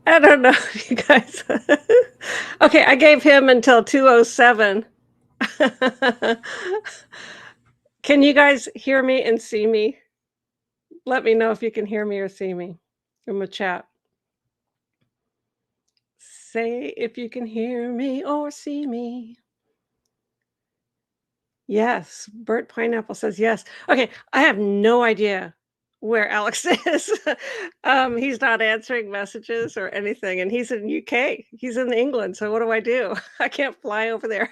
I don't know, you guys. Okay, I gave him until 2:07. Can you guys hear me and see me? Let me know if you can hear me or see me in the chat. Say if you can hear me or see me. Yes, Bert Pineapple says yes. Okay, I have no idea where Alex is. He's not answering messages or anything, and he's in UK. He's in England, so what do I do? I can't fly over there.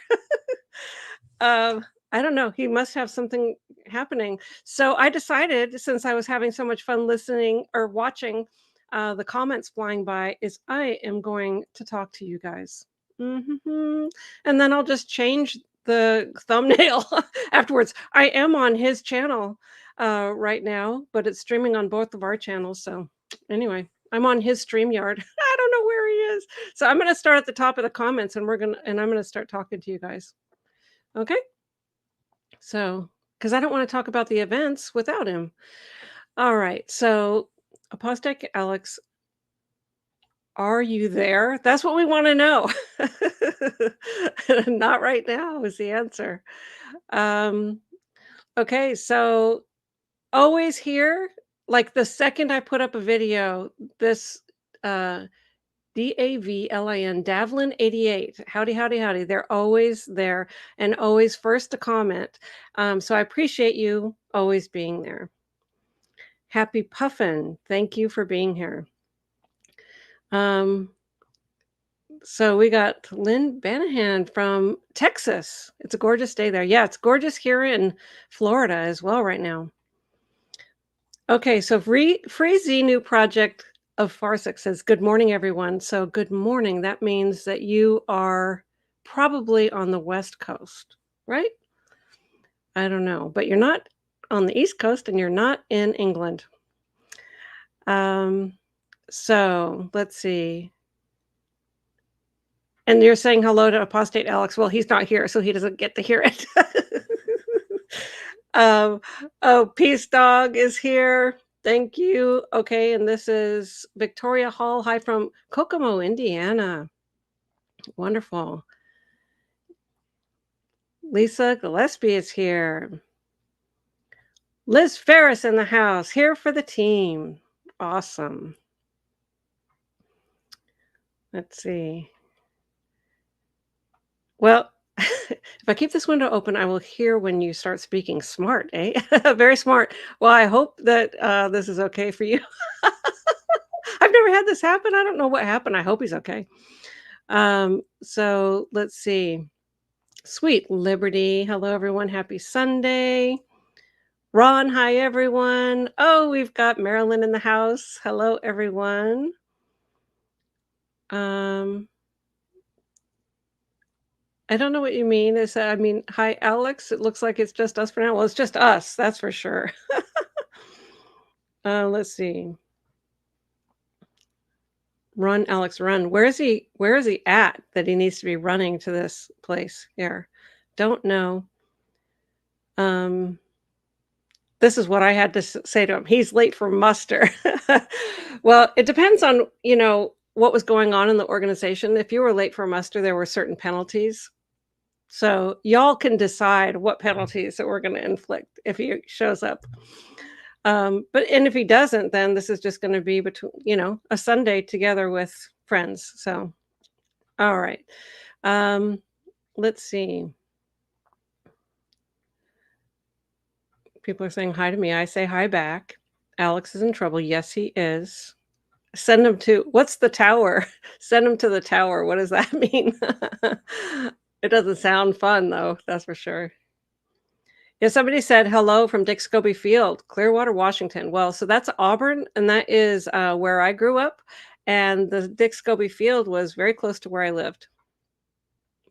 I don't know. He must have something happening. So I decided, since I was having so much fun listening or watching the comments flying by, is I am going to talk to you guys. And then I'll just change the thumbnail afterwards. I am on his channel right now, but it's streaming on both of our channels. So anyway, I'm on his StreamYard. I don't know where he is. So I'm going to start at the top of the comments, and I'm going to start talking to you guys. Okay? So, because I don't want to talk about the events without him. All right. So, Apostate Alex, are you there? That's what we want to know. Not right now is the answer. Um, okay. So, always here. Like the second I put up a video, this uh, Davlin 88. Howdy, howdy, howdy. They're always there and always first to comment. So I appreciate you always being there. Happy Puffin. Thank you for being here. Um, so we got Lynn Banahan from Texas. It's a gorgeous day there. Yeah, it's gorgeous here in Florida as well right now. Okay, so Free New Project of Farsick says, good morning, everyone. So good morning. That means that you are probably on the West Coast, right? I don't know, but you're not on the East Coast and you're not in England. So let's see. And you're saying hello to Apostate Alex. Well, he's not here, so he doesn't get to hear it. um, oh, Peace Dog is here. Thank you. Okay, and this is Victoria Hall. Hi from Kokomo, Indiana. Wonderful. Lisa Gillespie is here. Liz Ferris in the house, here for the team. Awesome. Let's see. Well, if I keep this window open, I will hear when you start speaking. Smart, eh? Very smart. Well, I hope that this is okay for you. I've never had this happen. I don't know what happened. I hope he's okay. So let's see. Sweet Liberty. Hello, everyone. Happy Sunday. Ron, hi, everyone. Oh, we've got Marilyn in the house. Hello, everyone. I don't know what you mean. I mean, hi, Alex. It looks like it's just us for now. Well, it's just us, that's for sure. Let's see. Run, Alex, run. Where is he at that he needs to be running to this place here? Don't know. This is what I had to say to him. He's late for muster. Well, it depends on, what was going on in the organization. If you were late for muster, there were certain penalties. So y'all can decide what penalties that we're going to inflict if he shows up. And if he doesn't, then this is just going to be between, a Sunday together with friends. So, all right. Let's see. People are saying hi to me. I say hi back. Alex is in trouble. Yes, he is. Send him to, what's the tower? Send him to the tower. What does that mean? It doesn't sound fun, though. That's for sure. Yeah, somebody said hello from Dick Scobie Field, Clearwater, Washington. Well, so that's Auburn, and that is where I grew up. And the Dick Scobie Field was very close to where I lived.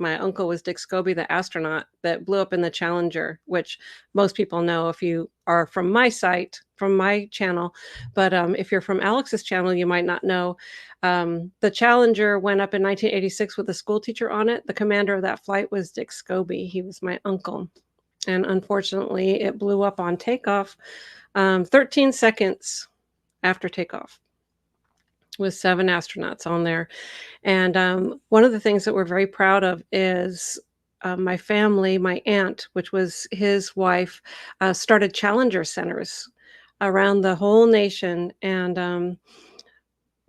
My uncle was Dick Scobie, the astronaut that blew up in the Challenger, which most people know if you are from my site, from my channel. But if you're from Alex's channel, you might not know. The Challenger went up in 1986 with a school teacher on it. The commander of that flight was Dick Scobie. He was my uncle. And unfortunately, it blew up on takeoff. 13 seconds after takeoff with 7 astronauts on there. And one of the things that we're very proud of is my family, my aunt, which was his wife, started Challenger centers around the whole nation. And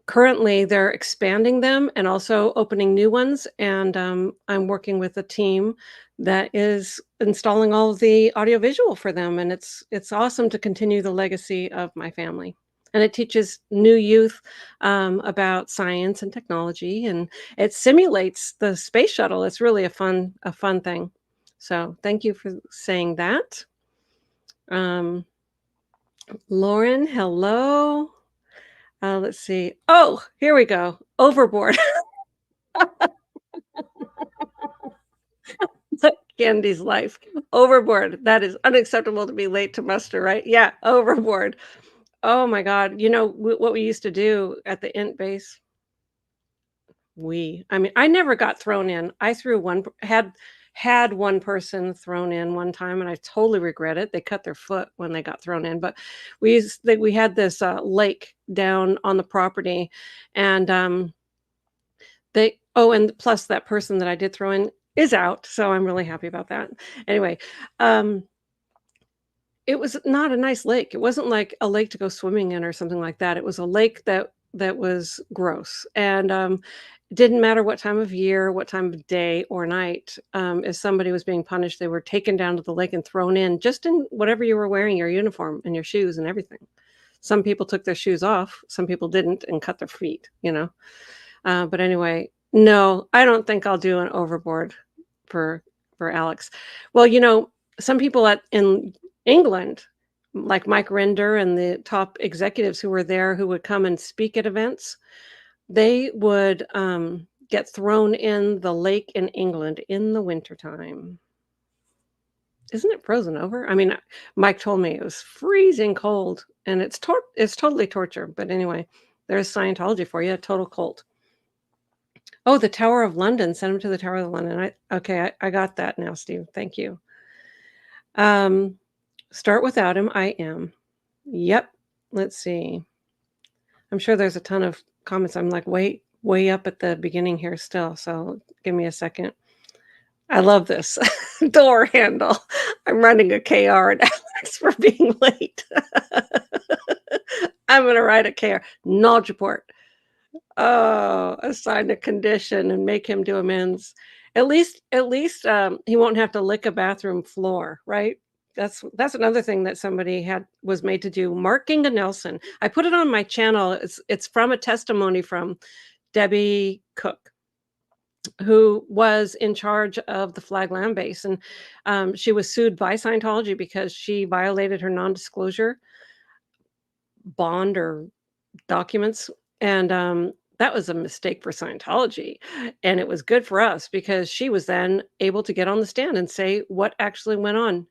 currently, they're expanding them and also opening new ones. And I'm working with a team that is installing all of the audiovisual for them. And it's awesome to continue the legacy of my family. And it teaches new youth about science and technology, and it simulates the space shuttle. It's really a fun thing. So thank you for saying that. Um, Lauren, hello. Let's see. Oh, here we go. Overboard. Candy's life. Overboard. That is unacceptable to be late to muster, right? Yeah, overboard. Oh my god. What we used to do at the int base? I mean, I never got thrown in. I threw one p had one person thrown in one time, and I totally regret it. They cut their foot when they got thrown in, but we had this, lake down on the property, and, and plus that person that I did throw in is out, so I'm really happy about that. Anyway, um, it was not a nice lake. It wasn't like a lake to go swimming in or something like that. It was a lake that was gross, and, it didn't matter what time of year, what time of day or night, if somebody was being punished, they were taken down to the lake and thrown in just in whatever you were wearing, your uniform and your shoes and everything. Some people took their shoes off, some people didn't and cut their feet. But anyway, no, I don't think I'll do an overboard for Alex. Well, some people in England, like Mike Rinder and the top executives who were there who would come and speak at events, they would get thrown in the lake in England in the wintertime. Isn't it frozen over? I mean, Mike told me it was freezing cold, and it's totally torture. But anyway, there's Scientology for you, a total cult. Oh, the Tower of London. Send him to the Tower of London. I got that now, Steve. Thank you. Um, Start without him. I am. Yep. Let's see. I'm sure there's a ton of comments. I'm like way up at the beginning here still. So give me a second. I love this door handle. I'm running a KR at Alex for being late. I'm gonna write a KR. Knowledge report. Oh, assign a condition and make him do amends. At least, he won't have to lick a bathroom floor, right? That's another thing that somebody was made to do. Mark Ginga Nelson. I put it on my channel. It's from a testimony from Debbie Cook, who was in charge of the Flag Land Base, and she was sued by Scientology because she violated her non-disclosure bond or documents, and that was a mistake for Scientology, and it was good for us because she was then able to get on the stand and say what actually went on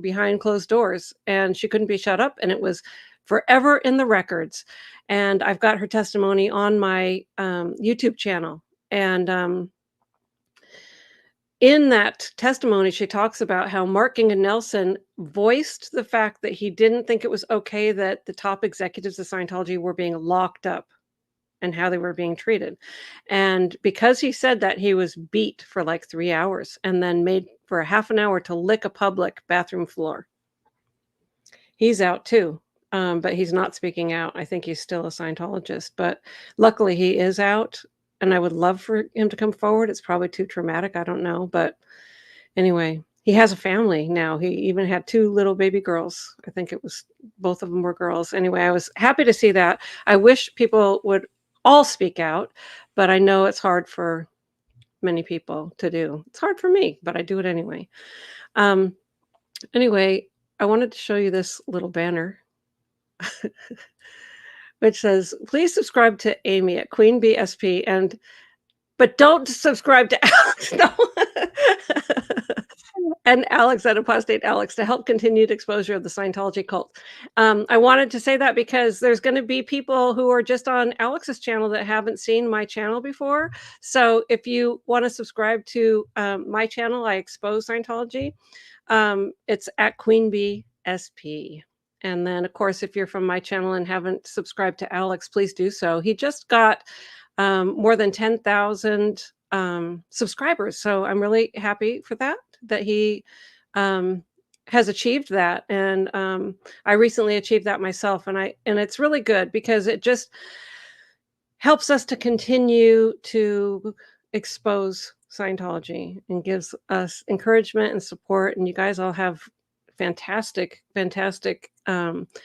behind closed doors, and she couldn't be shut up, and it was forever in the records. And I've got her testimony on my YouTube channel, and in that testimony, she talks about how Mark Ginga Nelson voiced the fact that he didn't think it was okay that the top executives of Scientology were being locked up and how they were being treated. And because he said that, he was beat for like 3 hours and then made for a half an hour to lick a public bathroom floor. He's out too, but he's not speaking out. I think he's still a Scientologist, but luckily he is out, and I would love for him to come forward. It's probably too traumatic, I don't know, but anyway, he has a family now. He even had 2 little baby girls. I think both of them were girls. Anyway, I was happy to see that. I wish people would all speak out, but I know it's hard for many people to do. It's hard for me, but I do it anyway. Anyway, I wanted to show you this little banner, which says, "Please subscribe to Amy at Queen Bee SP, but don't subscribe to Alex." No. And Alex at Apostate Alex to help continued exposure of the Scientology cult. I wanted to say that because there's going to be people who are just on Alex's channel that haven't seen my channel before. So if you want to subscribe to my channel, I expose Scientology. It's at Queen Bee SP. And then, of course, if you're from my channel and haven't subscribed to Alex, please do so. He just got more than 10,000 subscribers. So I'm really happy for that he has achieved that. And I recently achieved that myself. And it's really good because it just helps us to continue to expose Scientology and gives us encouragement and support. And you guys all have fantastic, fantastic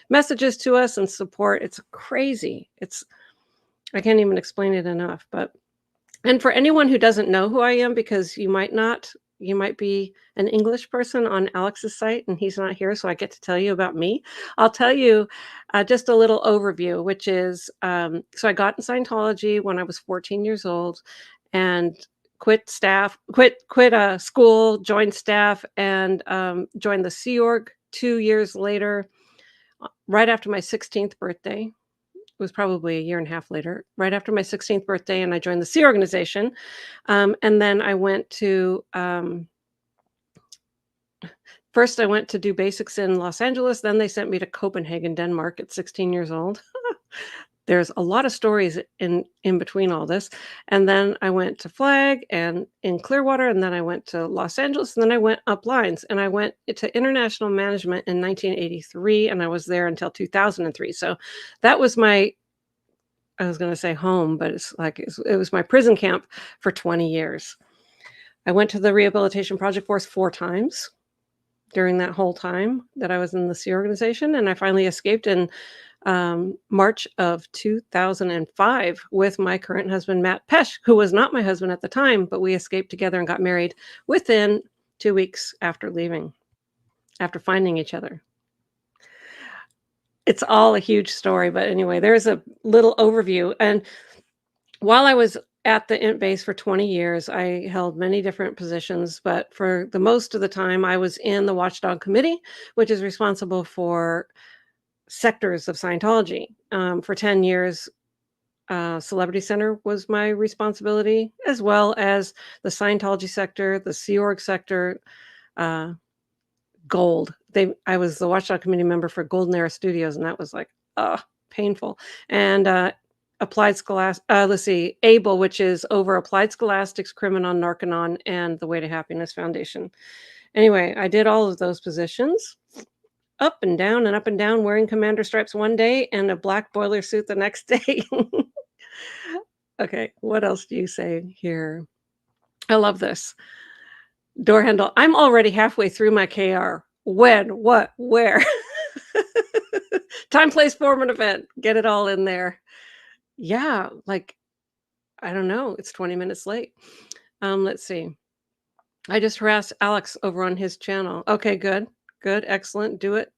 messages to us and support. It's crazy. I can't even explain it enough. And for anyone who doesn't know who I am, because you might be an English person on Alex's site and he's not here, so I get to tell you about me. I'll tell you just a little overview, which is, so I got in Scientology when I was 14 years old and quit school, joined staff, and joined the Sea Org 2 years later, right after my 16th birthday. It was probably a year and a half later, right after my 16th birthday, and I joined the Sea Organization. And then I went to, first I went to do basics in Los Angeles, then they sent me to Copenhagen, Denmark at 16 years old. There's a lot of stories in between all this. And then I went to Flag and in Clearwater, and then I went to Los Angeles, and then I went up lines, and I went to international management in 1983, and I was there until 2003. So that was I was going to say home, but it was my prison camp for 20 years. I went to the Rehabilitation Project Force 4 times during that whole time that I was in the Sea Organization, and I finally escaped in March of 2005 with my current husband, Matt Pesh, who was not my husband at the time, but we escaped together and got married within 2 weeks after leaving, after finding each other. It's all a huge story, but anyway, there's a little overview. And while I was at the INT base for 20 years, I held many different positions, but for the most of the time, I was in the Watchdog Committee, which is responsible for sectors of Scientology. For 10 years, Celebrity Center was my responsibility, as well as the Scientology sector, the Sea Org sector, Gold. I was the Watchdog Committee member for Golden Era Studios, and that was like, painful. And Applied Scholastic, let's see, ABLE, which is over Applied Scholastics, Criminon, Narconon, and the Way to Happiness Foundation. Anyway, I did all of those positions, up and down, wearing commander stripes one day and a black boiler suit the next day. Okay, what else do you say here? I love this. Door handle. I'm already halfway through my KR. When? What? Where? Time, place, form, and event. Get it all in there. Yeah, like, I don't know. It's 20 minutes late. Let's see. I just harassed Alex over on his channel. Okay, good. Good. Excellent. Do it.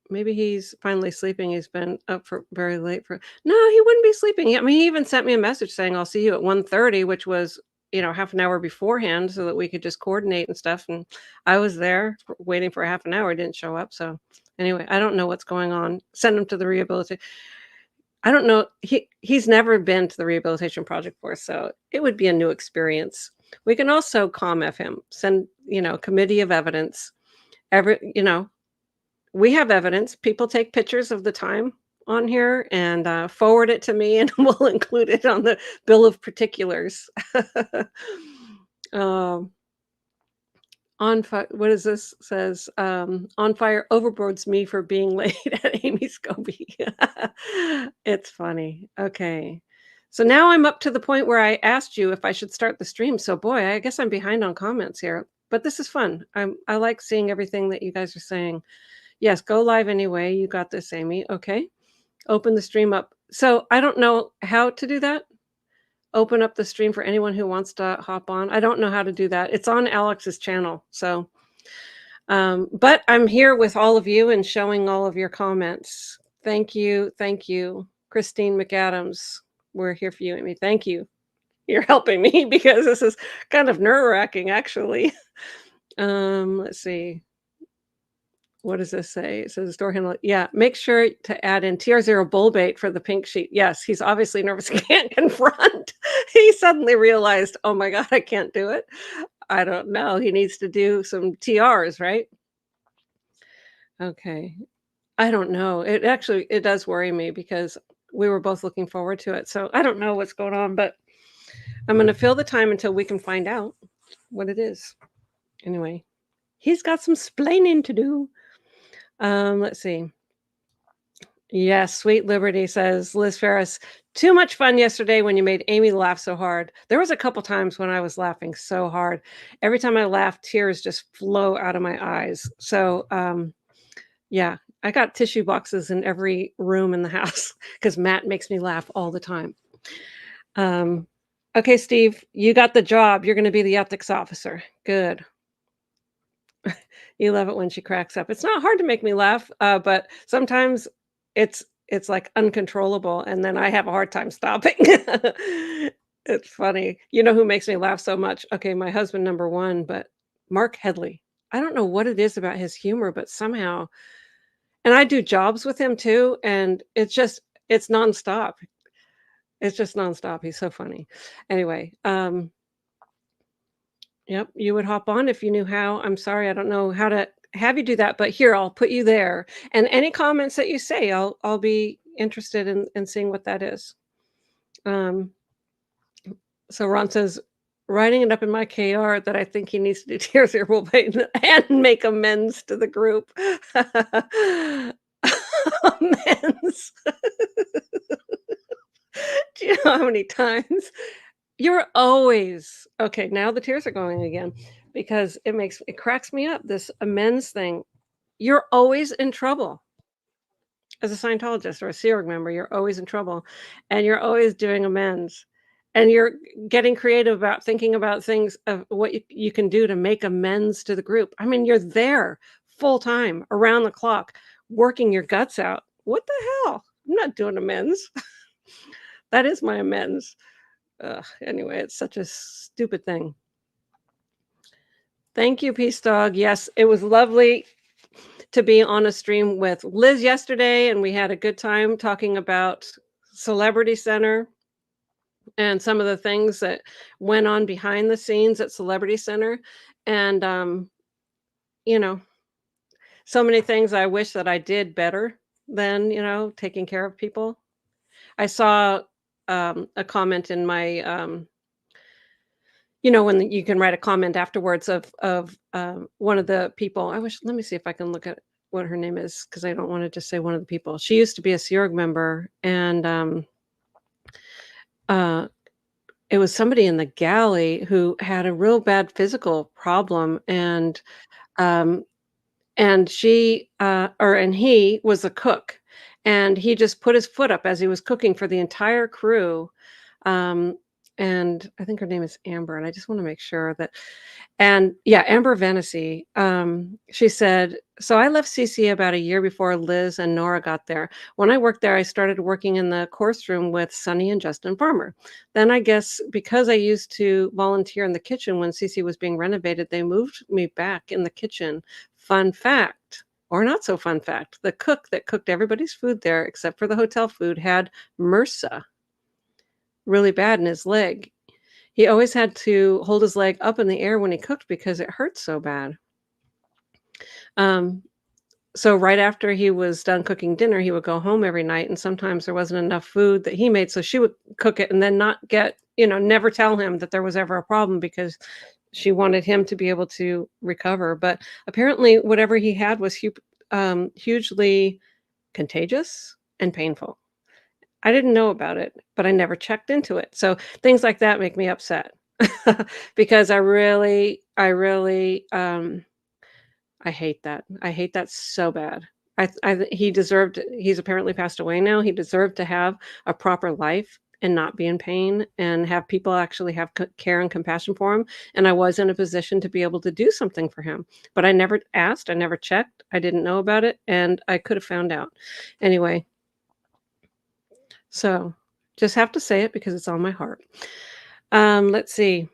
Maybe he's finally sleeping. He's been up for very late no, he wouldn't be sleeping. I mean, he even sent me a message saying, I'll see you at 1:30, which was, half an hour beforehand so that we could just coordinate and stuff. And I was there waiting for half an hour. Didn't show up. So anyway, I don't know what's going on. Send him to the rehabilitation. I don't know. He's never been to the Rehabilitation Project Force, so it would be a new experience. We can also COMF him, send, committee of evidence. We have evidence. People take pictures of the time on here and forward it to me, and we'll include it on the bill of particulars. On fire, what is this? Says, on fire overboards me for being late at Amy Scobie. It's funny. Okay. So now I'm up to the point where I asked you if I should start the stream. So boy, I guess I'm behind on comments here, but this is fun. I like seeing everything that you guys are saying. Yes, go live anyway. You got this, Amy. Okay. Open the stream up. So I don't know how to do that. Open up the stream for anyone who wants to hop on. I don't know how to do that. It's on Alex's channel. So, but I'm here with all of you and showing all of your comments. Thank you. Thank you. Christine McAdams. We're here for you, Amy. Thank you. You're helping me because this is kind of nerve-wracking, actually. Let's see. What does this say? It says door handle. Yeah, make sure to add in TR0 bull bait for the pink sheet. Yes, he's obviously nervous. He can't confront. He suddenly realized, oh my God, I can't do it. I don't know. He needs to do some TRs, right? Okay. I don't know. It does worry me because we were both looking forward to it. So I don't know what's going on, but I'm gonna fill the time until we can find out what it is. Anyway, he's got some splaining to do. Let's see. Yes, Sweet Liberty says, Liz Ferris, too much fun yesterday when you made Amy laugh so hard. There was a couple times when I was laughing so hard. Every time I laugh, tears just flow out of my eyes. So, yeah, I got tissue boxes in every room in the house because Matt makes me laugh all the time. Um, okay, Steve, you got the job. You're going to be the ethics officer. Good. You love it when she cracks up. It's not hard to make me laugh, but sometimes it's like uncontrollable, and then I have a hard time stopping. It's funny. You know who makes me laugh so much? Okay, my husband number one, but Mark Headley. I don't know what it is about his humor, but somehow, and I do jobs with him too, and it's nonstop. It's just nonstop. He's so funny. Anyway, yep, you would hop on if you knew how. I'm sorry, I don't know how to have you do that, but here, I'll put you there. And any comments that you say, I'll be interested in seeing what that is. Um, so Ron says, writing it up in my KR that I think he needs to do tears here will wait and make amends to the group. Amends. Do you know how many times? You're always okay, now the tears are going again because it cracks me up, this amends thing. You're always in trouble as a Scientologist or a Sea Org member, you're always in trouble, and you're always doing amends, and you're getting creative about thinking about things of what you can do to make amends to the group. I mean, you're there full time, around the clock, working your guts out. What the hell? I'm not doing amends. That is my amends. Ugh, anyway, it's such a stupid thing. Thank you, Peace Dog. Yes, it was lovely to be on a stream with Liz yesterday, and we had a good time talking about Celebrity Center and some of the things that went on behind the scenes at Celebrity Center. And, you know, so many things I wish that I did better than, taking care of people. I saw a comment in my when you can write a comment afterwards of one of the people. Let me see if I can look at what her name is because I don't want to just say one of the people. She used to be a Sea Org member, and uh, it was somebody in the galley who had a real bad physical problem, um, and he was a cook, and he just put his foot up as he was cooking for the entire crew. Um, and I think her name is Amber, and I just want to make sure that. And yeah, Amber Venice, she said, so I left CC about a year before Liz and Nora got there. When I worked there, I started working in the course room with Sonny and Justin Farmer. Then I guess because I used to volunteer in the kitchen when CC was being renovated, they moved me back in the kitchen. Fun fact, or not so fun fact, the cook that cooked everybody's food there, except for the hotel food, had MRSA really bad in his leg. He always had to hold his leg up in the air when he cooked because it hurt so bad. Um, so right after he was done cooking dinner, he would go home every night, and sometimes there wasn't enough food that he made, so she would cook it and then not never tell him that there was ever a problem because she wanted him to be able to recover. But apparently, whatever he had was hugely contagious and painful. I didn't know about it, but I never checked into it. So things like that make me upset because I hate that. I hate that so bad. He's apparently passed away now. He deserved to have a proper life and not be in pain and have people actually have care and compassion for him. And I was in a position to be able to do something for him, but I never asked. I never checked. I didn't know about it, and I could have found out. Anyway, so just have to say it because it's on my heart. Let's see.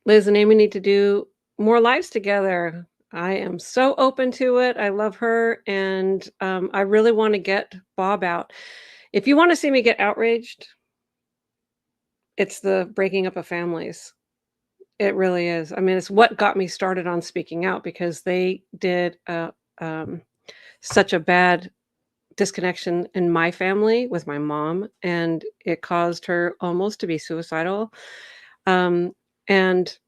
Liz and Amy need to do more lives together. I am so open to it. I love her, and I really want to get Bob out. If you want to see me get outraged, it's the breaking up of families. It really is. I mean, it's what got me started on speaking out because they did um, such a bad disconnection in my family with my mom, and it caused her almost to be suicidal, um, and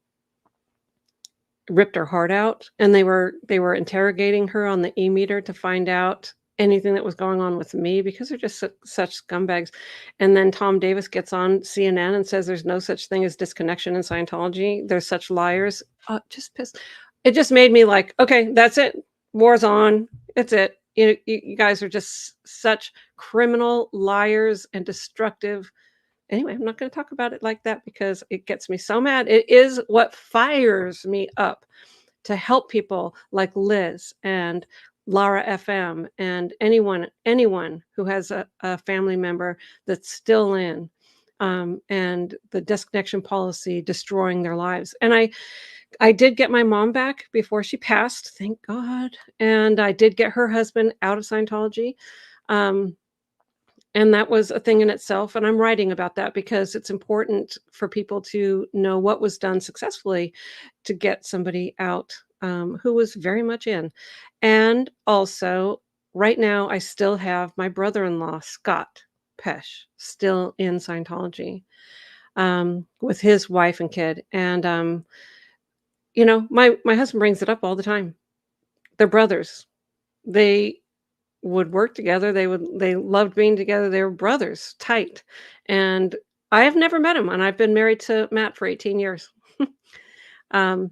ripped her heart out, and they were interrogating her on the e-meter to find out anything that was going on with me because they're just such scumbags, and then Tom Davis gets on CNN and says there's no such thing as disconnection in Scientology, they're such liars. Just pissed. It just made me like, "Okay, that's it. War's on. It's it. You guys are just such criminal liars and destructive." Anyway, I'm not gonna talk about it like that because it gets me so mad. It is what fires me up to help people like Liz and Lara FM and anyone who has a family member that's still in, and the disconnection policy destroying their lives. And I did get my mom back before she passed, thank God, and I did get her husband out of Scientology. Um, and that was a thing in itself, and I'm writing about that because it's important for people to know what was done successfully to get somebody out, who was very much in. And also, right now, I still have my brother-in-law, Scott Pesh, still in Scientology, with his wife and kid, and, my husband brings it up all the time. They're brothers. They would work together, they loved being together, they were brothers, tight, and I have never met him, and I've been married to Matt for 18 years. Um,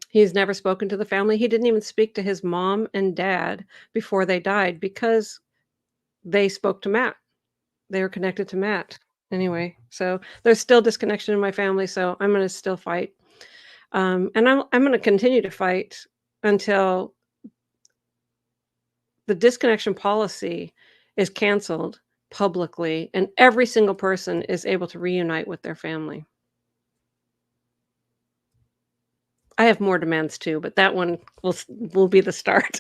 he's never spoken to the family, he didn't even speak to his mom and dad before they died because they spoke to Matt. They were connected to Matt. Anyway, so there's still disconnection in my family, so I'm gonna still fight. And I'm gonna continue to fight until the disconnection policy is canceled publicly and every single person is able to reunite with their family. I have more demands too, but that one will be the start.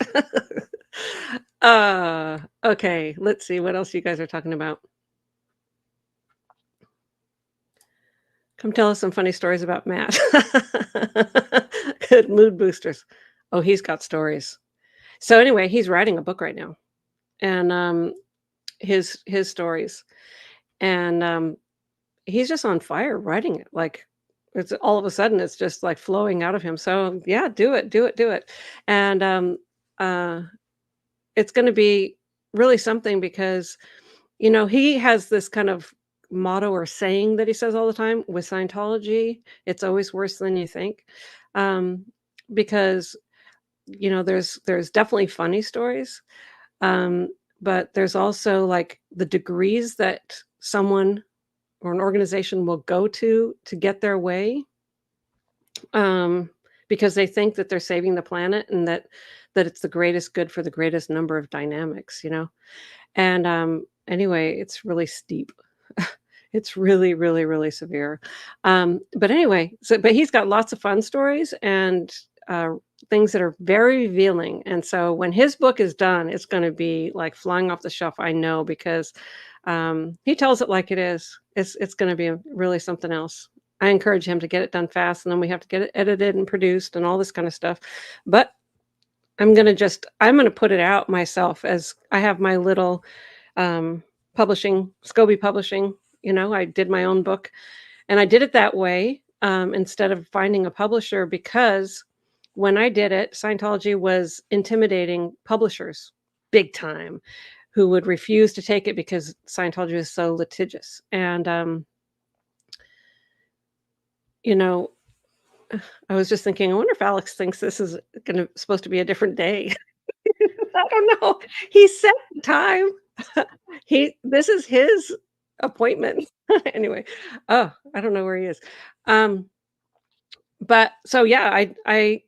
Okay, let's see what else you guys are talking about. Come tell us some funny stories about Matt. Good mood boosters. Oh, he's got stories. So anyway, he's writing a book right now, and his stories, and he's just on fire writing it, like, it's all of a sudden, it's just, like, flowing out of him, so, yeah, do it, do it, do it, and, uh, it's gonna be really something because, he has this kind of motto or saying that he says all the time, "With Scientology, it's always worse than you think," um, because, there's definitely funny stories, um, but there's also, like, the degrees that someone or an organization will go to get their way, um, because they think that they're saving the planet and that it's the greatest good for the greatest number of dynamics. And, anyway, it's really steep. It's really, really, really severe. But anyway, but he's got lots of fun stories and, things that are very revealing, and so when his book is done, it's gonna be, like, flying off the shelf, I know, because, he tells it like it is. It's gonna be really something else. I encourage him to get it done fast, and then we have to get it edited and produced and all this kinda stuff, but I'm gonna put it out myself as I have my little, publishing Scobie Publishing, I did my own book, and I did it that way, instead of finding a publisher because when I did it, Scientology was intimidating publishers big time who would refuse to take it because Scientology is so litigious, and, you know, I was just thinking, I wonder if Alex thinks this is supposed to be a different day. I don't know. He set the time. This is his appointment. Anyway, oh, I don't know where he is. Um, but so yeah, I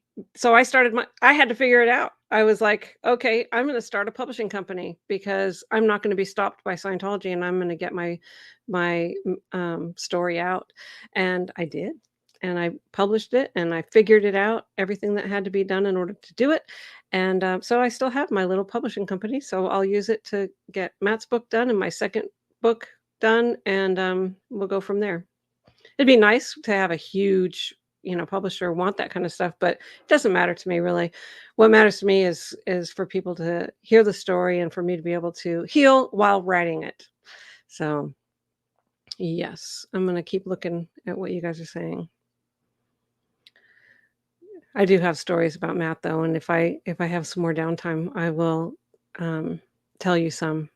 started I had to figure it out. I was like, okay, I'm going to start a publishing company because I'm not going to be stopped by Scientology and I'm going to get my story out. And I did. And I published it and I figured it out, everything that had to be done in order to do it. And so I still have my little publishing company. So I'll use it to get Matt's book done and my second book done. And we'll go from there. It'd be nice to have a huge publisher want that kind of stuff, but it doesn't matter to me really. What matters to me is for people to hear the story and for me to be able to heal while writing it. So, yes, I'm gonna keep looking at what you guys are saying. I do have stories about Matt though, and if I have some more downtime, I will um, tell you some.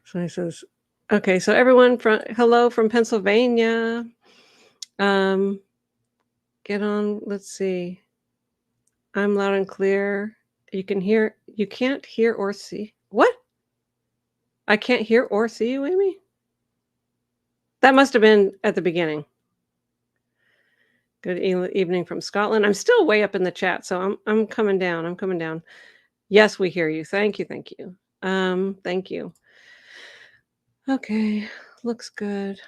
So he says, "Okay, so everyone from hello from Pennsylvania. Um, get on. Let's see. I'm loud and clear. You can't hear or see. What? I can't hear or see you, Amy? That must have been at the beginning. Good evening from Scotland. I'm still way up in the chat, so I'm coming down. I'm coming down. Yes, we hear you. Thank you. Thank you. Thank you. Okay, looks good.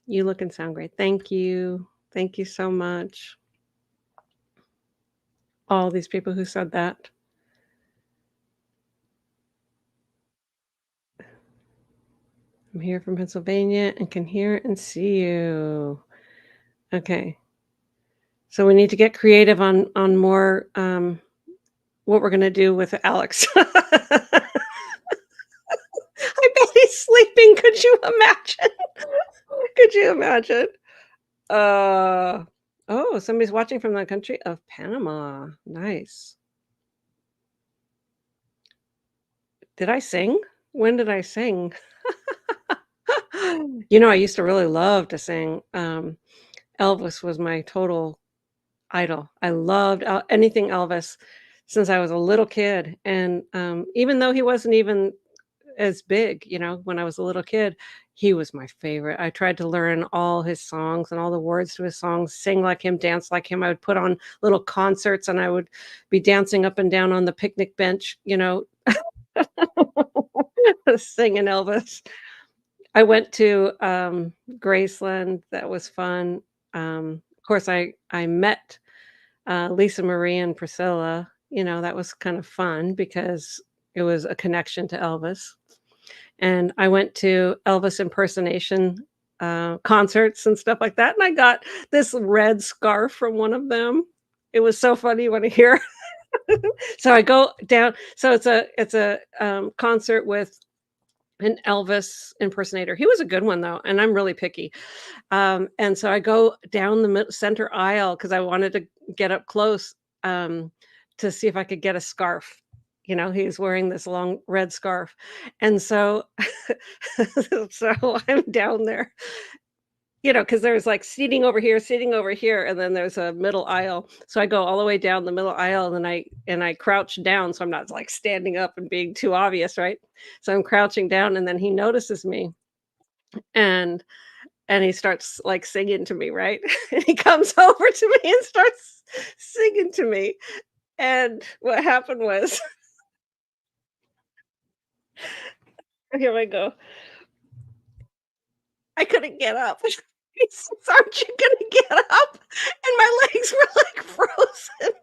You look and sound great. Thank you. Thank you so much. All these people who said that. I'm here from Pennsylvania and can hear and see you. Okay. So we need to get creative on more what we're gonna do with Alex. I bet he's sleeping. Could you imagine? Could you imagine? Uh oh, somebody's watching from the country of Panama. Nice. Did I sing? When did I sing? I used to really love to sing. Elvis was my total idol. I loved anything Elvis since I was a little kid, and, even though he wasn't even as big, when I was a little kid, he was my favorite. I tried to learn all his songs and all the words to his songs, sing like him, dance like him. I would put on little concerts, and I would be dancing up and down on the picnic bench, singing Elvis. I went to, Graceland, that was fun. Of course, I met, Lisa Marie and Priscilla, that was kind of fun because it was a connection to Elvis, and I went to Elvis impersonation, concerts and stuff like that, and I got this red scarf from one of them. It was so funny when I hear so I go down so it's a concert with an Elvis impersonator. He was a good one though, and I'm really picky. And so I go down the center aisle because I wanted to get up close to see if I could get a scarf. He was wearing this long red scarf. And so, so I'm down there, because there's like seating over here, and then there's a middle aisle. So I go all the way down the middle aisle and I crouch down. So I'm not like standing up and being too obvious, right? So I'm crouching down and then he notices me and he starts, like, singing to me, right? And he comes over to me and starts singing to me, and what happened was here I go. I couldn't get up. He says, "Aren't you gonna get up?" And my legs were, like, frozen,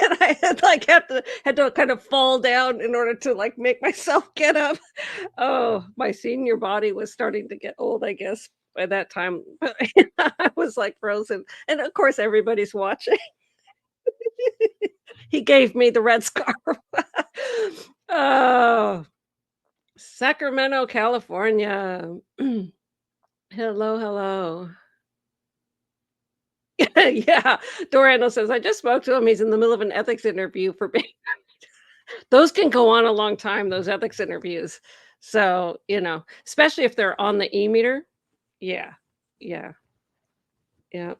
and I had to kind of fall down in order to, like, make myself get up. Oh, my senior body was starting to get old, I guess, by that time, but I was, like, frozen, and, of course, everybody's watching. He gave me the red scarf. Oh, Sacramento, California. Hello, hello. Yeah, Dorando says, "I just spoke to him, he's in the middle of an ethics interview for being." Those can go on a long time, those ethics interviews. So, especially if they're on the e-meter. Yeah, yeah, yeah.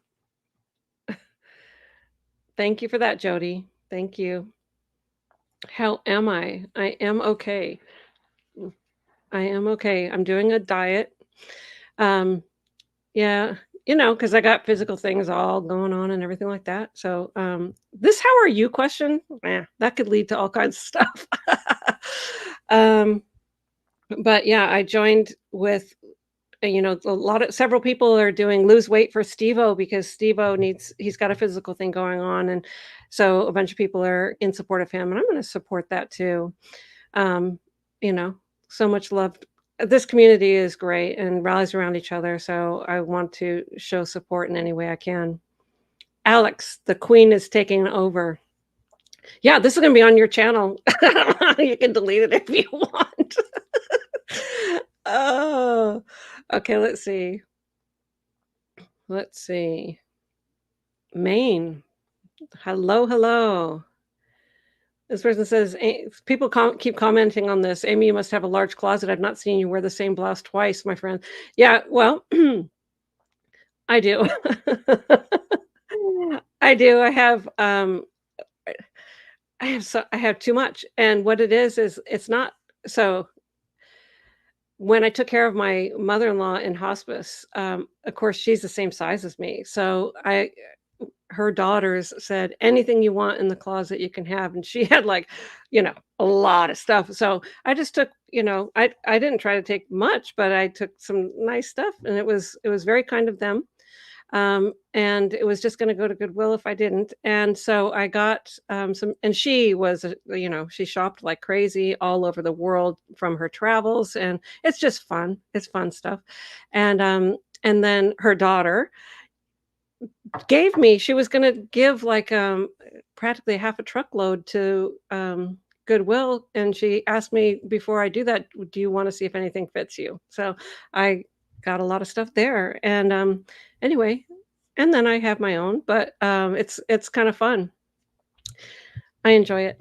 Thank you for that, Jody. Thank you. How am I? I am okay. I am okay. I'm doing a diet. Um, yeah, because I got physical things all going on and everything like that. So, this "how are you" question, that could lead to all kinds of stuff. Um, but yeah, I joined with, several people are doing lose weight for Steve-O because Steve-O he's got a physical thing going on. And so a bunch of people are in support of him, and I'm going to support that too. Um, you know, so much love. this community is great and rallies around each other, so I want to show support in any way I can. Alex, the queen is taking over. Yeah, this is gonna be on your channel. You can delete it if you want. Oh, okay, let's see. Let's see. Maine. Hello, hello. This person says, people keep commenting on this. Amy, you must have a large closet. I've not seen you wear the same blouse twice, my friend. Yeah, well, I do. I do. I have too much. And what it is it's not so when I took care of my mother-in-law in hospice, of course, she's the same size as me. So her daughters said, "Anything you want in the closet, you can have." And she had like, a lot of stuff. So I just took, I didn't try to take much, but I took some nice stuff, and it was very kind of them. And it was just going to go to Goodwill if I didn't. And so I got some, and she was, she shopped like crazy all over the world from her travels, and it's just fun. It's fun stuff. And then her daughter she was gonna give, like, practically half a truckload to, Goodwill, and she asked me before I do that, "Do you wanna see if anything fits you?" So, I got a lot of stuff there, and, anyway, and then I have my own, but, it's kinda fun. I enjoy it.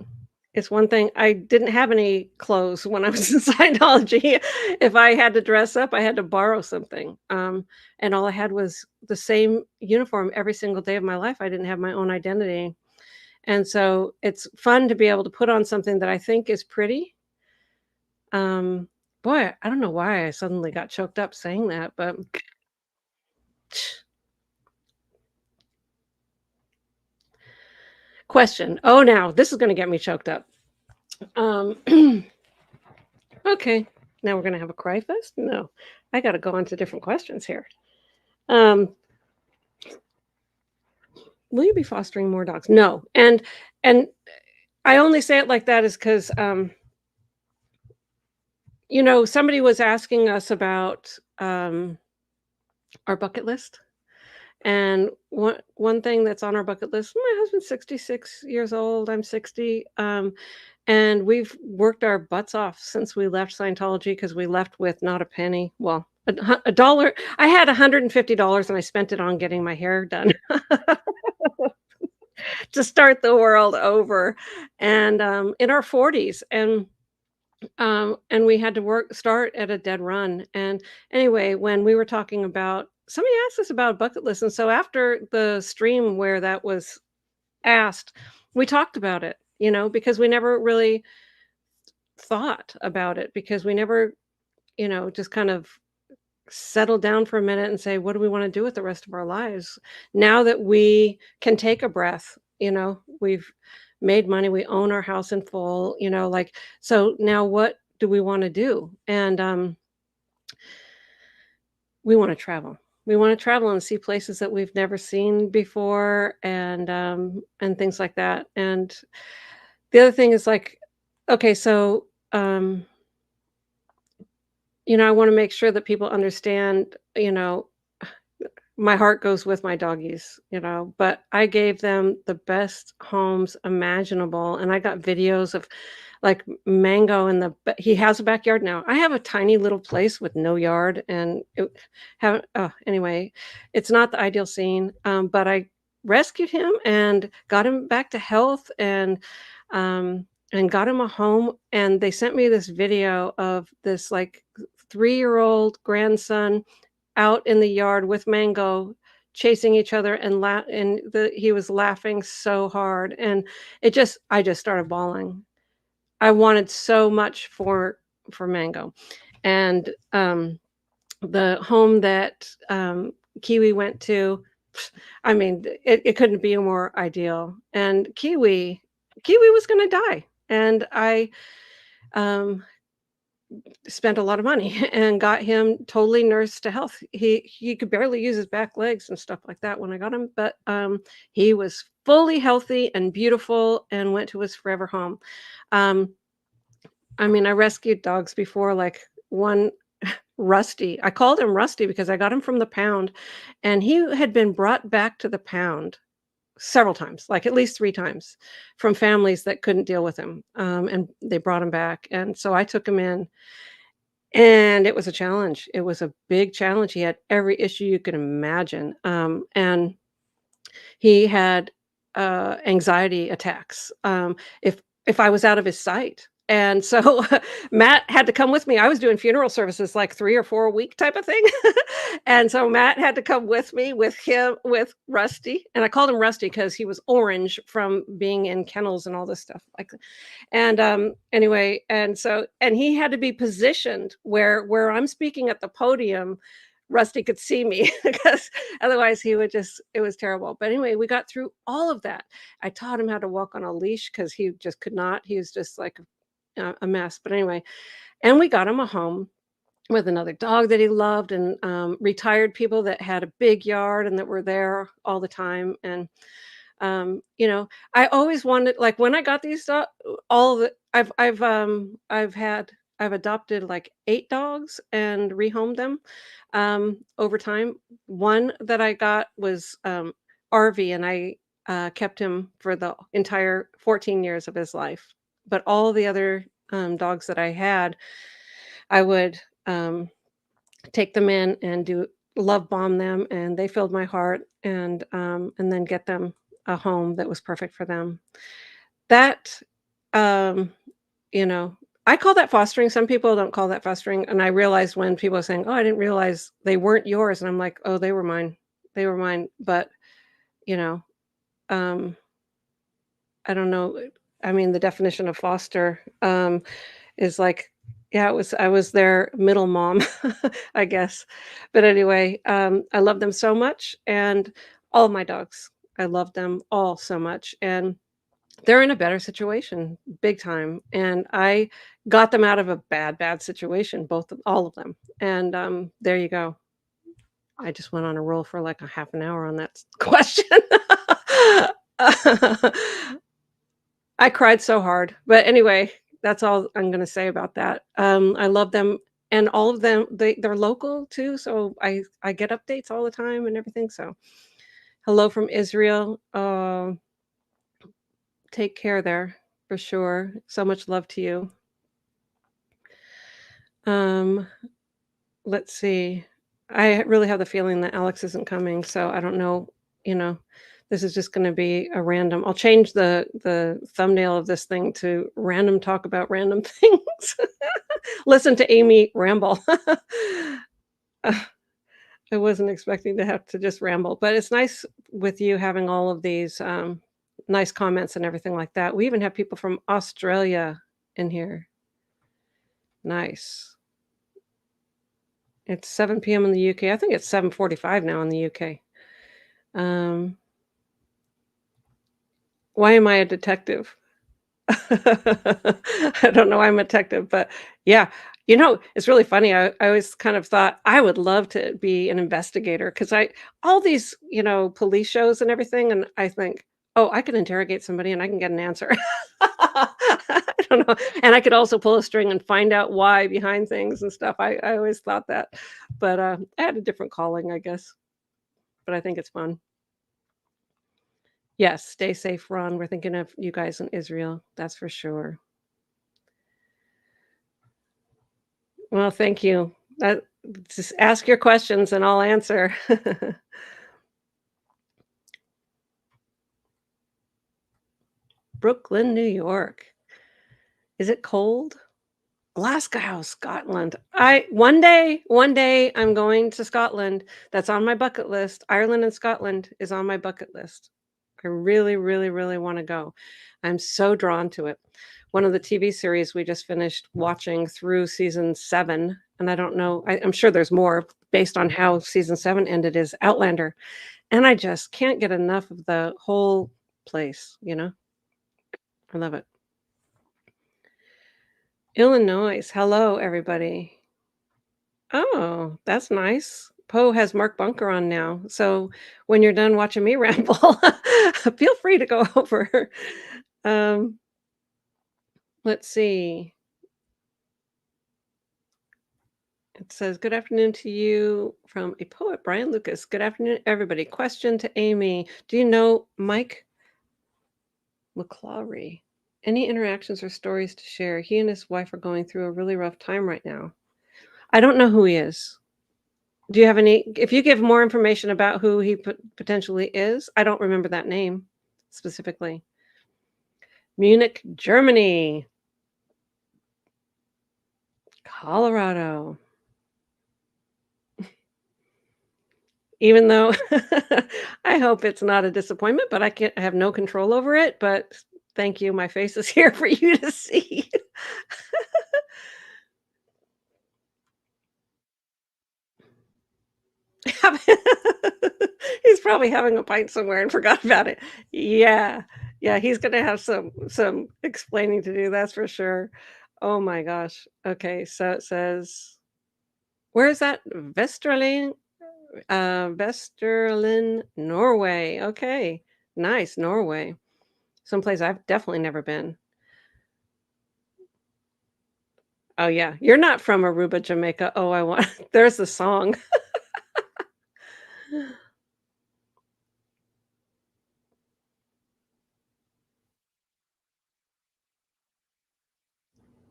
It's one thing I didn't have any clothes when I was in Scientology. If I had to dress up, I had to borrow something, and all I had was the same uniform every single day of my life. I didn't have my own identity, and so it's fun to be able to put on something that I think is pretty. Um, Boy, I don't know why I suddenly got choked up saying that, but question. Oh, now this is gonna get me choked up. Um, okay, now we're gonna have a cry fest? No, I gotta go on to different questions here. Um, will you be fostering more dogs? No. And I only say it like that is because somebody was asking us about our bucket list. And one thing that's on our bucket list, my husband's 66 years old, I'm 60. And we've worked our butts off since we left Scientology because we left with not a penny. Well, a dollar. I had $150 and I spent it on getting my hair done. To start the world over, and, in our 40s, and we had to start at a dead run, and anyway, when we were talking about somebody asked us about a bucket list, and so after the stream where that was asked, we talked about it, because we never really thought about it, because we never, just kind of settle down for a minute and say, what do we want to do with the rest of our lives? Now that we can take a breath, we've made money, we own our house in full, like, so now what do we want to do? And we want to travel. We want to travel and see places that we've never seen before, and things like that. And the other thing is like, okay, so I want to make sure that people understand, my heart goes with my doggies, but I gave them the best homes imaginable, and I got videos of, like, Mango in he has a backyard now. I have a tiny little place with no yard, and anyway, it's not the ideal scene, but I rescued him and got him back to health, and got him a home, and they sent me this video of this, like, 3-year-old grandson out in the yard with Mango chasing each other, he was laughing so hard, and I just started bawling. I wanted so much for Mango, and, the home that, Kiwi went to, I mean, it couldn't be more ideal, and Kiwi was gonna die, and I, um spent a lot of money and got him totally nursed to health. He could barely use his back legs and stuff like that when I got him, but, he was fully healthy and beautiful and went to his forever home. Um, I mean, I rescued dogs before, like, one Rusty. I called him Rusty because I got him from the pound, and he had been brought back to the pound several times, like at least 3 times from families that couldn't deal with him, and they brought him back, and so I took him in, and it was a challenge. It was a big challenge. He had every issue you could imagine, and he had, anxiety attacks, if I was out of his sight, and so Matt had to come with me. I was doing funeral services like 3 or 4 a week type of thing, and so Matt had to come with me, with Rusty, and I called him Rusty because he was orange from being in kennels and all this stuff, like, and, anyway, and he had to be positioned where I'm speaking at the podium, Rusty could see me because otherwise he would just it was terrible. But anyway, we got through all of that. I taught him how to walk on a leash because he just could not. He was just like a mess. But anyway, and we got him a home with another dog that he loved and retired people that had a big yard and that were there all the time. And I always wanted like, when I got these all of the I've adopted, like, 8 dogs and rehomed them, over time. One that I got was, RV, and I, kept him for the entire 14 years of his life. But all the other, dogs that I had, I would, take them in and do love bomb them, and they filled my heart, and then get them a home that was perfect for them. That, um, you know, I call that fostering. Some people don't call that fostering, and I realized when people are saying, "Oh, I didn't realize they weren't yours," and I'm like, "Oh, they were mine. They were mine." But, you know, um, I don't know. I mean, the definition of foster, is like, yeah, I was their middle mom, I guess. But anyway, I love them so much, and all my dogs, I love them all so much, and they're in a better situation, big time, and I got them out of a bad, bad situation, both of all of them, and, there you go. I just went on a roll for, like, a half an hour on that question. I cried so hard, but anyway, that's all I'm gonna say about that. I love them, and all of them, they're local too, so I get updates all the time and everything, so hello from Israel. Take care there for sure. So much love to you. Um, let's see. I really have the feeling that Alex isn't coming, so I don't know, you know, this is just gonna be a random I'll change the thumbnail of this thing to random talk about random things. Listen to Amy ramble. Uh, I wasn't expecting to have to just ramble, but it's nice with you having all of these, nice comments and everything like that. We even have people from Australia in here. Nice. It's 7 PM in the UK. I think it's 7:45 now in the UK. Um, why am I a detective? I don't know why I'm a detective, but yeah. It's really funny. I always kind of thought I would love to be an investigator because I all these, police shows and everything, and I think, "Oh, I could interrogate somebody and I can get an answer." I don't know, and I could also pull a string and find out why behind things and stuff. I always thought that, but, I had a different calling, I guess, but I think it's fun. Yes, stay safe, Ron. We're thinking of you guys in Israel, that's for sure. Well, thank you. That just ask your questions and I'll answer. Brooklyn, New York. Is it cold? Glasgow, Scotland. I one day I'm going to Scotland. That's on my bucket list. Ireland and Scotland is on my bucket list. I really, really, really wanna go. I'm so drawn to it. One of the TV series we just finished watching through season 7, and I don't know, I'm sure there's more based on how season 7 ended, is Outlander, and I just can't get enough of the whole place. I love it. Illinois. Hello, everybody. Oh, that's nice. Poe has Mark Bunker on now, so when you're done watching me ramble, feel free to go over. Um, let's see. It says, "Good afternoon to you from a poet, Brian Lucas. Good afternoon, everybody. Question to Amy. Do you know Mike McClawry? Any interactions or stories to share? He and his wife are going through a really rough time right now." I don't know who he is. Do you have any if you give more information about who he potentially is? I don't remember that name specifically. Munich, Germany, Colorado. Even though I hope it's not a disappointment, but I have no control over it, but thank you, my face is here for you to see. He's probably having a pint somewhere and forgot about it. Yeah. Yeah, he's gonna have some explaining to do, that's for sure. Oh my gosh. Okay, so it says where is that? Vesterlen, Norway. Okay. Nice, Norway. Someplace I've definitely never been. Oh, yeah. You're not from Aruba, Jamaica. Oh, I want there's the song.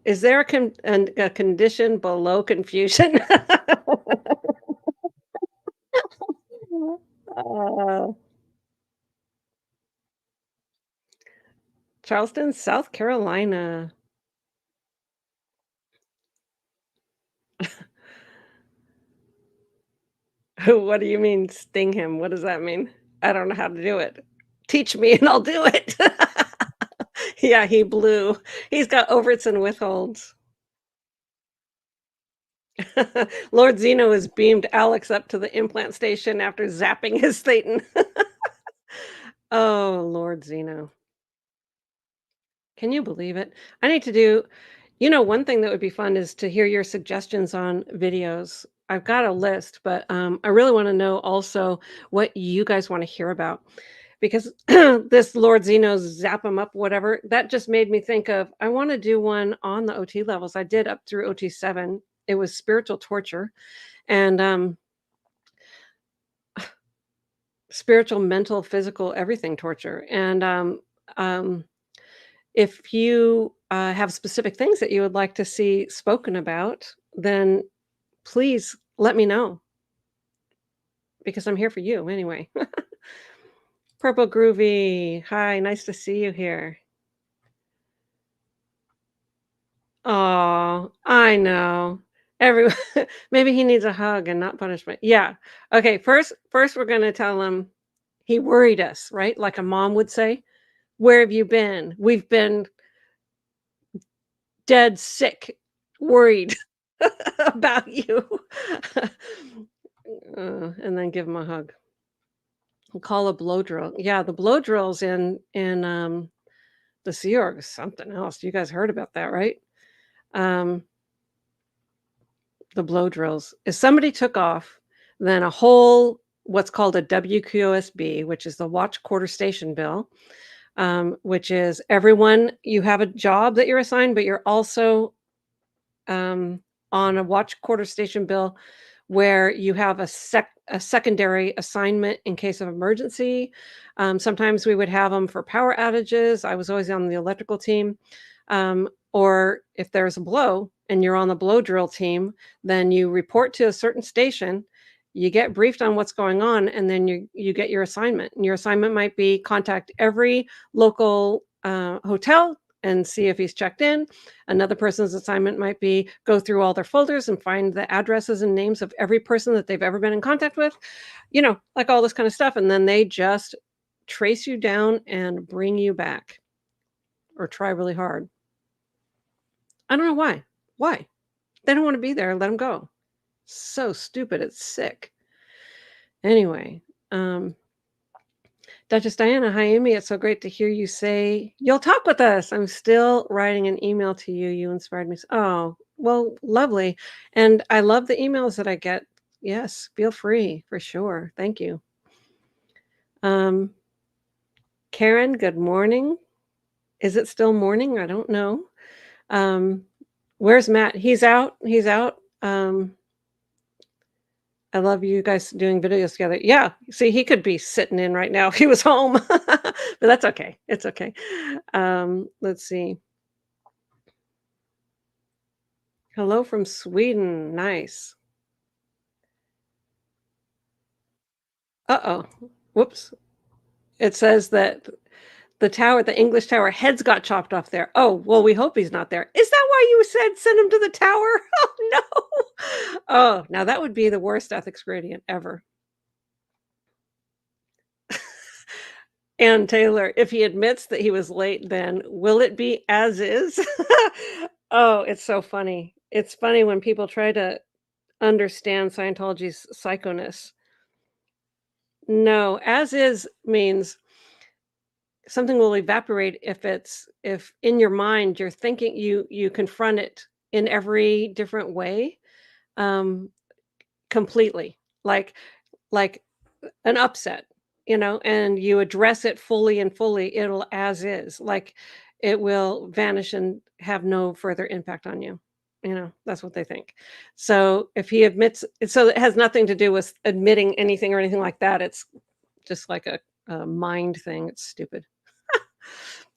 Is there a condition below confusion? Oh, Charleston, South Carolina. What do you mean sting him? What does that mean? I don't know how to do it. Teach me and I'll do it. Yeah, he blew. He's got overts and withholds. Lord Zeno has beamed Alex up to the implant station after zapping his Satan. Oh, Lord Zeno. Can you believe it? I need to do one thing that would be fun is to hear your suggestions on videos. I've got a list, but, I really wanna know also what you guys wanna hear about because this Lord Zeno's zap 'em up, whatever, that just made me think of, I wanna do one on the OT levels. I did up through OT 7. It was spiritual torture and, spiritual, mental, physical, everything torture, and, um if you, have specific things that you would like to see spoken about, then please let me know because I'm here for you anyway. Purple Groovy, hi, nice to see you here. Oh, I know. Every maybe he needs a hug and not punishment. Yeah. Okay, first we're gonna tell him he worried us, right? Like a mom would say, "Where have you been? We've been dead sick, worried about you." And then give him a hug. Call a blow drill. Yeah, the blow drills in the Sea Org is something else. You guys heard about that, right? Um, the blow drills. If somebody took off, then a whole what's called a WQSB, which is the Watch Quarter Station Bill, which is everyone you have a job that you're assigned, but you're also um, on a watch quarter station bill where you have a secondary assignment in case of emergency. Sometimes we would have them for power outages. I was always on the electrical team. Or if there's a blow and you're on the blow drill team, then you report to a certain station, you get briefed on what's going on, and then you get your assignment. And your assignment might be contact every local hotel and see if he's checked in. Another person's assignment might be go through all their folders and find the addresses and names of every person that they've ever been in contact with, like all this kind of stuff. And then they just trace you down and bring you back or try really hard. I don't know why. Why? They don't want to be there. Let them go. So stupid. It's sick. Anyway, Duchess Diana, hi Amy. It's so great to hear you say you'll talk with us. I'm still writing an email to you. You inspired me. Oh, well, lovely. And I love the emails that I get. Yes, feel free for sure. Thank you. Um, Karen, good morning. Is it still morning? I don't know. Um, where's Matt? He's out. He's out. I love you guys doing videos together. Yeah, see, he could be sitting in right now if he was home, but that's okay. It's okay. Let's see. Hello from Sweden. Nice. Uh-oh. Whoops. It says that the tower, the English tower heads got chopped off there. Oh, well, we hope he's not there. Is that why you said send him to the tower? Oh, no. Oh, now that would be the worst ethics gradient ever. And Taylor, if he admits that he was late, then will it be as is? Oh, it's so funny. It's funny when people try to understand Scientology's psychoness. No, as is means something will evaporate if in your mind you're thinking you confront it in every different way, um, completely, like an upset, and you address it fully and fully, it'll as is, like, it will vanish and have no further impact on you. That's what they think. So, if he admits so it has nothing to do with admitting anything or anything like that, it's just like a mind thing, it's stupid.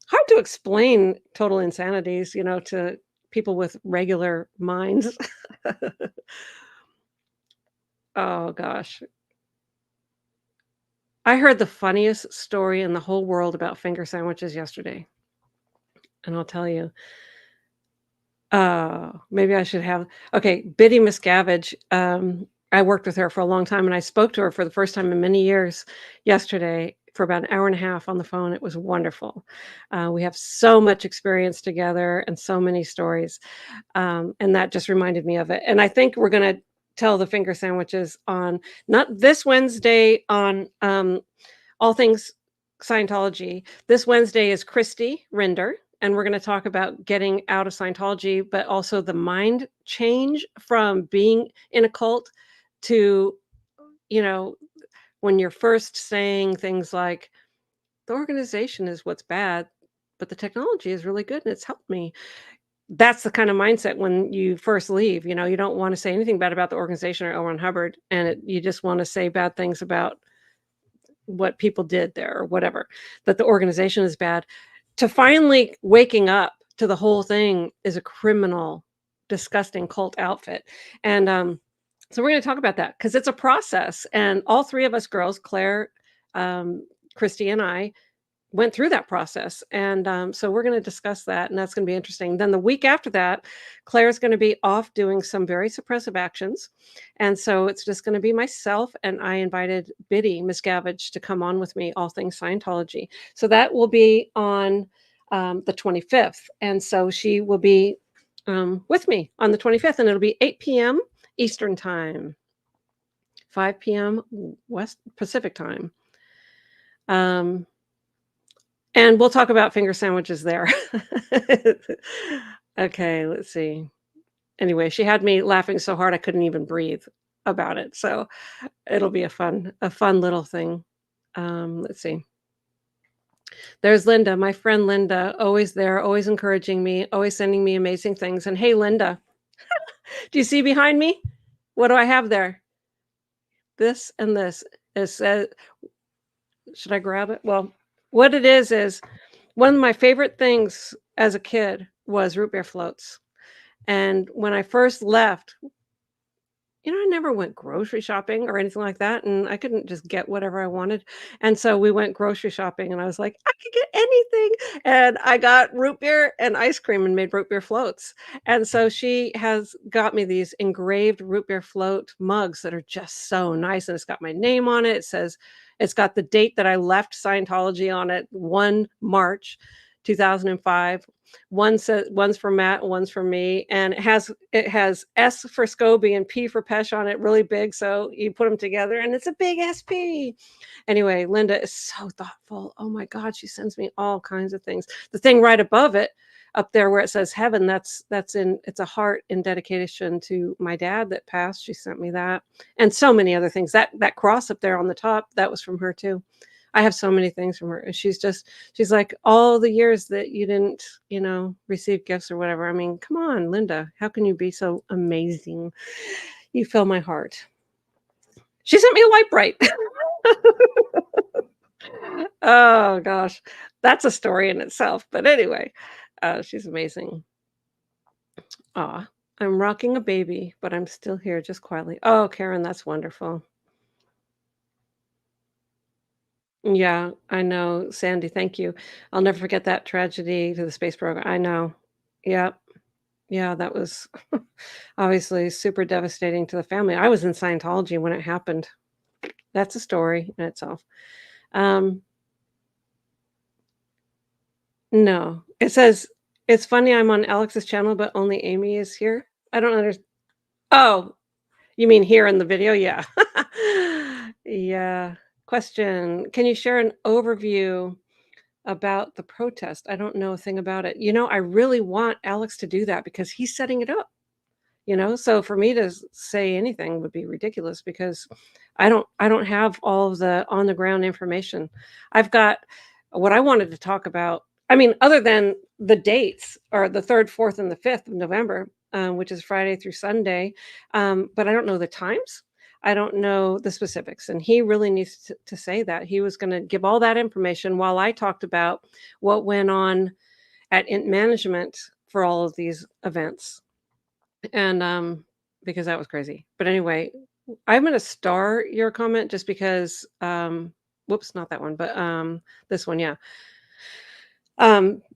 Hard to explain total insanities, to people with regular minds. Oh gosh. I heard the funniest story in the whole world about finger sandwiches yesterday, and I'll tell you. Maybe I should have okay, Biddy Miscavige, I worked with her for a long time, and I spoke to her for the first time in many years yesterday for about an hour and a half on the phone. It was wonderful. We have so much experience together and so many stories, and that just reminded me of it, and I think we're gonna tell the finger sandwiches on not this Wednesday on, all things Scientology. This Wednesday is Christy Rinder, and we're going to talk about getting out of Scientology, but also the mind change from being in a cult to, you know, when you're first saying things like, the organization is what's bad, but the technology is really good and it's helped me. That's the kind of mindset when you first leave. You don't want to say anything bad about the organization or L. Ron Hubbard, and you just want to say bad things about what people did there or whatever, that the organization is bad. To finally waking up to the whole thing is a criminal, disgusting cult outfit. And so we're going to talk about that because it's a process. And all three of us girls, Claire, Christy, and I, went through that process. And so we're going to discuss that, and that's going to be interesting. Then the week after that, Claire's going to be off doing some very suppressive actions. And so it's just going to be myself, and I invited Biddy Miscavige to come on with me, all things Scientology. So that will be on the 25th. And so she will be with me on the 25th, and it'll be 8 p.m. Eastern Time, 5 p.m. West Pacific Time. And we'll talk about finger sandwiches there. Okay, let's see. Anyway, she had me laughing so hard I couldn't even breathe about it. So it'll be a fun little thing. Let's see. There's Linda, my friend Linda, always there, always encouraging me, always sending me amazing things. And hey, Linda, do you see behind me? What do I have there? This and this. It says, should I grab it? Well, what it is one of my favorite things as a kid was root beer floats. And when I first left, I never went grocery shopping or anything like that, and I couldn't just get whatever I wanted. And so we went grocery shopping, and I was like, I could get anything. And I got root beer and ice cream and made root beer floats. And so she has got me these engraved root beer float mugs that are just so nice. And it's got my name on it. It says, it's got the date that I left Scientology on it, 1 March 2005. One's for Matt, one's for me, and it has S for Scobie and P for Pesh on it, really big. So you put them together, and it's a big SP. Anyway, Linda is so thoughtful. Oh my God, she sends me all kinds of things. The thing right above it, up there where it says heaven, it's a heart in dedication to my dad that passed. She sent me that, and so many other things. That cross up there on the top, that was from her too. I have so many things from her. She's like, all the years that you didn't, receive gifts or whatever. I mean, come on, Linda, how can you be so amazing? You fill my heart. She sent me a light bright. Oh gosh, that's a story in itself. But anyway, she's amazing. Aw, I'm rocking a baby, but I'm still here just quietly. Oh, Karen, that's wonderful. Yeah, I know, Sandy. Thank you. I'll never forget that tragedy to the space program. I know. Yep. Yeah, that was obviously super devastating to the family. I was in Scientology when it happened. That's a story in itself. Um, no, it says it's funny I'm on Alex's channel, but only Amy is here. I don't understand. Oh, you mean here in the video? Yeah. Yeah. Question: Can you share an overview about the protest? I don't know a thing about it. I really want Alex to do that because he's setting it up. So for me to say anything would be ridiculous because I don't have all of the on the ground information. I've got what I wanted to talk about. I mean, other than the dates are the 3rd, 4th, and the 5th of November, which is Friday through Sunday, but I don't know the times. I don't know the specifics, and he really needs to say that. He was going to give all that information while I talked about what went on at Int Management for all of these events. And, because that was crazy. But anyway, I'm gonna star your comment just because, whoops, not that one, but, this one, yeah.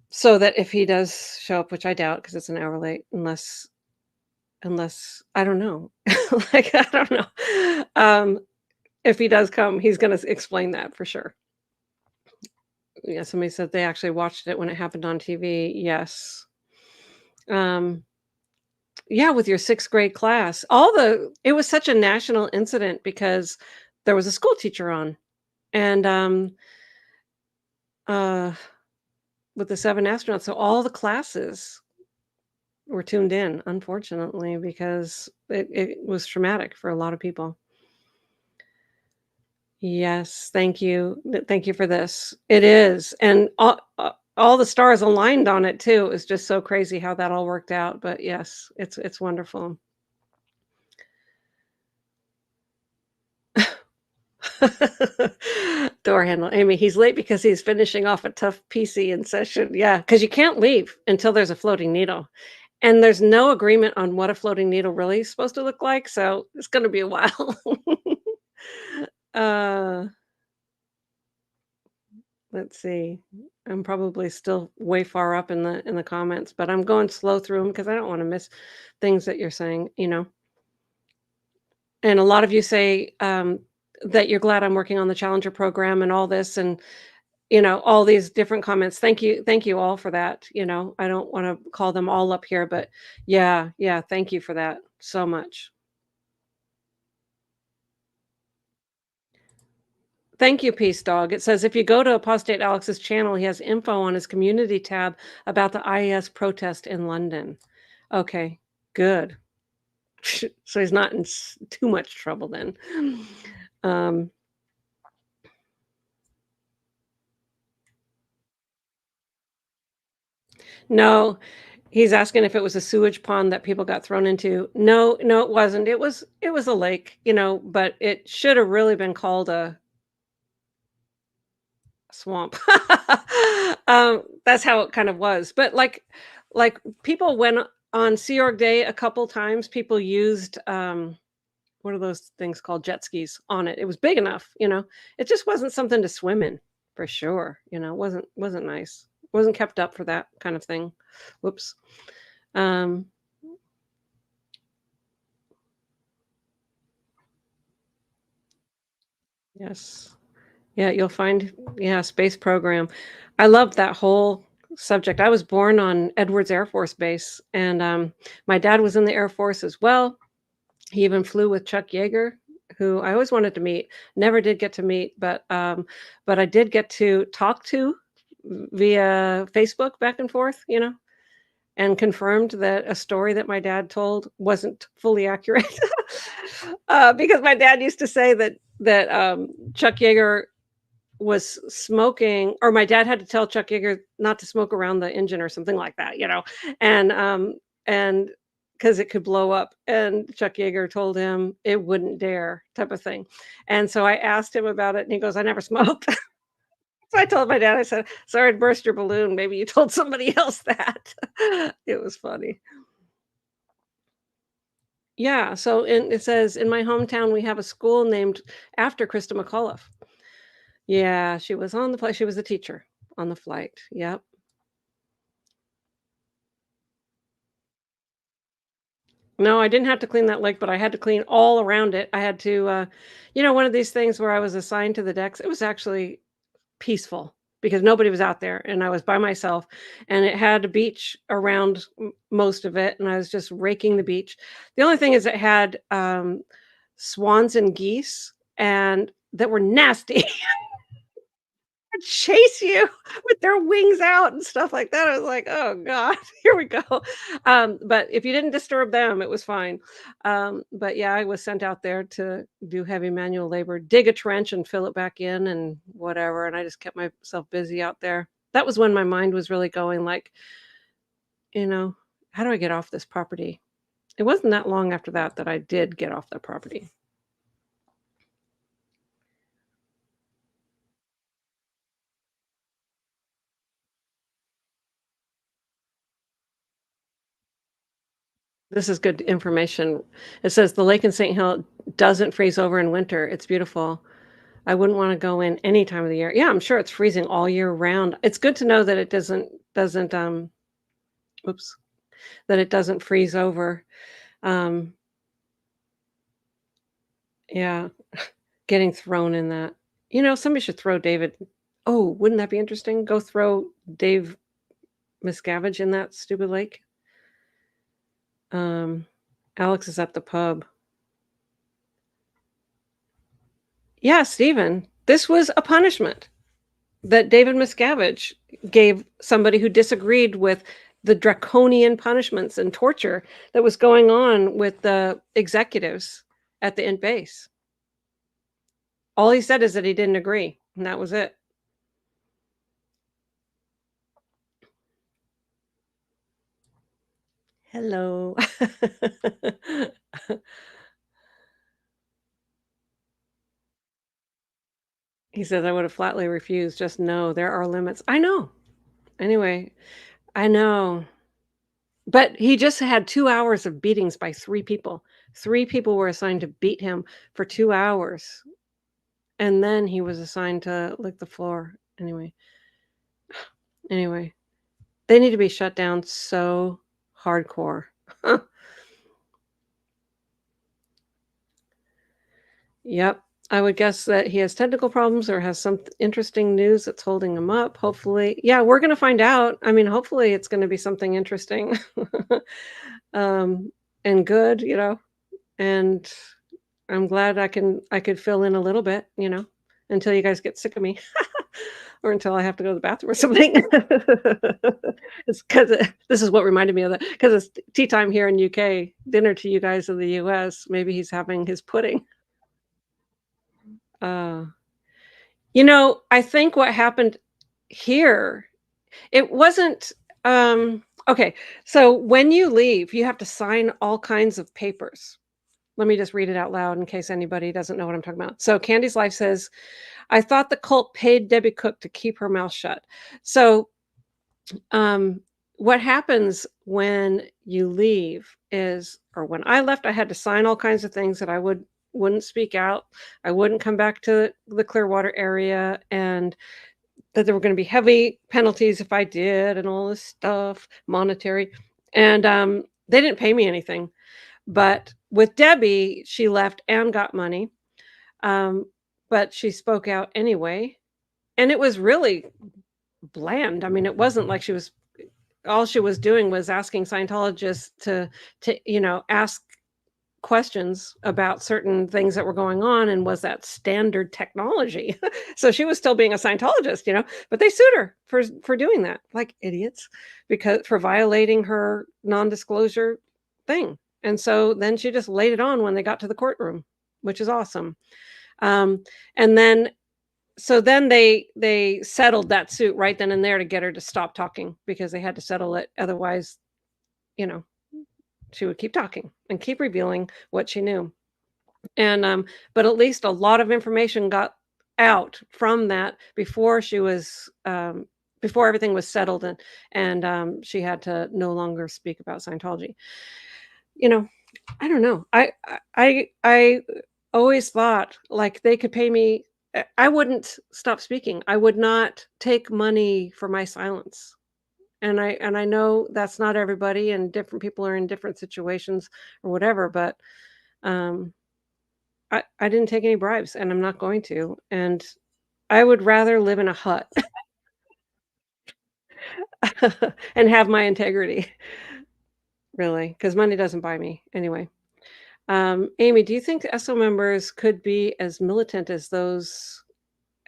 So that if he does show up, which I doubt because it's an hour late, unless I don't know. Like, I don't know. If he does come, he's gonna explain that for sure. Yeah, somebody said they actually watched it when it happened on TV. Yes. Um Yeah, with your 6th grade class. It was such a national incident because there was a school teacher on, and, uh, with the 7 astronauts, so all the classes were tuned in, unfortunately, because it was traumatic for a lot of people. Yes, thank you. Thank you for this. It is, and all the stars aligned on it too. It was just so crazy how that all worked out, but yes, it's wonderful. Door handle. Amy, he's late because he's finishing off a tough PC in session. Yeah, because you can't leave until there's a floating needle. And there's no agreement on what a floating needle really is supposed to look like. So it's going to be a while. uh, let's see. I'm probably still way far up in the comments, but I'm going slow through them because I don't want to miss things that you're saying. And a lot of you say that you're glad I'm working on the Challenger program and all this, and all these different comments. Thank you all for that. I don't wanna call them all up here, but yeah, yeah, thank you for that so much. Thank you, Peace Dog. It says, "If you go to Apostate Alex's channel, he has info on his community tab about the IES protest in London." Okay, good. So he's not in too much trouble then. Um, no, he's asking if it was a sewage pond that people got thrown into. No, no, it wasn't. It was a lake, but it should have really been called a swamp. That's how it kind of was. But like people went on Sea Org Day a couple times. People used what are those things called, jet skis on it. It was big enough. It just wasn't something to swim in for sure. It wasn't nice. Wasn't kept up for that kind of thing. Whoops. Um, yes. Yeah, you'll find, yeah, space program. I love that whole subject. I was born on Edwards Air Force Base, and my dad was in the Air Force as well. He even flew with Chuck Yeager, who I always wanted to meet. Never did get to meet, but I did get to talk to via Facebook back and forth, and confirmed that a story that my dad told wasn't fully accurate. Because my dad used to say that Chuck Yeager was smoking, or my dad had to tell Chuck Yeager not to smoke around the engine or something like that. And 'cause it could blow up, and Chuck Yeager told him it wouldn't dare type of thing, and so I asked him about it, and he goes, "I never smoked." So I told my dad, I said, "Sorry to burst your balloon, maybe you told somebody else that." It was funny. Yeah, so it says, "In my hometown, we have a school named after Krista McAuliffe." Yeah, she was on the flight, she was a teacher on the flight, yep. No, I didn't have to clean that lake, but I had to clean all around it. I had to, one of these things where I was assigned to the decks. It was actually peaceful because nobody was out there and I was by myself and it had a beach around most of it and I was just raking the beach. The only thing is it had swans and geese and that were nasty. Chase you with their wings out and stuff like that. I was like, "Oh god, here we go." But if you didn't disturb them, it was fine. But yeah, I was sent out there to do heavy manual labor, dig a trench and fill it back in and whatever, and I just kept myself busy out there. That was when my mind was really going like, you know, "How do I get off this property?" It wasn't that long after that that I did get off that property. This is good information. It says the lake in St. Hel doesn't freeze over in winter. It's beautiful. I wouldn't wanna go in any time of the year. Yeah, I'm sure it's freezing all year round. It's good to know that it doesn't, oops, that it doesn't freeze over. Um, yeah, getting thrown in that. Somebody should throw David. Oh, wouldn't that be interesting? Go throw Dave Miscavige in that stupid lake. Um, Alex is at the pub. Yeah, Steven, this was a punishment that David Miscavige gave somebody who disagreed with the draconian punishments and torture that was going on with the executives at the int base. All he said is that he didn't agree, and that was it. Hello. He says, "I would have flatly refused, just no, there are limits." I know. Anyway, I know. But he just had 2 hours of beatings by 3 people. 3 people were assigned to beat him for 2 hours, and then he was assigned to lick the floor. Anyway, they need to be shut down so hardcore. Yep. I would guess that he has technical problems or has some interesting news that's holding him up, hopefully. Yeah, we're gonna find out. I mean, hopefully, it's gonna be something interesting, um, and good, and I'm glad I could fill in a little bit, until you guys get sick of me or until I have to go to the bathroom or something. It's 'cause this is what reminded me of that because it's tea time here in UK, dinner to you guys in the US. Maybe he's having his pudding. Uh, I think what happened here, it wasn't, okay, so when you leave, you have to sign all kinds of papers. Let me just read it out loud in case anybody doesn't know what I'm talking about. So Candy's Life says, "I thought the cult paid Debbie Cook to keep her mouth shut." So, um, what happens when you leave is or when I left, I had to sign all kinds of things that I wouldn't speak out. I wouldn't come back to the Clearwater area, and that there were gonna be heavy penalties if I did and all this stuff, monetary, and, they didn't pay me anything. But with Debbie, she left and got money, um, but she spoke out anyway, and it was really bland. I mean, it wasn't like she was all she was doing was asking Scientologists to ask questions about certain things that were going on, and was that standard technology? So she was still being a Scientologist, but they sued her for doing that, like idiots, because for violating her non-disclosure thing. And so then she just laid it on when they got to the courtroom, which is awesome. Um, and then then they settled that suit right then and there to get her to stop talking because they had to settle it. Otherwise, you know, she would keep talking and keep revealing what she knew. And but at least a lot of information got out from that before she was before everything was settled, and she had to no longer speak about Scientology. You know, I don't know. I always thought like they could pay me. I wouldn't stop speaking. I would not take money for my silence. And I know that's not everybody, and different people are in different situations or whatever, but um I didn't take any bribes, and I'm not going to, and I would rather live in a hut and have my integrity, really, because money doesn't buy me. Anyway, Amy, do you think ESO members could be as militant as those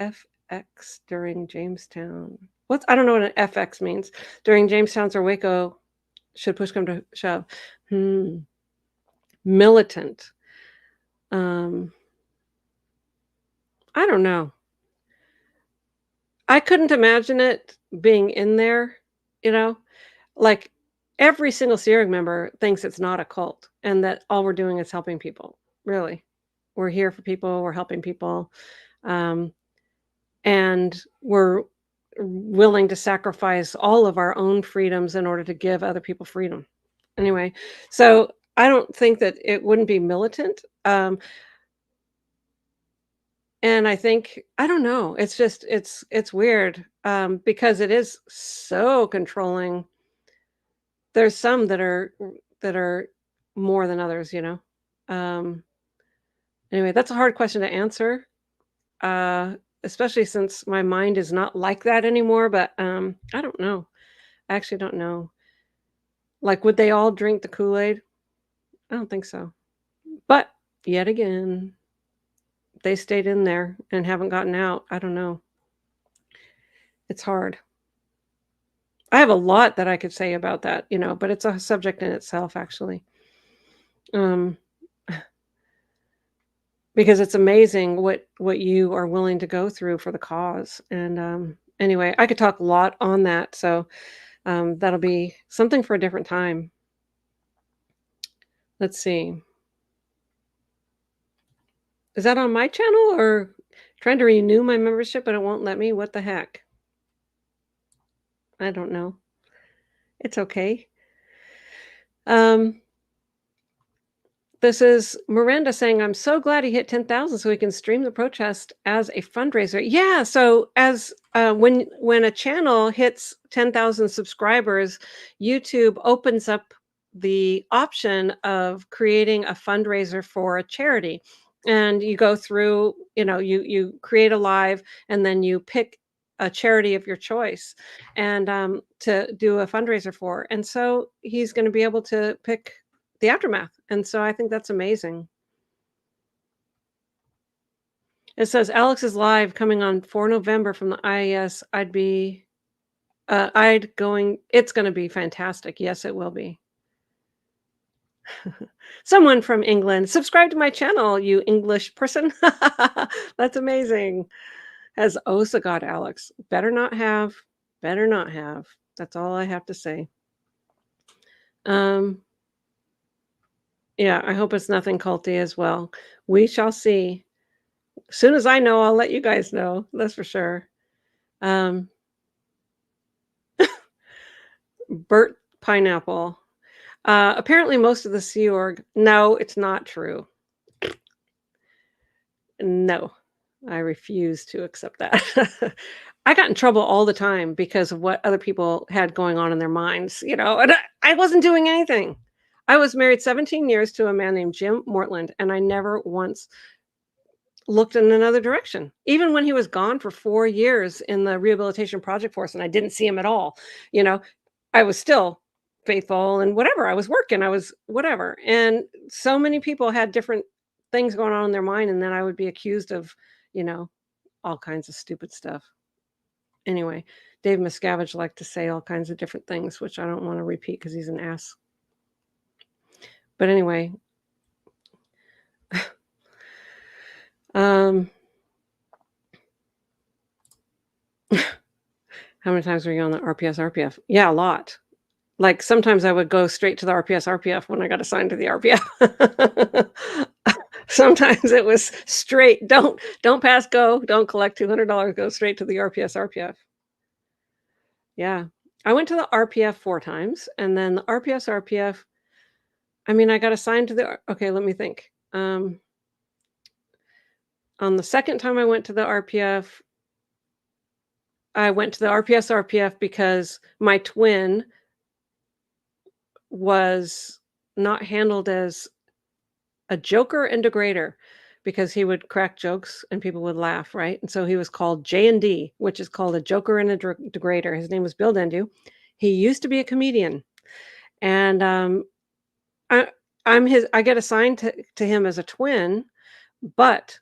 FX during Jamestown? I don't know what an FX means. During Jamestown's or Waco, should push come to shove. Hmm, militant. Um, I don't know. I couldn't imagine it being in there, you know? Like, every single Searing member thinks it's not a cult and that all we're doing is helping people, really. We're here for people, we're helping people, um, and we're willing to sacrifice all of our own freedoms in order to give other people freedom. Anyway, so I don't think that it wouldn't be militant, and I think I don't know, it's just it's weird, because it is so controlling. There's some that are more than others, you know? Um, anyway, that's a hard question to answer, uh, especially since my mind is not like that anymore, but, I don't know. I actually don't know. Like, would they all drink the Kool-Aid? I don't think so. But, yet again, they stayed in there and haven't gotten out. I don't know. It's hard. I have a lot that I could say about that, you know, but it's a subject in itself, actually. Um Because it's amazing what you are willing to go through for the cause, and anyway, I could talk a lot on that, so, that'll be something for a different time. Let's see. Is that on my channel or trying to renew my membership, but it won't let me? What the heck? I don't know. It's okay. Um This is Miranda saying, "I'm so glad he hit 10,000 so he can stream the protest as a fundraiser." Yeah, so as when a channel hits 10,000 subscribers, YouTube opens up the option of creating a fundraiser for a charity. And you go through, you create a live and then you pick a charity of your choice and to do a fundraiser for. And so he's going to be able to pick the aftermath, and so I think that's amazing. It says, "Alex is live coming on 4 November from the IES. I'd going it's gonna be fantastic." Yes, it will be. Someone from England, "Subscribe to my channel, you English person." That's amazing. Has Osa got Alex? Better not have. That's all I have to say. Um, yeah, I hope it's nothing culty as well. We shall see. Soon as I know, I'll let you guys know, that's for sure. Um, Bert Pineapple. Apparently most of the Sea Org no, it's not true. No, I refuse to accept that. I got in trouble all the time because of what other people had going on in their minds, and I wasn't doing anything. I was married 17 years to a man named Jim Mortland, and I never once looked in another direction. Even when he was gone for 4 years in the rehabilitation project force and I didn't see him at all, you know, I was still faithful and whatever. I was working, I was whatever. And so many people had different things going on in their mind, and then I would be accused of, you know, all kinds of stupid stuff. Anyway, Dave Miscavige liked to say all kinds of different things, which I don't want to repeat because he's an ass. But anyway, um, how many times were you on the RPS? Yeah, a lot. Like, sometimes I would go straight to the RPS, RPF when I got assigned to the RPF. Sometimes it was straight, "Don't pass go, don't collect $200, go straight to the RPS, RPF." Yeah. I went to the RPF 4 times, and then the RPS, RPF, I mean, I got assigned to the R okay, let me think. On the 2nd time I went to the RPF, I went to the RPS, RPF because my twin was not handled as a joker and degrader because he would crack jokes and people would laugh, right? And so he was called J&D, which is called a joker and a degrader. His name was Bill Dendu. He used to be a comedian, and I, I get assigned to him as a twin, but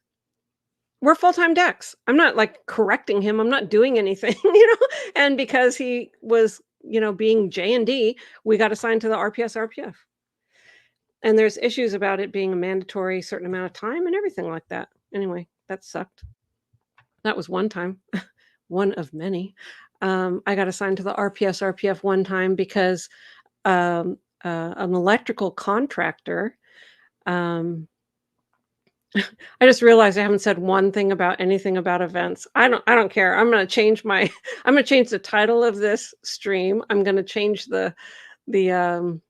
we're full-time decks. I'm not like correcting him. I'm not doing anything, And because he was, being J&D, we got assigned to the RPS, RPF. And there's issues about it being a mandatory certain amount of time and everything like that. Anyway, that sucked. That was one time, one of many. I got assigned to the RPS, RPF one time because an electrical contractor, um, I just realized I haven't said one thing about anything about events. I don't care. I'm gonna change my I'm gonna change the title of this stream. I'm gonna change the um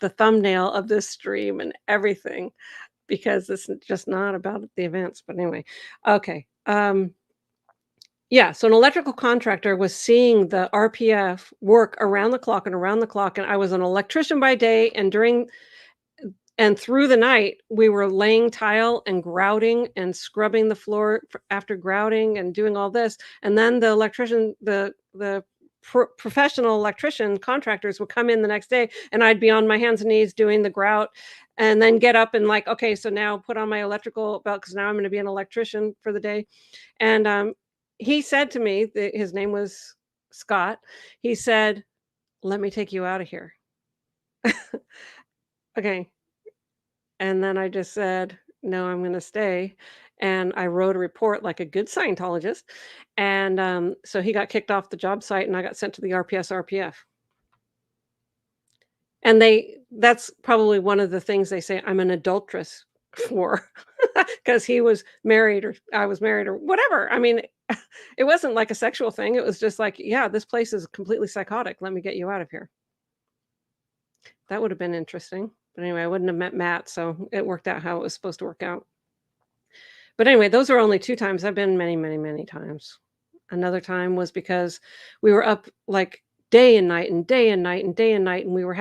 the thumbnail of this stream and everything because it's just not about the events. But anyway, okay. Yeah, so an electrical contractor was seeing the RPF work around the clock and around the clock, and I was an electrician by day, and through the night, we were laying tile and grouting and scrubbing the floor after grouting and doing all this. And then the electrician, the professional electrician contractors would come in the next day, and I'd be on my hands and knees doing the grout, and then get up and like, okay, so now put on my electrical belt because now I'm going to be an electrician for the day. And he said to me, his name was Scott. He said, "Let me take you out of here." Okay. And then I just said, "No, I'm gonna stay." And I wrote a report like a good Scientologist. And, so he got kicked off the job site and I got sent to the RPS, RPF. And that's probably one of the things they say I'm an adulteress for, because he was married or I was married or whatever. I mean, it wasn't like a sexual thing. It was just like, "Yeah, this place is completely psychotic. Let me get you out of here." That would have been interesting. But anyway, I wouldn't have met Matt, so it worked out how it was supposed to work out. But anyway, those are only 2 times. I've been many, many, many times. Another time was because we were up, like, day and night and day and night and day and night, and we were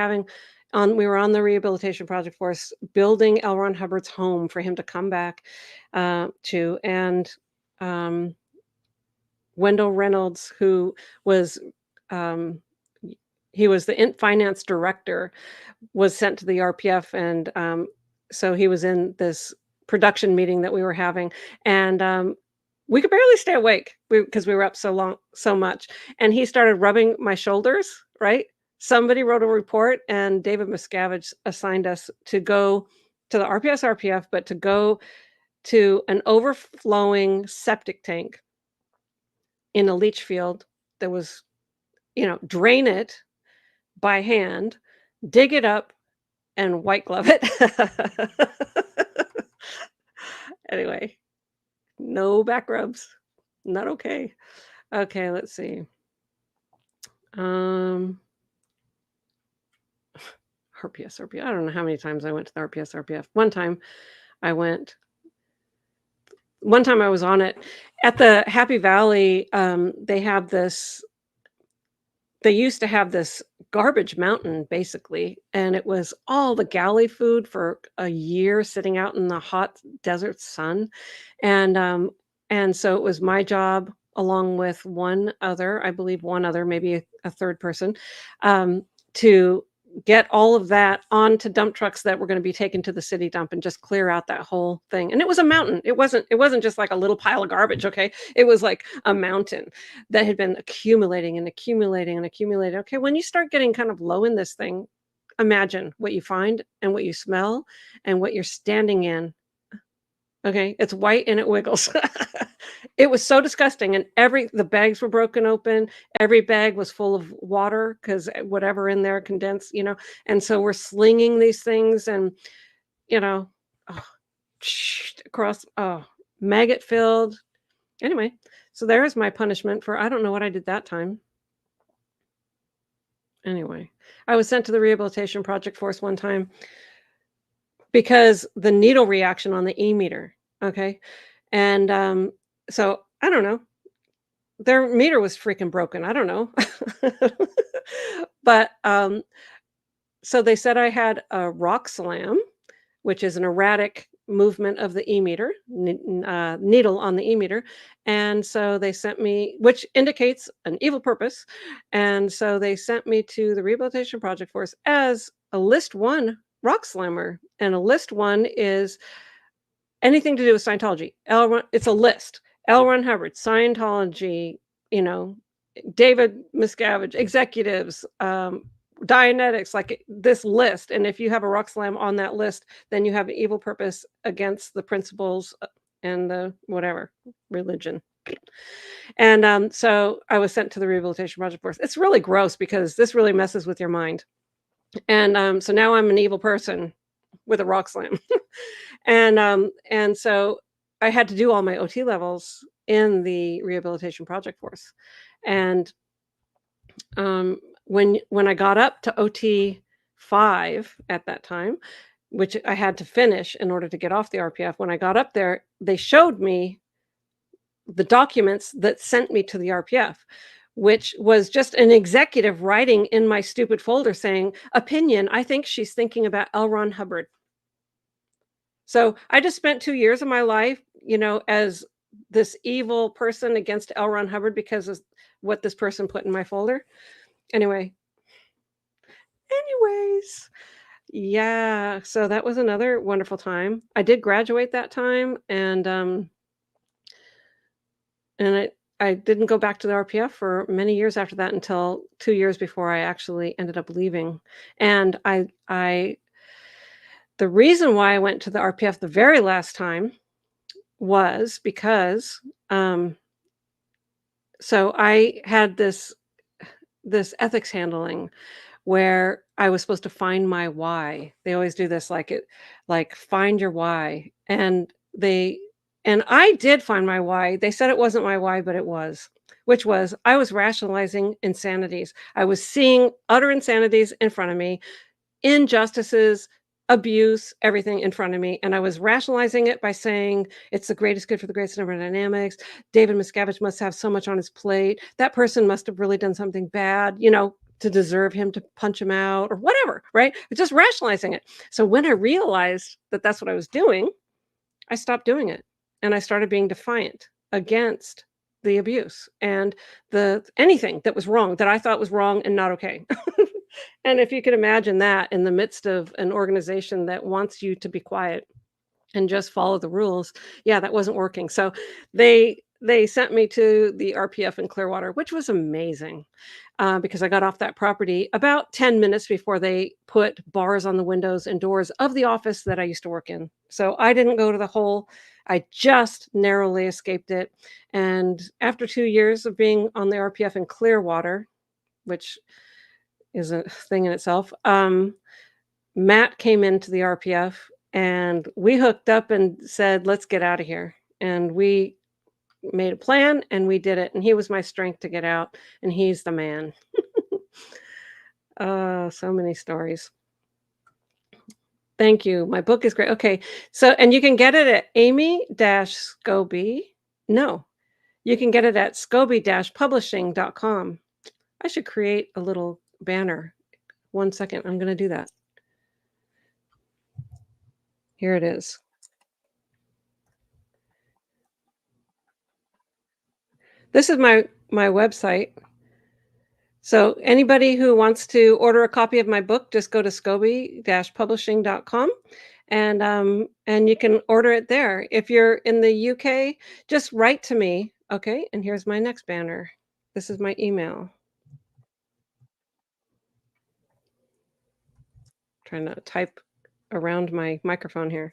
on the rehabilitation project for us, building L. Ron Hubbard's home for him to come back, to, and, um, Wendell Reynolds, who was, um, he was the finance director, was sent to the RPF, and, so he was in this production meeting that we were having, and, we could barely stay awake because we were up so much, and he started rubbing my shoulders, right? Somebody wrote a report, and David Miscavige assigned us to go to the RPS, RPF, but to go to an overflowing septic tank in a leach field that was, drain it by hand, dig it up, and white glove it. Anyway, no back rubs. Not okay. Okay, let's see. Um, RPS, RPF. I don't know how many times I went to the RPS, RPF. One time I was on it at the Happy Valley. They used to have this garbage mountain basically, and it was all the galley food for a year sitting out in the hot desert sun. And so it was my job along with I believe one other, maybe a third person, to get all of that onto dump trucks that were going to be taken to the city dump and just clear out that whole thing. And it was a mountain. It wasn't just like a little pile of garbage, okay? It was like a mountain that had been accumulating and accumulating and accumulating. Okay, when you start getting kind of low in this thing, imagine what you find and what you smell and what you're standing in. Okay, it's white and it wiggles. It was so disgusting, and the bags were broken open, every bag was full of water because whatever in there condensed, and so we're slinging these things and, you know, oh, across, maggot filled. Anyway, so there's my punishment for I don't know what I did that time. Anyway, I was sent to the rehabilitation project force one time because the needle reaction on the E-meter, okay? And, so I don't know. Their meter was freaking broken, I don't know. But, so they said I had a rock slam, which is an erratic movement of the E-meter, needle on the E-meter, and so they sent me which indicates an evil purpose, and so they sent me to the rehabilitation project force as a list 1 rock slammer, and a list 1 is anything to do with Scientology. It's a list. L. Ron Hubbard, Scientology, you know, David Miscavige, executives, Dianetics, like this list. And if you have a rock slam on that list, then you have an evil purpose against the principles and the whatever religion. And so I was sent to the rehabilitation project force. It's really gross because this really messes with your mind. And so now I'm an evil person with a rock slam. And so I had to do all my OT levels in the rehabilitation project force. And when I got up to OT 5 at that time, which I had to finish in order to get off the RPF, when I got up there, they showed me the documents that sent me to the RPF, which was just an executive writing in my stupid folder saying, "Opinion, I think she's thinking about L. Ron Hubbard." So I just spent 2 years of my life, as this evil person against L. Ron Hubbard because of what this person put in my folder. Anyway, anyways, yeah, so that was another wonderful time. I did graduate that time, and I didn't go back to the RPF for many years after that until 2 years before I actually ended up leaving. And I the reason why I went to the RPF the very last time was because, so I had this ethics handling where I was supposed to find my why. They always do this like find your why. And I did find my why. They said it wasn't my why, but it was, which was I was rationalizing insanities. I was seeing utter insanities in front of me, injustices, abuse, everything in front of me. And I was rationalizing it by saying, it's the greatest good for the greatest number of dynamics. David Miscavige must have so much on his plate. That person must have really done something bad, to deserve him to punch him out or whatever, right? Just rationalizing it. So when I realized that that's what I was doing, I stopped doing it. And I started being defiant against the abuse and the anything that was wrong that I thought was wrong and not okay. And if you could imagine that in the midst of an organization that wants you to be quiet and just follow the rules, yeah, that wasn't working. So they sent me to the RPF in Clearwater, which was amazing, because I got off that property about 10 minutes before they put bars on the windows and doors of the office that I used to work in. So I didn't go to the hole. I just narrowly escaped it. And after 2 years of being on the RPF in Clearwater, which is a thing in itself. Matt came into the RPF and we hooked up and said, let's get out of here. And we made a plan and we did it. And he was my strength to get out. And he's the man. Oh, so many stories. Thank you. My book is great. Okay. So, and you can get it at Amy-Scobie. No, you can get it at scobie-publishing.com. I should create a little banner. 1 second. I'm going to do that. Here it is. This is my website. So anybody who wants to order a copy of my book, just go to scobie-publishing.com and you can order it there. If you're in the UK, just write to me. Okay, and here's my next banner. This is my email. Trying to type around my microphone here.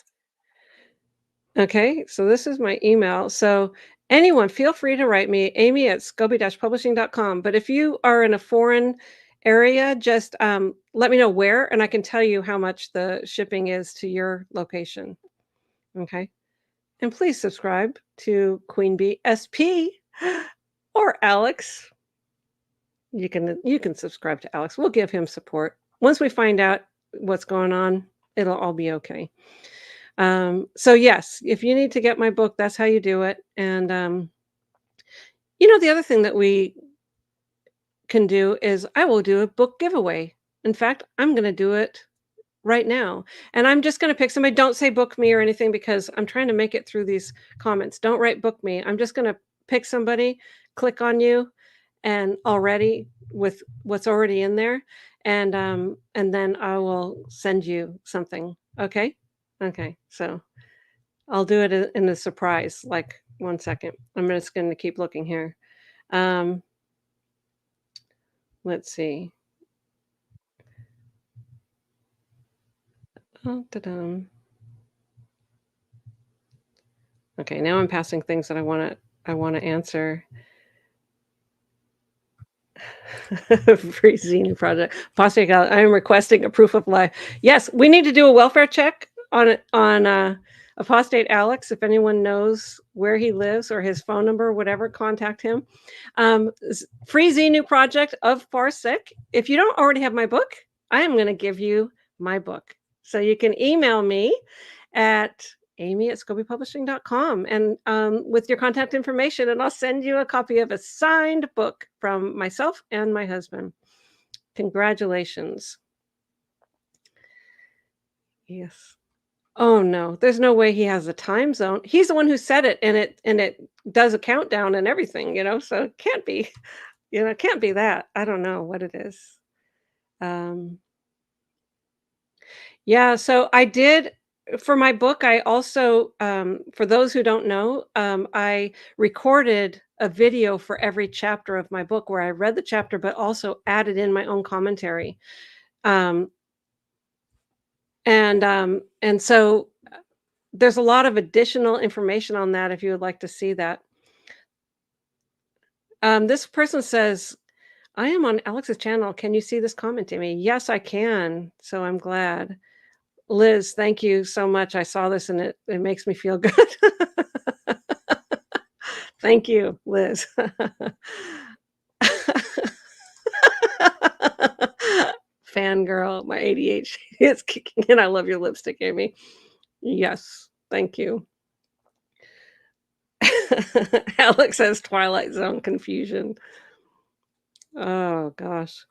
Okay, so this is my email. So anyone, feel free to write me, Amy at scoby-publishing.com. But if you are in a foreign area, just let me know where, and I can tell you how much the shipping is to your location. Okay. And please subscribe to Queen Bee SP or Alex. You can subscribe to Alex. We'll give him support. Once we find out what's going on, it'll all be okay. So yes, if you need to get my book, that's how you do it. And the other thing that we can do is I will do a book giveaway. In fact, I'm going to do it right now. And I'm just going to pick somebody. Don't say book me or anything because I'm trying to make it through these comments. Don't write book me. I'm just going to pick somebody, click on you, and already with what's already in there, and then I will send you something. Okay. Okay. So I'll do it in a surprise, like, 1 second. I'm just gonna keep looking here. Um, let's see. Oh, ta-dum. Okay, now I'm passing things that I wanna answer. Free zine project. Apostate, I am requesting a proof of life. Yes, we need to do a welfare check on Apostate Alex. If anyone knows where he lives or his phone number, whatever, contact him. Free zine project of Farsick. If you don't already have my book, I am going to give you my book. So you can email me at amy@scobypublishing.com and with your contact information, and I'll send you a copy of a signed book from myself and my husband. Congratulations. Yes. Oh no, there's no way he has a time zone. He's the one who said it, and it does a countdown and everything. So it can't be, it can't be that. I don't know what it is. Um, Yeah, so I did for my book, I also, for those who don't know, I recorded a video for every chapter of my book where I read the chapter, but also added in my own commentary. Um, and so there's a lot of additional information on that if you would like to see that. This person says, I am on Alex's channel. Can you see this comment to me? Yes, I can. So I'm glad. Liz, thank you so much. I saw this and it makes me feel good. Thank you, Liz. Fangirl, my ADHD is kicking in. I love your lipstick, Amy. Yes, thank you. Alex has Twilight Zone confusion. Oh gosh.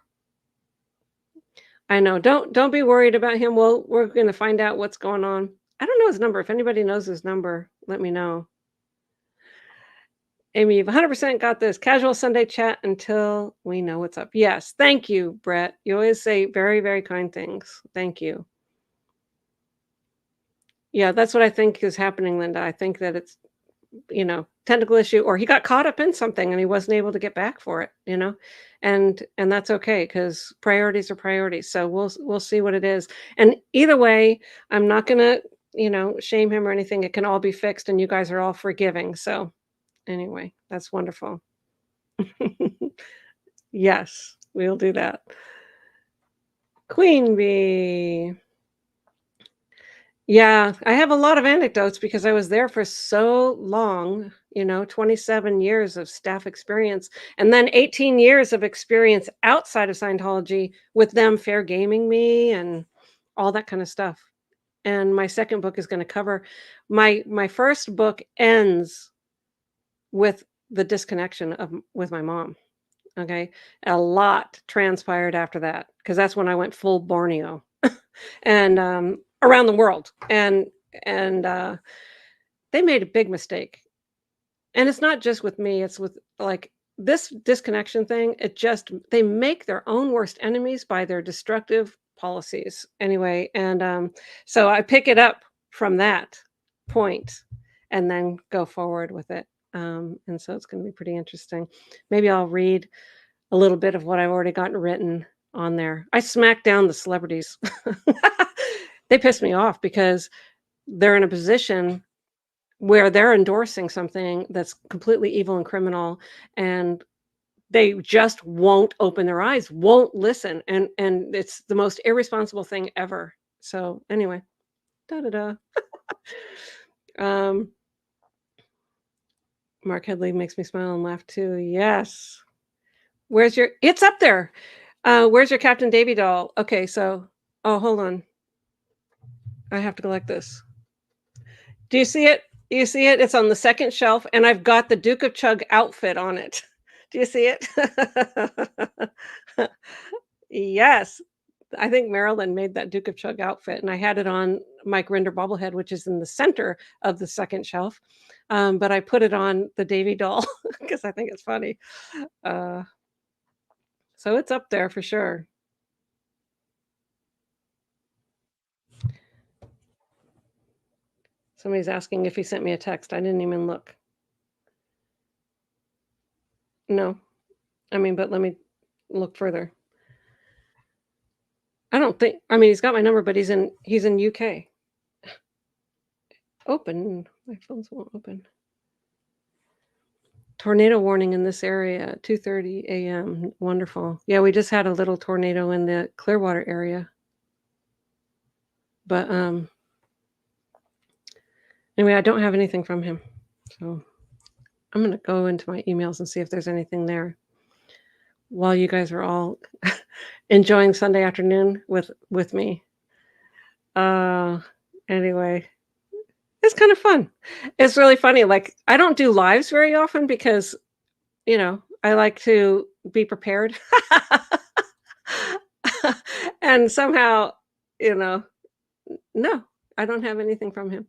I know. Don't be worried about him. We're gonna find out what's going on. I don't know his number. If anybody knows his number, let me know. Amy, you've 100% got this. Casual Sunday chat until we know what's up. Yes. Thank you, Brett. You always say very, very kind things. Thank you. Yeah, that's what I think is happening, Linda. I think that it's, technical issue, or he got caught up in something and he wasn't able to get back for it. And that's okay because priorities are priorities. So we'll see what it is. And either way, I'm not gonna, shame him or anything. It can all be fixed and you guys are all forgiving. So anyway, that's wonderful. Yes, we'll do that. Queen bee. Yeah, I have a lot of anecdotes because I was there for so long, 27 years of staff experience, and then 18 years of experience outside of Scientology with them fair gaming me and all that kind of stuff. And my second book is going to cover my first book ends with the disconnection with my mom. Okay. A lot transpired after that because that's when I went full Borneo and around the world. And they made a big mistake. And it's not just with me, it's with like this disconnection thing. They make their own worst enemies by their destructive policies anyway. And so I pick it up from that point and then go forward with it. And so it's going to be pretty interesting. Maybe I'll read a little bit of what I've already gotten written on there. I smack down the celebrities. They piss me off because they're in a position where they're endorsing something that's completely evil and criminal, and they just won't open their eyes, won't listen, and it's the most irresponsible thing ever. So, anyway, da da da. Um, Mark Headley makes me smile and laugh too. Yes. Where's your it's up there. Where's your Captain Davy doll? Okay, so oh, hold on. I have to collect this. Do you see it? Do you see it? It's on the second shelf, and I've got the Duke of Chug outfit on it. Do you see it? Yes. I think Marilyn made that Duke of Chug outfit, and I had it on my Grinder bobblehead, which is in the center of the second shelf. But I put it on the Davy doll because I think it's funny. Uh, so it's up there for sure. Somebody's asking if he sent me a text. I didn't even look. No. I mean, but let me look further. I don't think I mean, he's got my number, but he's in UK. Open. My phones won't open. Tornado warning in this area, 2:30 AM. Wonderful. Yeah, we just had a little tornado in the Clearwater area. But, anyway, I don't have anything from him. So, I'm gonna go into my emails and see if there's anything there while you guys are all enjoying Sunday afternoon with me. Uh, anyway, it's kind of fun. It's really funny, like, I don't do lives very often because, I like to be prepared. And somehow, you know no, I don't have anything from him.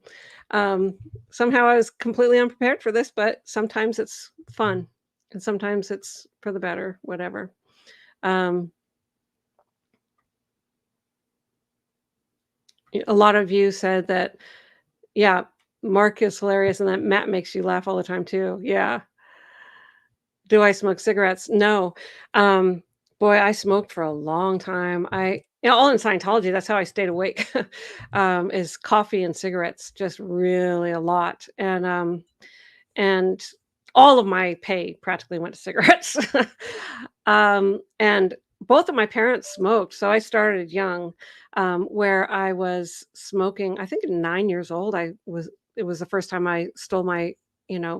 Um, somehow I was completely unprepared for this, but sometimes it's fun, and sometimes it's for the better, whatever. Um, a lot of you said that, yeah, Mark is hilarious and that Matt makes you laugh all the time too. Yeah. Do I smoke cigarettes? No. Um, boy, I smoked for a long time. All in Scientology, that's how I stayed awake, is coffee and cigarettes, just really a lot. And all of my pay practically went to cigarettes. And both of my parents smoked, so I started young, where I was smoking. I think at 9 years old, it was the first time I stole my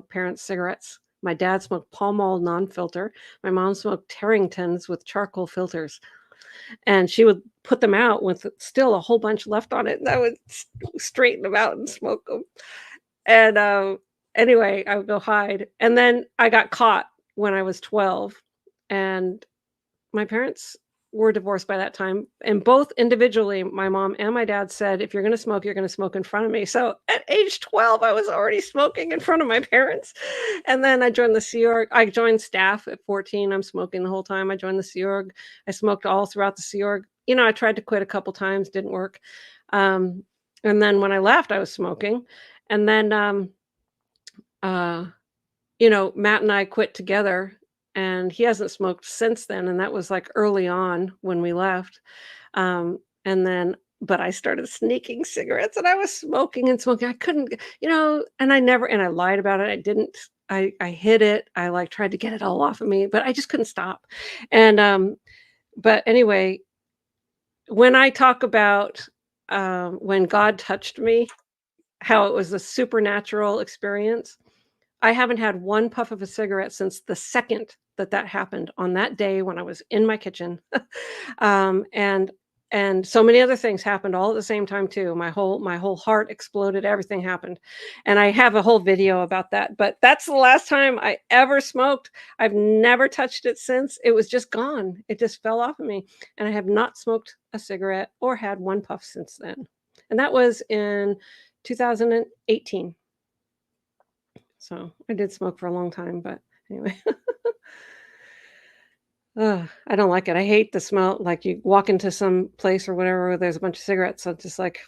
parents' cigarettes. My dad smoked Pall Mall non-filter. My mom smoked Tarringtons with charcoal filters, and she would put them out with still a whole bunch left on it, and I would straighten them out and smoke them. And, anyway, I would go hide, and then I got caught when I was 12, and my parents were divorced by that time, and both individually, my mom and my dad said, "If you're gonna smoke, you're gonna smoke in front of me." So, at age 12, I was already smoking in front of my parents, and then I joined the Sea Org. I joined staff at 14, I'm smoking the whole time. I joined the Sea Org. I smoked all throughout the Sea Org. I tried to quit a couple times, didn't work. Um, and then when I left, I was smoking, and then, uh, Matt and I quit together, and he hasn't smoked since then, and that was, like, early on when we left. And then but I started sneaking cigarettes, and I was smoking and smoking. I couldn't and I lied about it. I didn't I hid it. I, like, tried to get it all off of me, but I just couldn't stop. And, but anyway, when I talk about, when God touched me, how it was a supernatural experience, I haven't had one puff of a cigarette since the second that that happened on that day when I was in my kitchen. And so many other things happened all at the same time too. My whole heart exploded, everything happened. And I have a whole video about that, but that's the last time I ever smoked. I've never touched it since. It was just gone. It just fell off of me, and I have not smoked a cigarette or had one puff since then. And that was in 2018. So, I did smoke for a long time, but anyway. Ugh, I don't like it. I hate the smell, like, you walk into some place or whatever where there's a bunch of cigarettes, so it's just like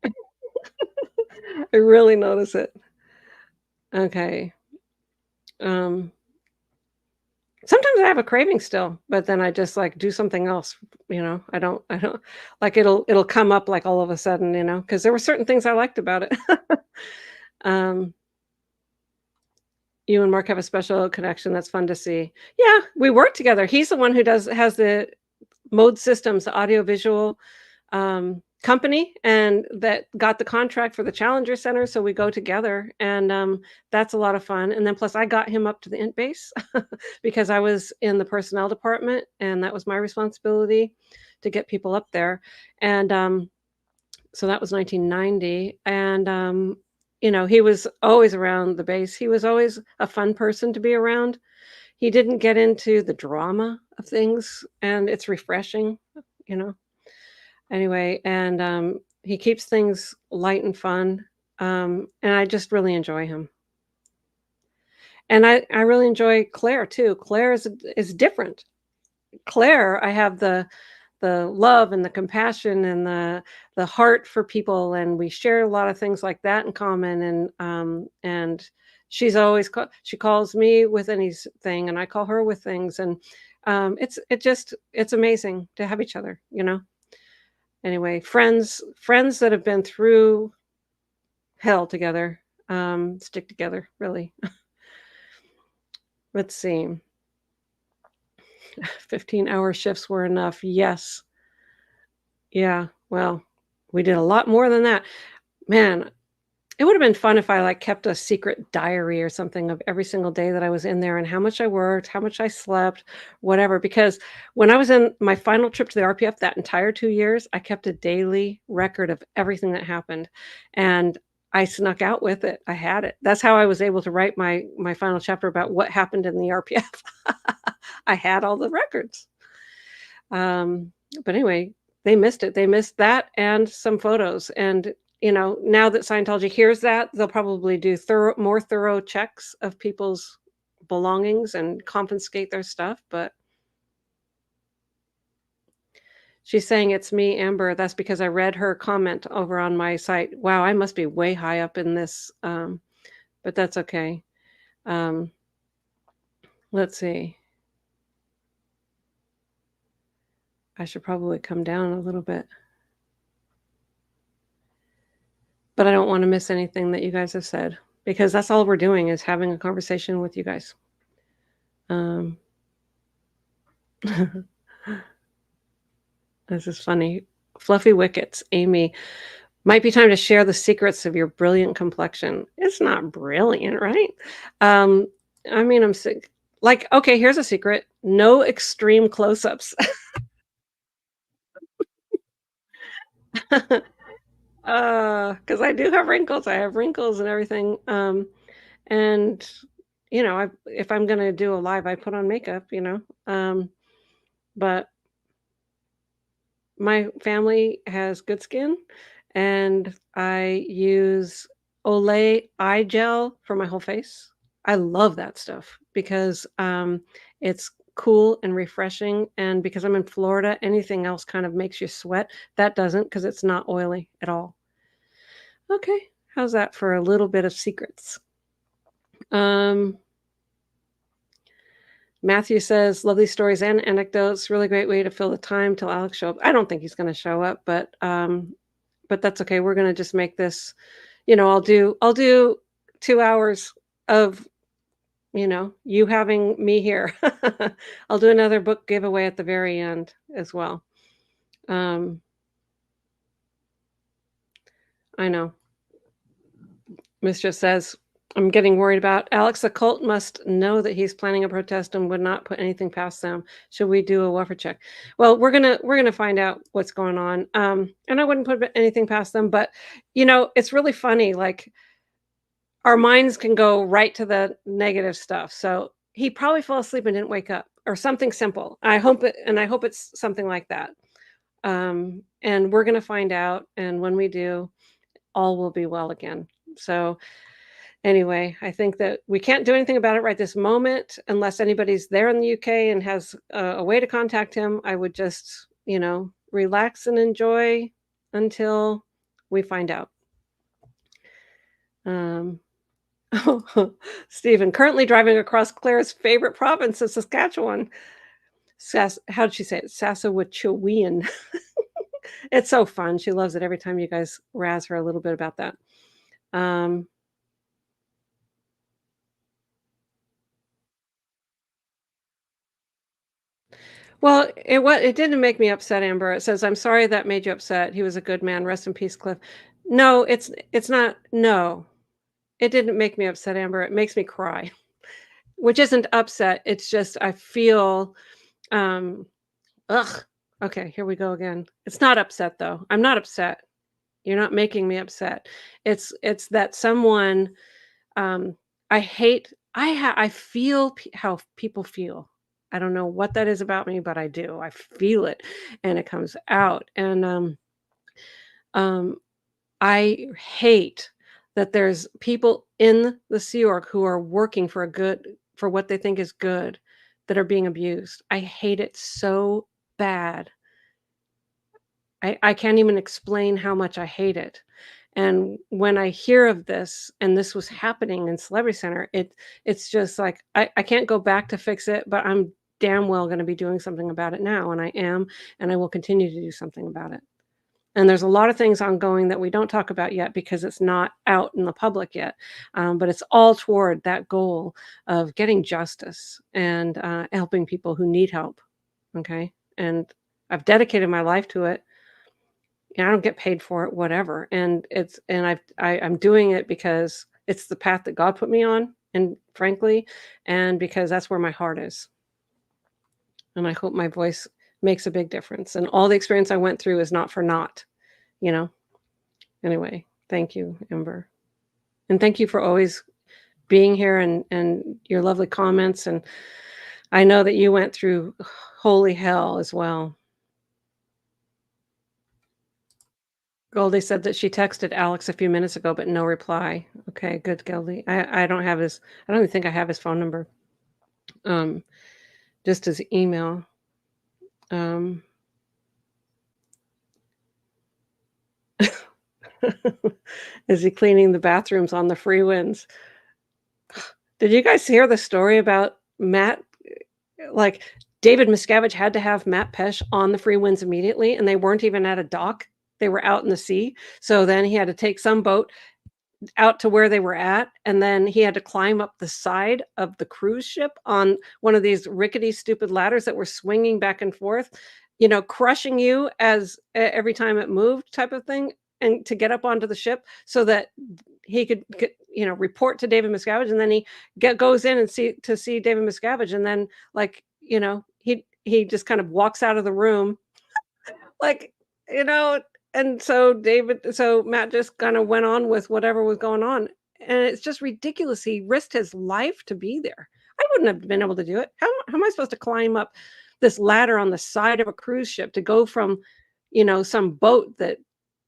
I really notice it. Okay. Um, Sometimes I have a craving still, but then I just, like, do something else, I don't like, it'll come up, like, all of a sudden, because there were certain things I liked about it. Um, you and Mark have a special connection, that's fun to see. Yeah, we work together. He's the one who has the Mode Systems, the audiovisual, company, and that got the contract for the Challenger Center, so we go together, and, that's a lot of fun, and then plus I got him up to the int base because I was in the personnel department, and that was my responsibility to get people up there, and, so that was 1990, and, he was always around the base. He was always a fun person to be around. He didn't get into the drama of things, and it's refreshing, you know? Anyway, and, he keeps things light and fun, and I just really enjoy him. And I really enjoy Claire too. Claire is different. Claire, I have the love and the compassion and the heart for people, and we share a lot of things like that in common, and she calls me with anything, and I call her with things, and, it's amazing to have each other, you know? Anyway, friends that have been through hell together, stick together, really. Let's see. 15-hour shifts were enough. Yes. Yeah. Well, we did a lot more than that. Man, it would have been fun if I, like, kept a secret diary or something of every single day that I was in there and how much I worked, how much I slept, whatever, because when I was in my final trip to the RPF that entire 2 years, I kept a daily record of everything that happened, and I snuck out with it. I had it. That's how I was able to write my final chapter about what happened in the RPF. I had all the records. But anyway, they missed it. They missed that and some photos, and now that Scientology hears that, they'll probably do more thorough checks of people's belongings and confiscate their stuff, but she's saying, "It's me, Amber." That's because I read her comment over on my site. Wow, I must be way high up in this, but that's okay. Um, let's see. I should probably come down a little bit, but I don't wanna miss anything that you guys have said because that's all we're doing is having a conversation with you guys. Um This is funny. Fluffy Wickets, Amy. Might be time to share the secrets of your brilliant complexion. It's not brilliant, right? Um, I mean, I'm sick. Like, okay, here's a secret. No extreme close-ups. 'Cause I do have wrinkles. I have wrinkles and everything. And if I'm gonna do a live, I put on makeup. But my family has good skin, and I use Olay eye gel for my whole face. I love that stuff because, it's cool and refreshing, and because I'm in Florida, anything else kind of makes you sweat. That doesn't not because it's not oily at all. Okay, how's that for a little bit of secrets? Um, Matthew says, "Lovely stories and anecdotes. Really great way to fill the time till Alex show up." I don't think he's gonna show up, but that's okay. We're gonna just make this, I'll do 2 hours of, you having me here. I'll do another book giveaway at the very end as well. Um, I know. Mistress says, "I'm getting worried about Alex. The cult must know that he's planning a protest and would not put anything past them. Should we do a welfare check?" Well, we're gonna find out what's going on. And I wouldn't put anything past them, but it's really funny. Like our minds can go right to the negative stuff. So he probably fell asleep and didn't wake up, or something simple. I hope it's something like that. And we're gonna find out, and when we do, all will be well again. So anyway, I think that we can't do anything about it right this moment unless anybody's there in the UK and has a way to contact him. I would just, relax and enjoy until we find out. Um, Stephen, currently driving across Claire's favorite province of Saskatchewan. How did she say it? Saskatchewan. It's so fun. She loves it every time you guys razz her a little bit about that. Um, well, it didn't make me upset, Amber. It says, "I'm sorry that made you upset. He was a good man. Rest in peace, Cliff." No, it's not. No, it didn't make me upset, Amber. It makes me cry, which isn't upset. It's just I feel um, ugh. Okay, here we go again. It's not upset though. I'm not upset. You're not making me upset. It's that someone um I feel how people feel. I don't know what that is about me, but I do. I feel it and it comes out. And um I hate that there's people in the Sea Org who are working for a good for what they think is good that are being abused. I hate it so bad. I can't even explain how much I hate it. And when I hear of this, and this was happening in Celebrity Center, it's just like I can't go back to fix it, but I'm damn well going to be doing something about it now, and I am, and I will continue to do something about it. And there's a lot of things ongoing that we don't talk about yet because it's not out in the public yet, but it's all toward that goal of getting justice and helping people who need help. Okay, and I've dedicated my life to it. I don't get paid for it, whatever. And I'm doing it because it's the path that God put me on, and frankly, and because that's where my heart is. And I hope my voice makes a big difference. And all the experience I went through is not for naught, you know? Anyway, thank you, Ember. And thank you for always being here and your lovely comments. And I know that you went through holy hell as well. Goldie said that she texted Alex a few minutes ago, but no reply. Okay, good, Goldie. I don't have his I don't even think I have his phone number. Um, just his email. Um, is he cleaning the bathrooms on the free winds? Did you guys hear the story about Matt? Like, David Miscavige had to have Matt Pesh on the free winds immediately, and they weren't even at a dock. They were out in the sea. So then he had to take some boat out to where they were at, and then he had to climb up the side of the cruise ship on one of these rickety stupid ladders that were swinging back and forth, crushing you as every time it moved type of thing, and to get up onto the ship so that he could report to David Miscavige, and then he goes in and see David Miscavige, and then he just kind of walks out of the room like, you know, and so Matt just kinda went on with whatever was going on, and it's just ridiculous. He risked his life to be there. I wouldn't have been able to do it. How am I supposed to climb up this ladder on the side of a cruise ship to go from, some boat that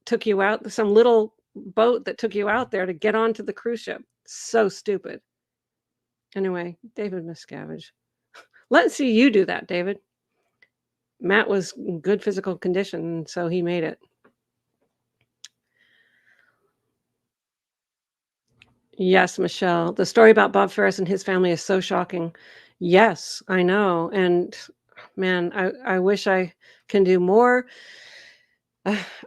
took you out some little boat that took you out there to get onto the cruise ship? So stupid. Anyway, David Miscavige. Let's see you do that, David. Matt was in good physical condition, so he made it. Yes, Michelle. The story about Bob Ferris and his family is so shocking. Yes, I know. And man, I wish I can do more.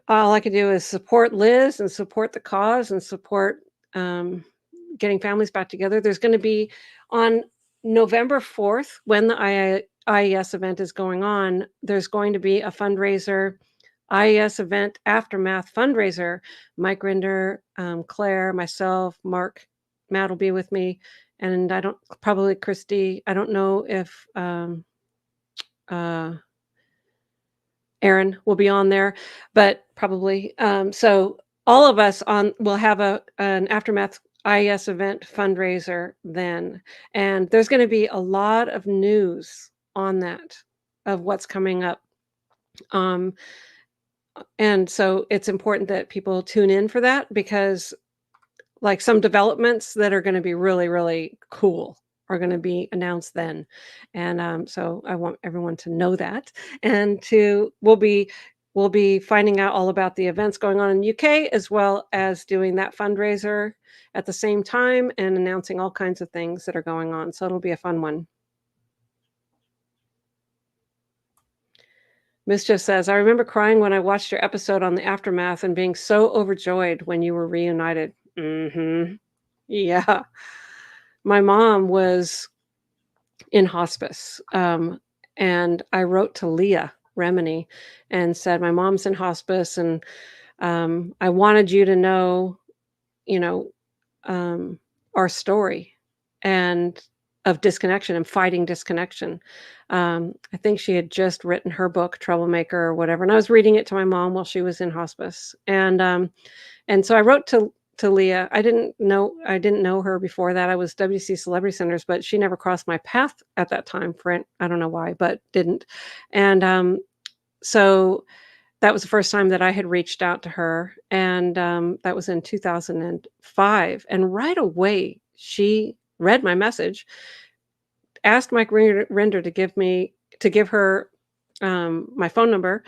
All I can do is support Liz and support the cause and support um, getting families back together. There's going to be on November 4th, when the IES event is going on, there's going to be a fundraiser, IES event aftermath fundraiser. Mike Rinder, Claire, myself, Mark, Matt will be with me, and probably Christy. I don't know if uh, Aaron will be on there, but probably. So all of us will have an aftermath IES event fundraiser then, and there's going to be a lot of news on that of what's coming up. Um, and so it's important that people tune in for that because like some developments that are going to be really, really cool are going to be announced then. And so I want everyone to know that and we'll be we'll be finding out all about the events going on in the UK, as well as doing that fundraiser at the same time and announcing all kinds of things that are going on. So it'll be a fun one. Mischief says, I remember crying when I watched your episode on the aftermath and being so overjoyed when you were reunited. Yeah. My mom was in hospice. And I wrote to Leah Remini and said, my mom's in hospice and I wanted you to know, you know, our story and of disconnection and fighting disconnection. I think she had just written her book, Troublemaker or whatever, and I was reading it to my mom while she was in hospice. And so I wrote to Leah. I didn't know her before that. I was WC Celebrity Centers, but she never crossed my path at that time for I don't know why, but didn't. And so that was the first time that I had reached out to her, and that was in 2005. And right away, she read my message, asked Mike Rinder to give her my phone number,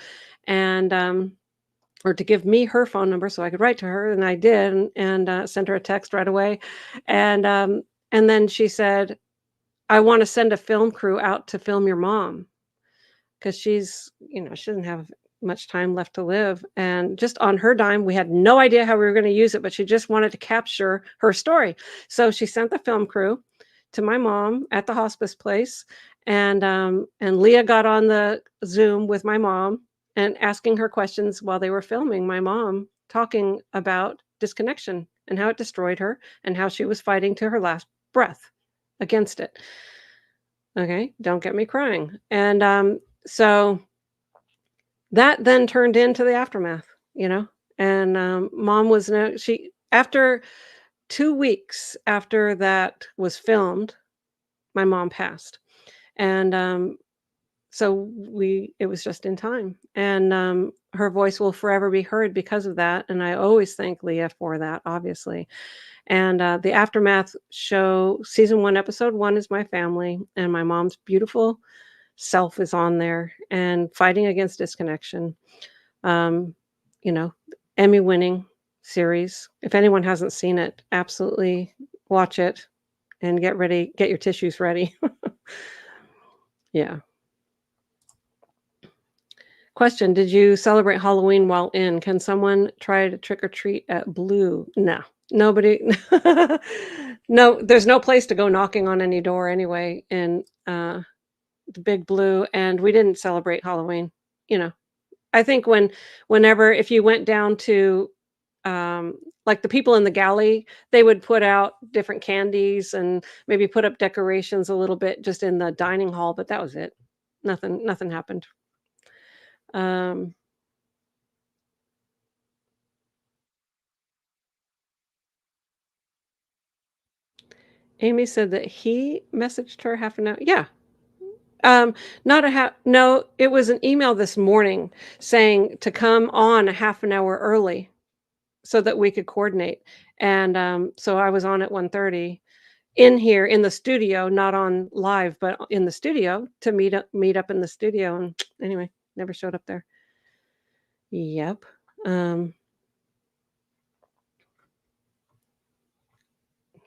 and or to give me her phone number so I could write to her, and I did, and sent her a text right away, and then she said, "I want to send a film crew out to film your mom." Because she's, she doesn't have much time left to live. And just on her dime, we had no idea how we were going to use it, but she just wanted to capture her story. So she sent the film crew to my mom at the hospice place. And Leah got on the Zoom with my mom and asking her questions while they were filming my mom talking about disconnection and how it destroyed her and how she was fighting to her last breath against it. Okay, don't get me crying. And so that then turned into the aftermath, and mom was after 2 weeks after that was filmed, my mom passed. And so it was just in time. And her voice will forever be heard because of that. And I always thank Leah for that, obviously. And the Aftermath show, season 1, episode 1 is my family, and my mom's beautiful self is on there and fighting against disconnection. Um, Emmy winning series. If anyone hasn't seen it, absolutely watch it and get your tissues ready. Yeah. Question, did you celebrate Halloween while in? Can someone try to trick or treat at Blue? No. Nobody. No, there's no place to go knocking on any door anyway in the Big Blue, and we didn't celebrate Halloween. I think whenever if you went down to like the people in the galley, they would put out different candies and maybe put up decorations a little bit just in the dining hall, but that was it. Nothing happened. Amy said that he messaged her half an hour. Yeah. Not a half. No, it was an email this morning saying to come on a half an hour early so that we could coordinate. And so I was on at 1:30 in here in the studio, not on live, but in the studio to meet up in the studio. And anyway, never showed up there. Yep.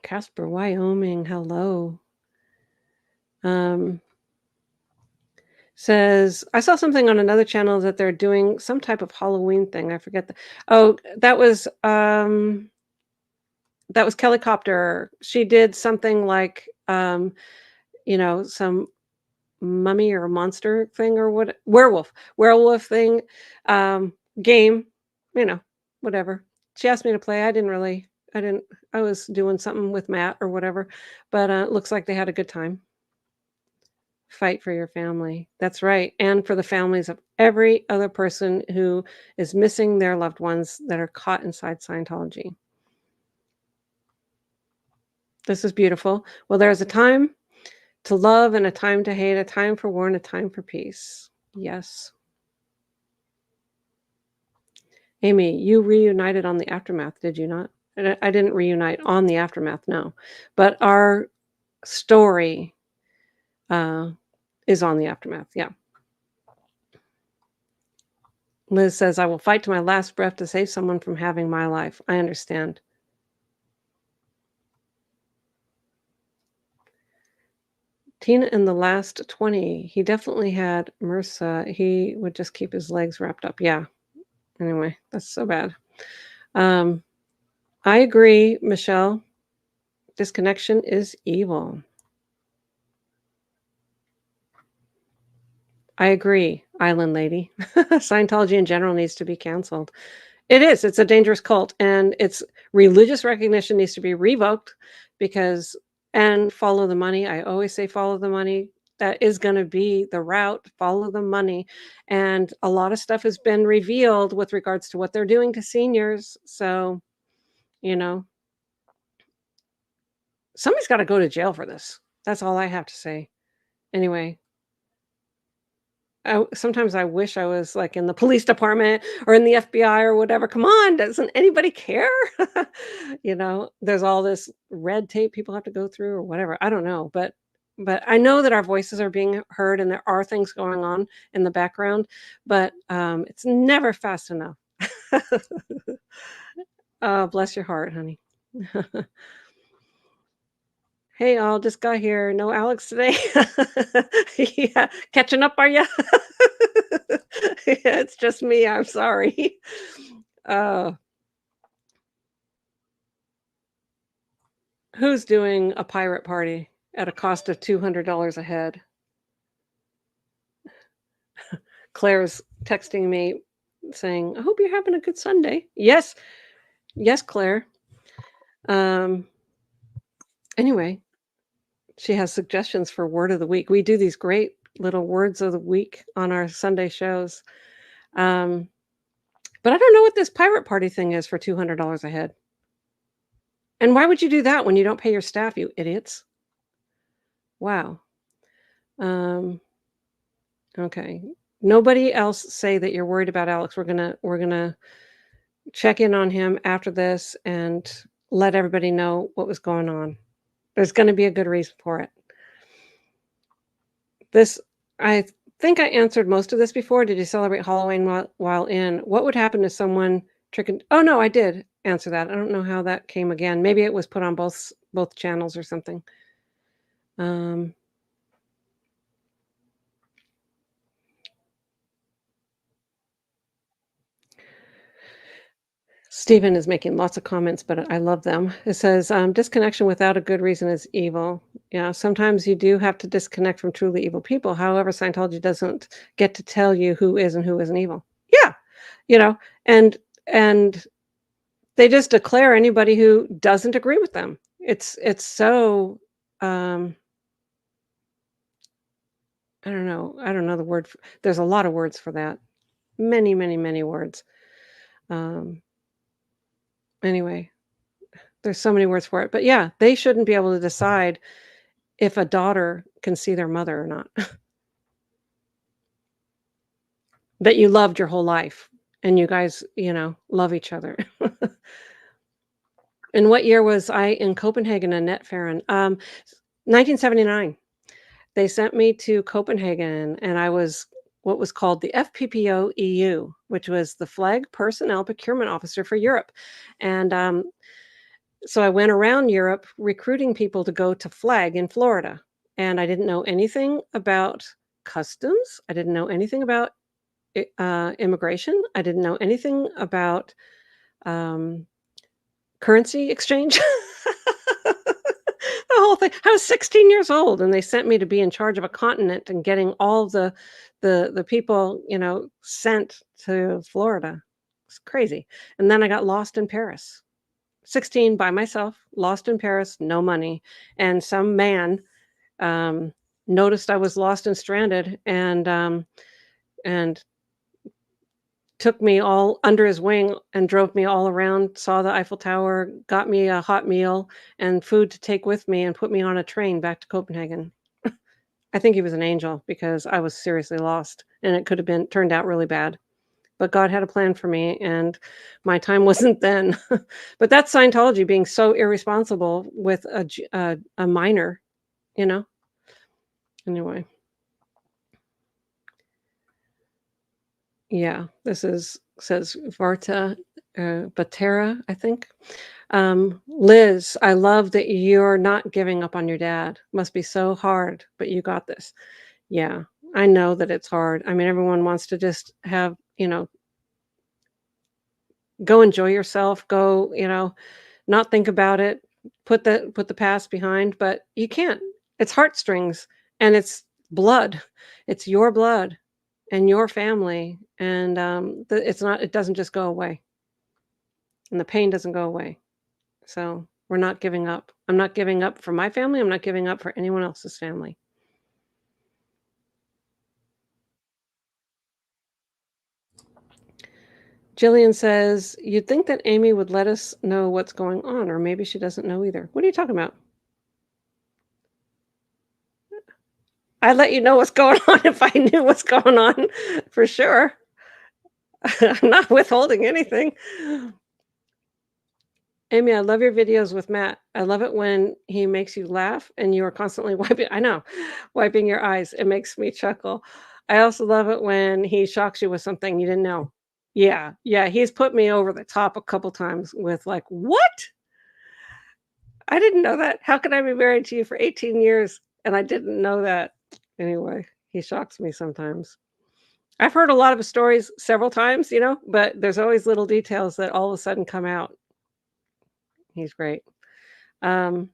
Casper, Wyoming. Hello. Says, I saw something on another channel that they're doing some type of Halloween thing. I forget that was Kelly Copter. She did something like some mummy or monster thing or what werewolf thing, game, whatever. She asked me to play. I was doing something with Matt or whatever, but it looks like they had a good time. Fight for your family. That's right. And for the families of every other person who is missing their loved ones that are caught inside Scientology. This is beautiful. Well, there's a time to love and a time to hate, a time for war and a time for peace. Yes. Amy, you reunited on the Aftermath, did you not? I didn't reunite on the Aftermath, no. But our story is on the Aftermath, yeah. Liz says, "I will fight to my last breath to save someone from having my life." I understand. Tina in the last 20, he definitely had MRSA. He would just keep his legs wrapped up. Yeah. Anyway, that's so bad. I agree, Michelle. Disconnection is evil. I agree, Island Lady. Scientology in general needs to be canceled. It is. It's a dangerous cult, and its religious recognition needs to be revoked because and follow the money. I always say follow the money. That is going to be the route. Follow the money. And a lot of stuff has been revealed with regards to what they're doing to seniors. So, you know, somebody's got to go to jail for this. That's all I have to say. Anyway, sometimes I wish I was, like, in the police department or in the FBI or whatever. Come on, doesn't anybody care? There's all this red tape people have to go through or whatever. I don't know, but I know that our voices are being heard and there are things going on in the background, but, it's never fast enough. Oh, bless your heart, honey. "Hey, all, just got here. No Alex today?" Yeah, catching up, are ya? Yeah, it's just me, I'm sorry. Uh, who's doing a pirate party at a cost of $200 a head? Claire's texting me saying, "I hope you're having a good Sunday." Yes. Yes, Claire. Um, anyway, she has suggestions for word of the week. We do these great little words of the week on our Sunday shows. Um, but I don't know what this pirate party thing is for $200 a head. And why would you do that when you don't pay your staff, you idiots? Wow. Um, okay. Nobody else say that you're worried about Alex. We're gonna check in on him after this and let everybody know what was going on. There's gonna be a good reason for it. This I think I answered most of this before. Did you celebrate Halloween while in? What would happen if someone Oh no, I did answer that. I don't know how that came again. Maybe it was put on both channels or something. Um Stephen is making lots of comments, but I love them. It says, disconnection without a good reason is evil. Yeah, sometimes you do have to disconnect from truly evil people. However, Scientology doesn't get to tell you who is and who isn't evil. Yeah, you know, and they just declare anybody who doesn't agree with them. It's so I don't know. I don't know the word. There's a lot of words for that. Many, many, many words. Um, anyway, there's so many words for it. But yeah, they shouldn't be able to decide if a daughter can see their mother or not, that you loved your whole life and you guys, love each other. And what year was I in Copenhagen and Net Farron? 1979. They sent me to Copenhagen and I was what was called the FPPO EU, which was the Flag Personnel Procurement Officer for Europe. And so I went around Europe recruiting people to go to Flag in Florida. And I didn't know anything about customs. I didn't know anything about immigration. I didn't know anything about um, currency exchange. The whole thing. I was 16 years old, and they sent me to be in charge of a continent and getting all the people, sent to Florida. It's crazy. And then I got lost in Paris. 16 by myself, lost in Paris, no money, and some man um, noticed I was lost and stranded, and took me all under his wing and drove me all around, saw the Eiffel Tower, got me a hot meal and food to take with me, and put me on a train back to Copenhagen. I think he was an angel because I was seriously lost, and it could have been turned out really bad. But God had a plan for me, and my time wasn't then. But that's Scientology being so irresponsible with a minor, you know? Anyway. Yeah, this is says Varta, Batera, I think. Liz, I love that you're not giving up on your dad. Must be so hard, but you got this. Yeah, I know that it's hard. I mean, everyone wants to just have, go enjoy yourself, go, not think about it, put the past behind, but you can't. It's heartstrings and it's blood. It's your blood and your family, and it doesn't just go away, and the pain doesn't go away. So we're not giving up. I'm not giving up for my family. I'm not giving up for anyone else's family. Jillian says, "You'd think that Amy would let us know what's going on, or maybe she doesn't know either." What are you talking about? I'd let you know what's going on if I knew what's going on for sure. I'm not withholding anything. Amy, I love your videos with Matt. I love it when he makes you laugh and you are constantly wiping your eyes. It makes me chuckle. I also love it when he shocks you with something you didn't know. Yeah, yeah, he's put me over the top a couple times with like, "What? I didn't know that. How could I be married to you for 18 years and I didn't know that?" Anyway, he shocks me sometimes. I've heard a lot of his stories several times, but there's always little details that all of a sudden come out. He's great. Um,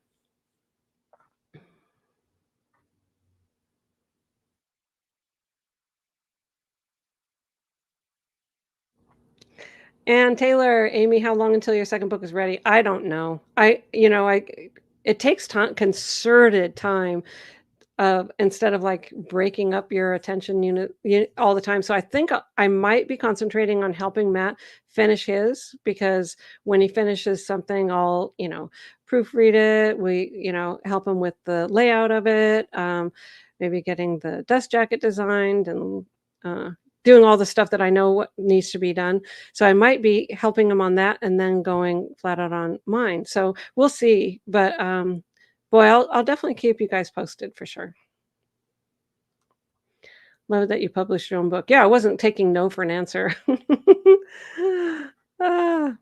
and Taylor, Amy, how long until your second book is ready? I don't know. It takes time, concerted time of instead of like breaking up your attention unit all the time. So I think I might be concentrating on helping Matt finish his because when he finishes something, I'll, proofread it. We, help him with the layout of it, maybe getting the dust jacket designed and doing all the stuff that I know what needs to be done. So I might be helping him on that and then going flat out on mine. So we'll see. But boy, I'll definitely keep you guys posted for sure. Love that you published your own book. Yeah, I wasn't taking no for an answer. Ah,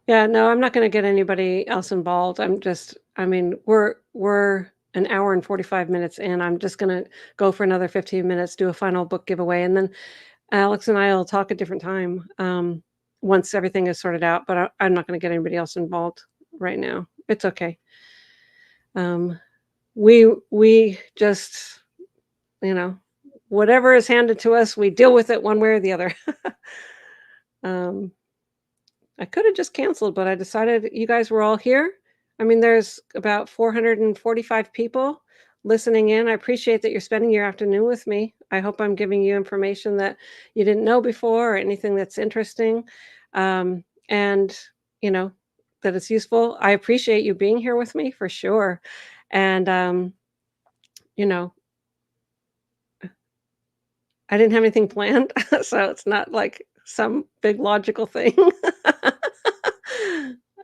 yeah, no, I'm not gonna get anybody else involved. I mean, we're an hour and 45 minutes in. I'm just gonna go for another 15 minutes, do a final book giveaway, and then Alex and I will talk a different time, once everything is sorted out, but I'm not gonna get anybody else involved right now. It's okay. Um, we just, you know, whatever is handed to us, we deal with it one way or the other. Um, I could have just canceled, but I decided you guys were all here. I mean, there's about 445 people listening in. I appreciate that you're spending your afternoon with me. I hope I'm giving you information that you didn't know before or anything that's interesting. And, you know, that it's useful. I appreciate you being here with me for sure. And, you know, I didn't have anything planned, so it's not like some big logical thing.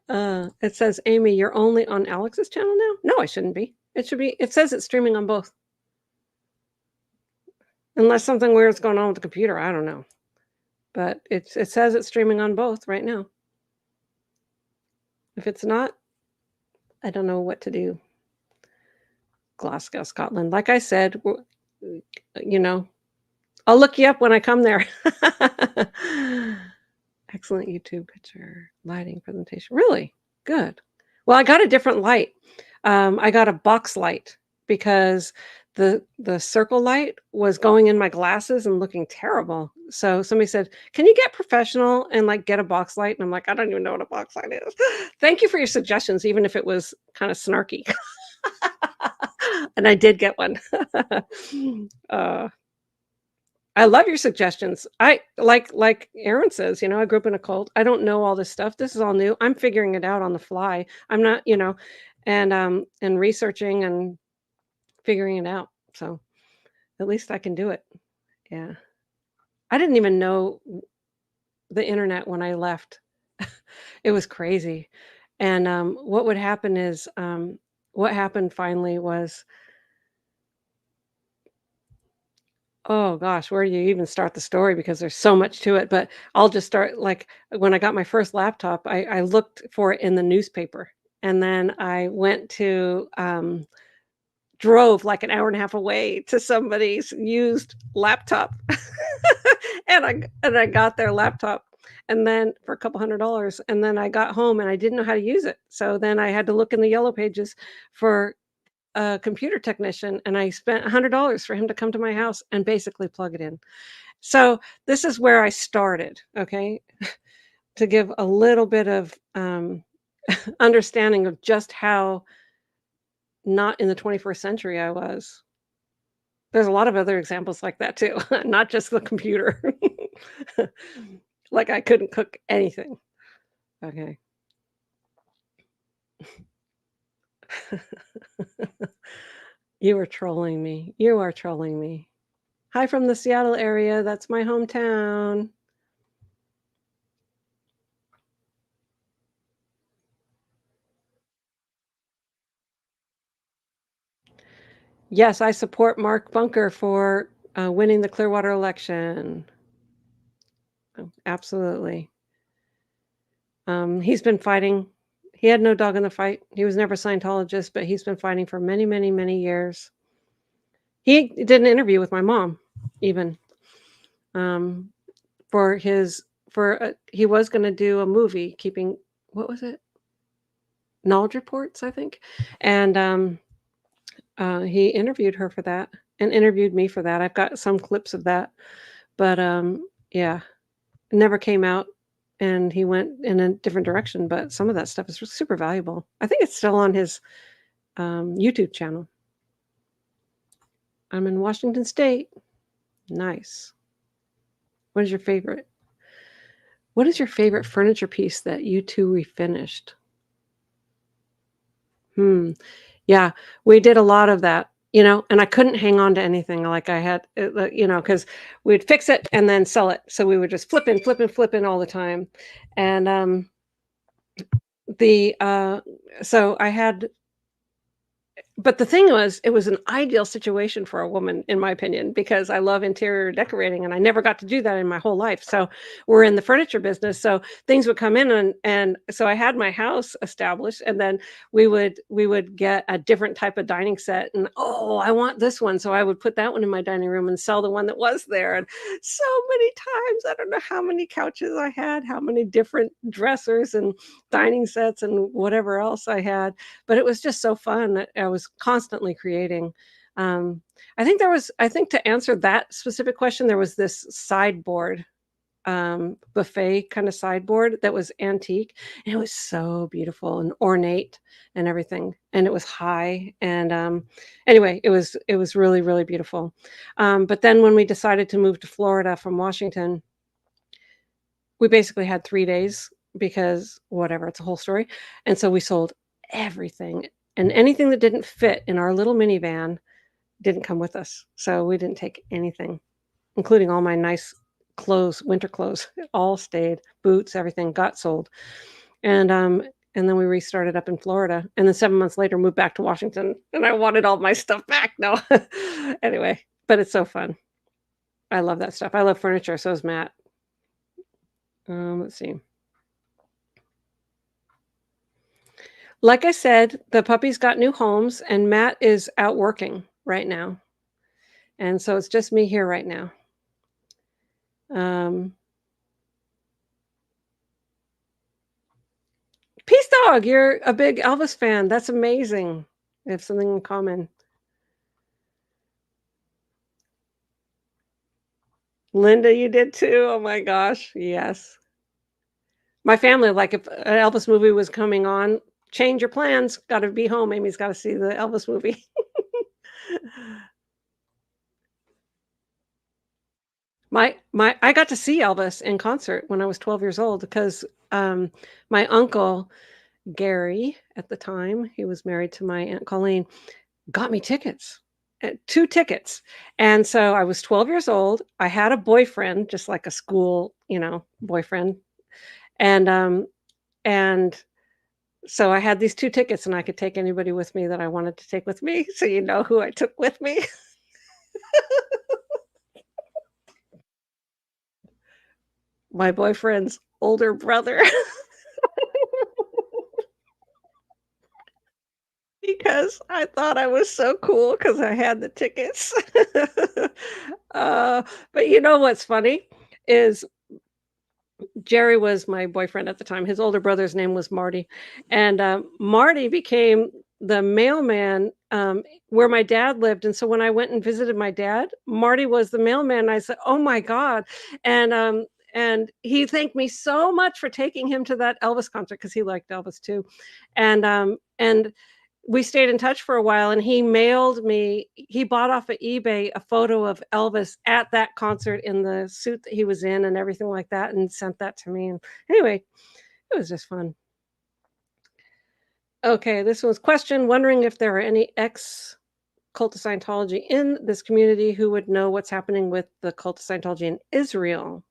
It says, "Amy, you're only on Alex's channel now?" No, I shouldn't be. It says it's streaming on both. Unless something weird's going on with the computer, I don't know. But it says it's streaming on both right now. If it's not, I don't know what to do. Glasgow, Scotland. Like I said, you know, I'll look you up when I come there. Excellent YouTube picture, lighting, presentation. Really? Good. Well, I got a different light. I got a box light because the circle light was going in my glasses and looking terrible. So somebody said, "Can you get professional and like get a box light?" And I'm like, "I don't even know what a box light is." Thank you for your suggestions, even if it was kind of snarky. And I did get one. uh, I love your suggestions. I like Aaron says, I grew up in a cult. I don't know all this stuff. This is all new. I'm figuring it out on the fly. I'm not, and researching and figuring it out. So at least I can do it. Yeah. I didn't even know the internet when I left. It was crazy. And what would happen is what happened finally was, oh gosh, where do you even start the story because there's so much to it, but I'll just start, like, when I got my first laptop, I looked for it in the newspaper, and then I went to, drove like an hour and a half away to somebody's used laptop, and I got their laptop, and then for a couple $100, and then I got home and I didn't know how to use it, so then I had to look in the yellow pages for a computer technician, and I spent $100 for him to come to my house and basically plug it in. So, this is where I started, okay, to give a little bit of, understanding of just how not in the 21st century I was. There's a lot of other examples like that too, not just the computer. Like, I couldn't cook anything. Okay. You are trolling me. You are trolling me. Hi from the Seattle area, that's my hometown. Yes, I support Mark Bunker for, winning the Clearwater election. Oh, absolutely. He's been fighting. He had no dog in the fight. He was never a Scientologist, but he's been fighting for many, many, many years. He did an interview with my mom even, um, for his he was gonna do a movie keeping what was it? Knowledge Reports, I think, and, he interviewed her for that and interviewed me for that. I've got some clips of that, but, yeah, it never came out, and he went in a different direction, but some of that stuff is super valuable. I think it's still on his, YouTube channel. I'm in Washington State. Nice. What is your favorite what is your favorite furniture piece that you 2 refinished? Hmm. Yeah, we did a lot of that, and I couldn't hang on to anything like I had, because we'd fix it and then sell it. So we would just flip in all the time. And the so I had but the thing was, it was an ideal situation for a woman, in my opinion, because I love interior decorating, and I never got to do that in my whole life. So we're in the furniture business, so things would come in, and so I had my house established, and then we would get a different type of dining set, and oh, I want this one, so I would put that one in my dining room and sell the one that was there. And so many times, I don't know how many couches I had, how many different dressers and dining sets, and whatever else I had, but it was just so fun. I was constantly creating. Um, I think to answer that specific question, there was this sideboard, buffet kind of sideboard that was antique, and it was so beautiful and ornate and everything, and it was high, and, anyway, it was really, really beautiful. But then when we decided to move to Florida from Washington, we basically had 3 days because whatever, it's a whole story, and so we sold everything, and anything that didn't fit in our little minivan didn't come with us, so we didn't take anything, including all my nice clothes, winter clothes, all stayed, boots, everything got sold, and, and then we restarted up in Florida, and then 7 months later, moved back to Washington, and I wanted all my stuff back, no. Anyway, but it's so fun. I love that stuff. I love furniture, so does Matt. Let's see. Like I said, the puppies got new homes, and Matt is out working right now, and so it's just me here right now. Um, Peace Dog, you're a big Elvis fan. That's amazing. We have something in common. Linda, you did too? Oh my gosh, yes. My family, like, if an Elvis movie was coming on, change your plans, gotta be home. Amy's gotta see the Elvis movie. My I got to see Elvis in concert when I was 12 years old because, my uncle, Gary, at the time, he was married to my Aunt Colleen, got me tickets, 2 tickets, and so I was 12 years old, I had a boyfriend, just like a school, boyfriend, and, and So I had these 2 tickets, and I could take anybody with me that I wanted to take with me, so you know who I took with me? My boyfriend's older brother, because I thought I was so cool because I had the tickets. Uh, but you know what's funny is Jerry was my boyfriend at the time. His older brother's name was Marty, and, Marty became the mailman, where my dad lived, and so when I went and visited my dad, Marty was the mailman, and I said, "Oh my god," and he thanked me so much for taking him to that Elvis concert because he liked Elvis too, and we stayed in touch for a while, and he bought off of eBay a photo of Elvis at that concert in the suit that he was in and everything like that, and sent that to me, and anyway, it was just fun. Okay, this was question, wondering if there are any ex-cult of Scientology in this community who would know what's happening with the cult of Scientology in Israel.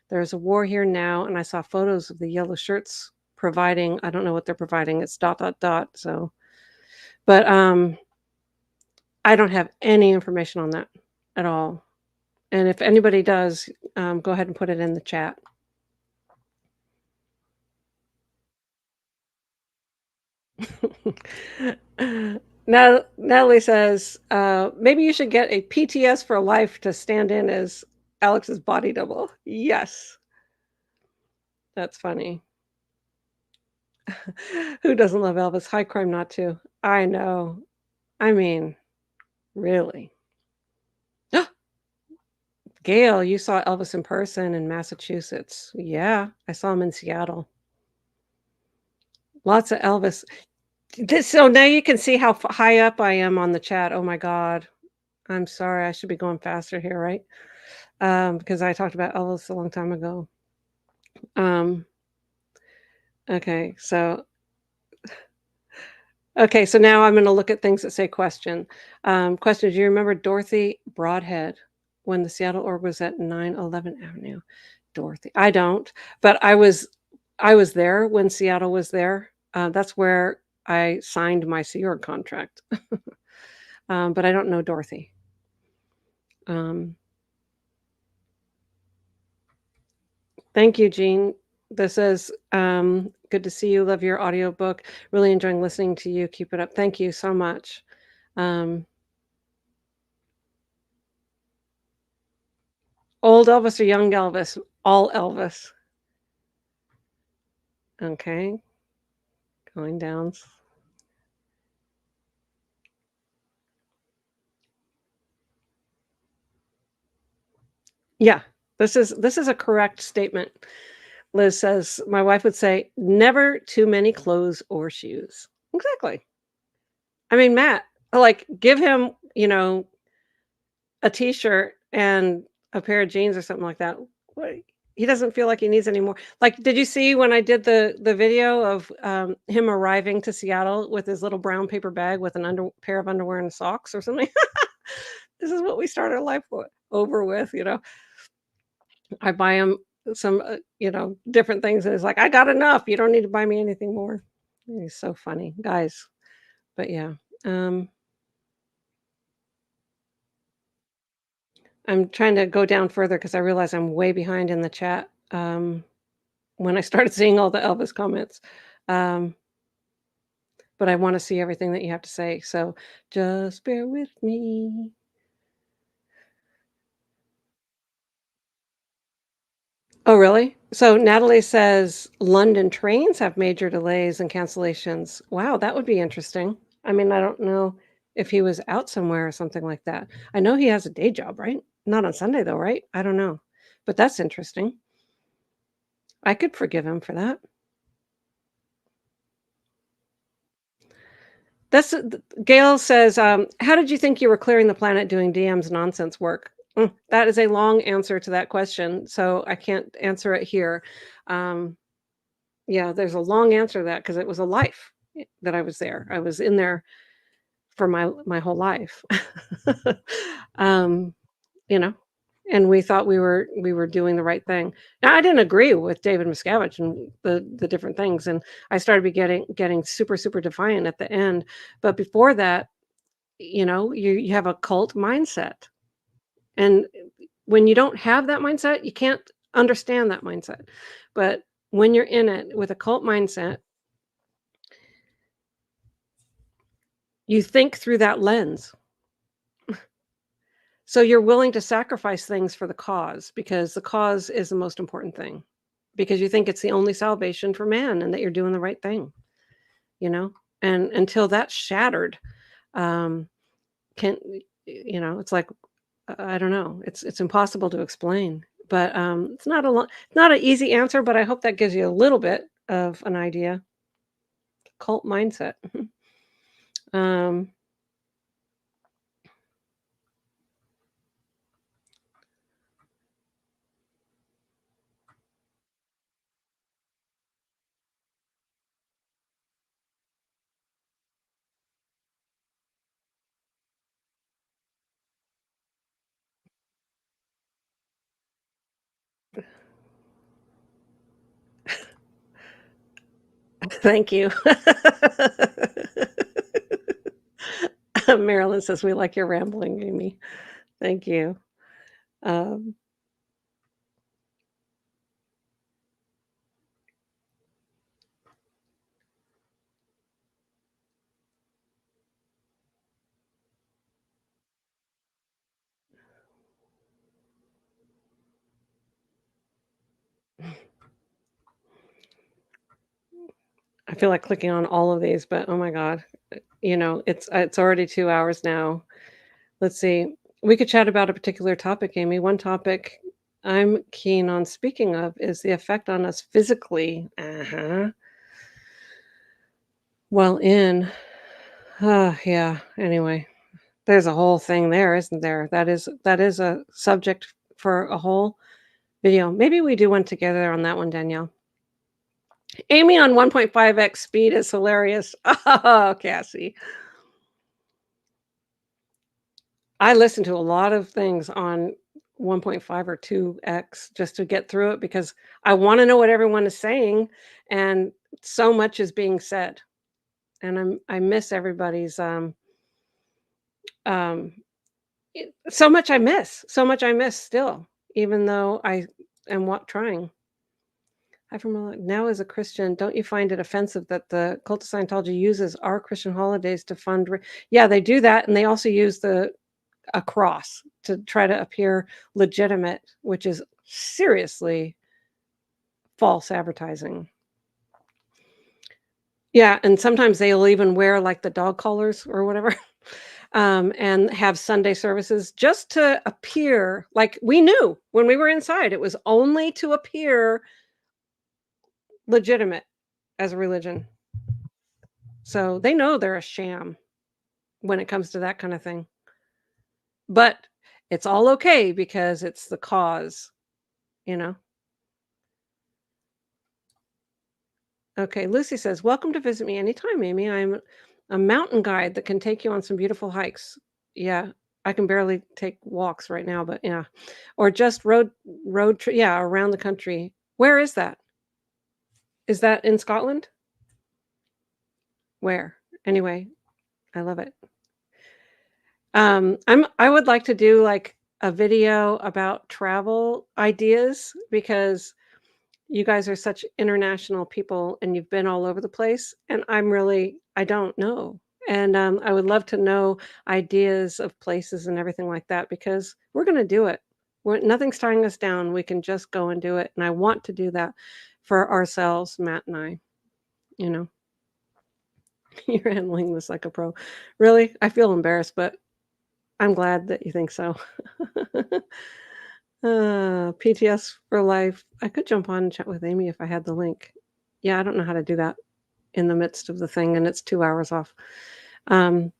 There's a war here now, and I saw photos of the yellow shirts providing I don't know what they're providing, it's dot, dot, dot, so but, I don't have any information on that at all, and if anybody does, go ahead and put it in the chat. Now Natalie says, "Maybe you should get a PTS for life to stand in as Alex's body double." Yes, that's funny. Who doesn't love Elvis? High crime not to. I know. I mean, really. Gail, you saw Elvis in person in Massachusetts. Yeah, I saw him in Seattle. Lots of Elvis. So now you can see how high up I am on the chat. Oh my god. I'm sorry, I should be going faster here, right? Because I talked about Elvis a long time ago. Um, okay, so so now I'm gonna look at things that say question. Question, do you remember Dorothy Broadhead when the Seattle org was at 911 Avenue? Dorothy. I don't, but I was there when Seattle was there. That's where I signed my Sea Org contract. But I don't know Dorothy. Um, thank you, Jean. This is good to see you. Love your audiobook. Really enjoying listening to you. Keep it up. Thank you so much. Um, old Elvis or young Elvis? All Elvis. Okay, going down. Yeah, this is a correct statement. Liz says, my wife would say, never too many clothes or shoes. Exactly. I mean, Matt, like, give him, a t-shirt and a pair of jeans or something like that. What he doesn't feel like he needs any more. Like, did you see when I did the video of, him arriving to Seattle with his little brown paper bag with an pair of underwear and socks or something? This is what we start our life over with. I buy him some, different things, and it's like, "I got enough. You don't need to buy me anything more." He's so funny, guys. But yeah, um, I'm trying to go down further because I realize I'm way behind in the chat, when I started seeing all the Elvis comments. Um, but I wanna see everything that you have to say, so just bear with me. Oh, really? So Natalie says London trains have major delays and cancellations. Wow, that would be interesting. I mean, I don't know if he was out somewhere or something like that. I know he has a day job, right? Not on Sunday though, right? I don't know. But that's interesting. I could forgive him for that. Gail says, "How did you think you were clearing the planet doing DM's nonsense work?" That is a long answer to that question, so I can't answer it here. Um, Yeah, there's a long answer to that because it was a life that I was there. I was in there for my whole life. Um, you know? and we thought we were doing the right thing. Now, I didn't agree with David Miscavige and the different things, and I started getting super, super defiant at the end, but before that, you have a cult mindset, and when you don't have that mindset, you can't understand that mindset, but when you're in it with a cult mindset, you think through that lens. So you're willing to sacrifice things for the cause because the cause is the most important thing. Because you think it's the only salvation for man and that you're doing the right thing, you know? And until that's shattered, um, can it's like I don't know. It's impossible to explain. But it's not an easy answer, but I hope that gives you a little bit of an idea. Cult mindset. um, Thank you. Marilyn says we like your rambling, Amy. Thank you. Um, I feel like clicking on all of these, but oh my god, it's already 2 hours now. Let's see. We could chat about a particular topic, Amy. One topic I'm keen on speaking of is the effect on us physically. Uh-huh. Well, yeah. Anyway, there's a whole thing there, isn't there? That is a subject for a whole video. Maybe we do one together on that one, Danielle. Amy on 1.5x speed is hilarious. Oh, Cassie. I listen to a lot of things on 1.5 or 2x just to get through it because I wanna know what everyone is saying, and so much is being said, and I miss everybody's, um so much I miss still, even though I am what trying. Hi from now as a Christian, don't you find it offensive that the cult of Scientology uses our Christian holidays to fund Yeah, they do that, and they also use a cross to try to appear legitimate, which is seriously false advertising. Yeah, and sometimes they'll even wear, like, the dog collars or whatever, and have Sunday services just to appear like we knew when we were inside, it was only to appear legitimate as a religion. So, they know they're a sham when it comes to that kinda thing. But it's all okay because it's the cause, you know? Okay, Lucy says, "Welcome to visit me anytime, Amy. I'm a mountain guide that can take you on some beautiful hikes." Yeah, I can barely take walks right now, but yeah. Or just yeah, around the country. Where is that? Is that in Scotland? Where? Anyway, I love it. I would like to do like a video about travel ideas because you guys are such international people and you've been all over the place, and I don't know. And, I would love to know ideas of places and everything like that because we're gonna do it. Nothing's tying us down, we can just go and do it, and I want to do that for ourselves, Matt and I, you know? You're handling this like a pro. Really? I feel embarrassed, but I'm glad that you think so. PTS for life. I could jump on and chat with Amy if I had the link. Yeah, I don't know how to do that in the midst of the thing, and it's 2 hours off. Um,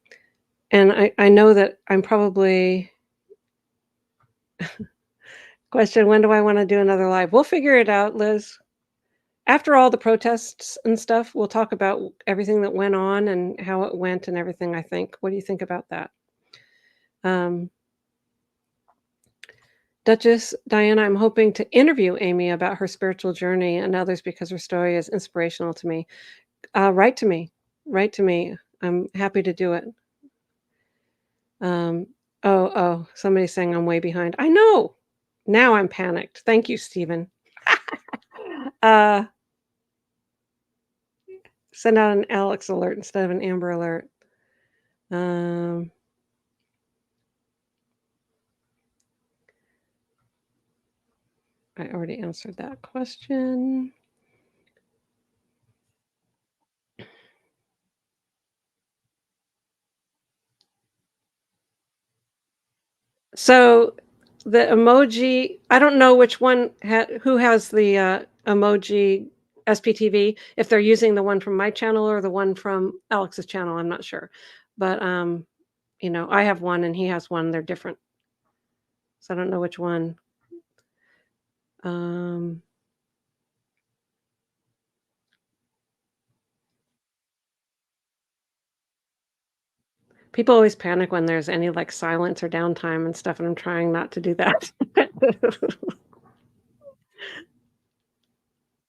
and I know that I'm probably question, when do I wanna do another live? We'll figure it out, Liz. After all the protests and stuff, we'll talk about everything that went on and how it went and everything, I think. What do you think about that? Um Duchess Diana, I'm hoping to interview Amy about her spiritual journey and others because her story is inspirational to me. Write to me. Write to me. I'm happy to do it. Um, somebody's saying I'm way behind. I know. Now I'm panicked. Thank you, Stephen. uh, Send out an Alex alert instead of an Amber alert. Um, I already answered that question. So the emoji, I don't know which one who has the emoji SPTV, if they're using the one from my channel or the one from Alex's channel, I'm not sure. But you know, I have one and he has one, they're different. So I don't know which one. Um People always panic when there's any like silence or downtime and stuff, and I'm trying not to do that.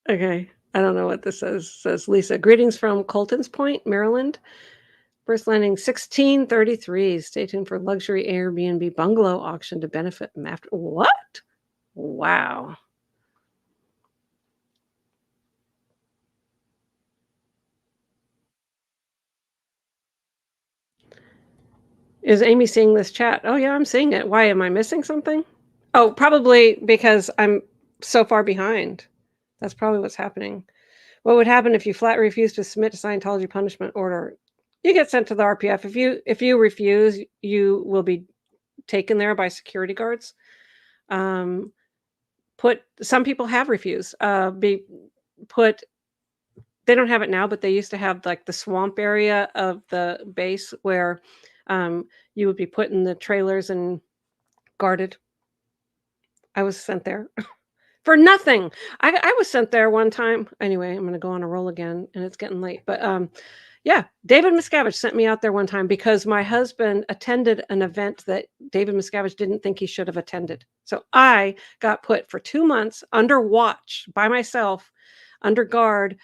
Okay. I don't know what this says. It says Lisa, greetings from Colton's Point, Maryland. First landing 1633. Stay tuned for luxury Airbnb bungalow auction to benefit after. What? Wow. Is Amy seeing this chat? Oh yeah, I'm seeing it. Why am I missing something? Oh, probably because I'm so far behind. That's probably what's happening. What would happen if you flat refuse to submit to Scientology punishment order? You get sent to the RPF. If you refuse, you will be taken there by security guards. Um, put some people have refused. Be put. They don't have it now, but they used to have like the swamp area of the base where you would be put in the trailers and guarded. I was sent there for nothing. I was sent there one time. Anyway, I'm going to go on a roll again, and it's getting late. But yeah, David Miscavige sent me out there one time because my husband attended an event that David Miscavige didn't think he should have attended. So I got put for 2 months under watch by myself, under guard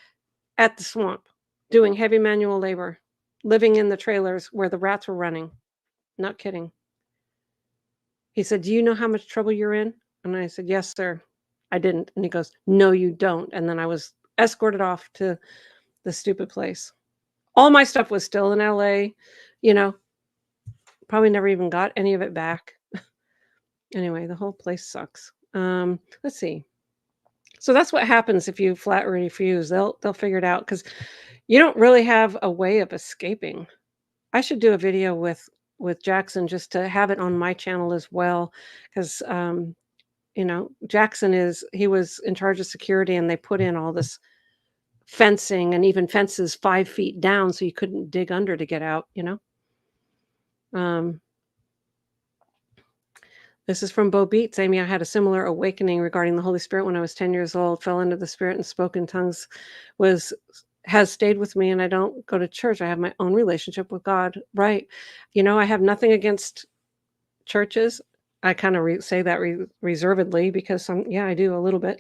at the swamp, doing heavy manual labor, living in the trailers where the rats were running. Not kidding. He said, "Do you know how much trouble you're in?" And I said, "Yes, sir." I didn't. And he goes, "No, you don't." And then I was escorted off to the stupid place. All my stuff was still in LA, you know, probably never even got any of it back. Anyway, the whole place sucks. Let's see. So that's what happens if you flat refuse. They'll figure it out because you don't really have a way of escaping. I should do a video with Jackson just to have it on my channel as well, because you know, he was in charge of security, and they put in all this fencing and even fences 5 feet down so you couldn't dig under to get out. You know. Um, This is from Bo Beats. Amy, I had a similar awakening regarding the Holy Spirit when I was 10 years old, fell into the Spirit and spoke in tongues, was has stayed with me, and I don't go to church. I have my own relationship with God. Right. You know, I have nothing against churches. I kind of say that reservedly because yeah, I do a little bit.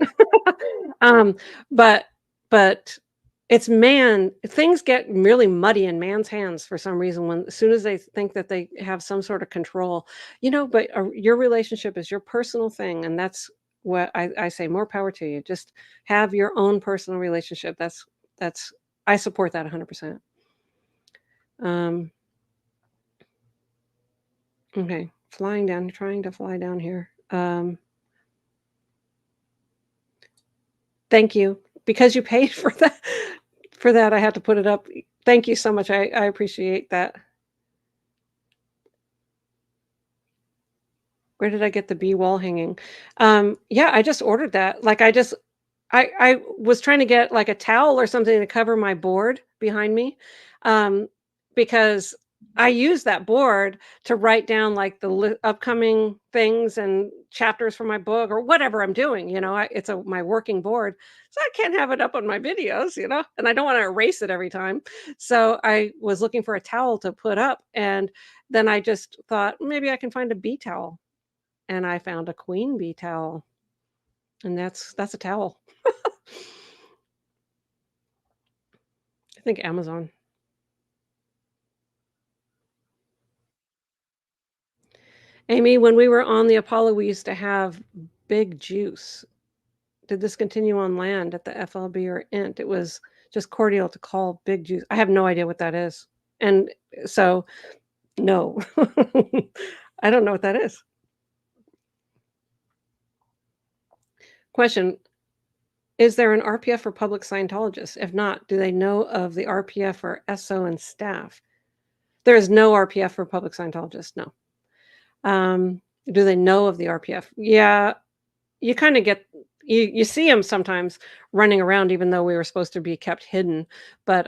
um, but but it's things get really muddy in man's hands for some reason when as soon as they think that they have some sort of control, you know, but your relationship is your personal thing, and that's what I say, more power to you. Just have your own personal relationship. That's I support that 100%. Um, okay, trying to fly down here. Thank you. Because you paid for that, I had to put it up. Thank you so much. I appreciate that. Where did I get the bee wall hanging? Yeah, I just ordered that. Like I was trying to get like a towel or something to cover my board behind me, um, because I use that board to write down like the upcoming things and chapters for my book or whatever I'm doing. You know, it's my working board, so I can't have it up on my videos. You know, and I don't want to erase it every time. So I was looking for a towel to put up, and then I just thought maybe I can find a bee towel. and I found a queen bee towel, and that's a towel. I think Amazon. Amy, when we were on the Apollo, we used to have big juice. Did this continue on land at the FLB or INT? It was just cordial to call big juice. I have no idea what that is. And so, no. I don't know what that is. Question, is there an RPF for public Scientologists? If not, do they know of the RPF for SO and staff? There is no RPF for public Scientologists, no. Do they know of the RPF? Yeah, you kinda get you see them sometimes running around even though we were supposed to be kept hidden, but,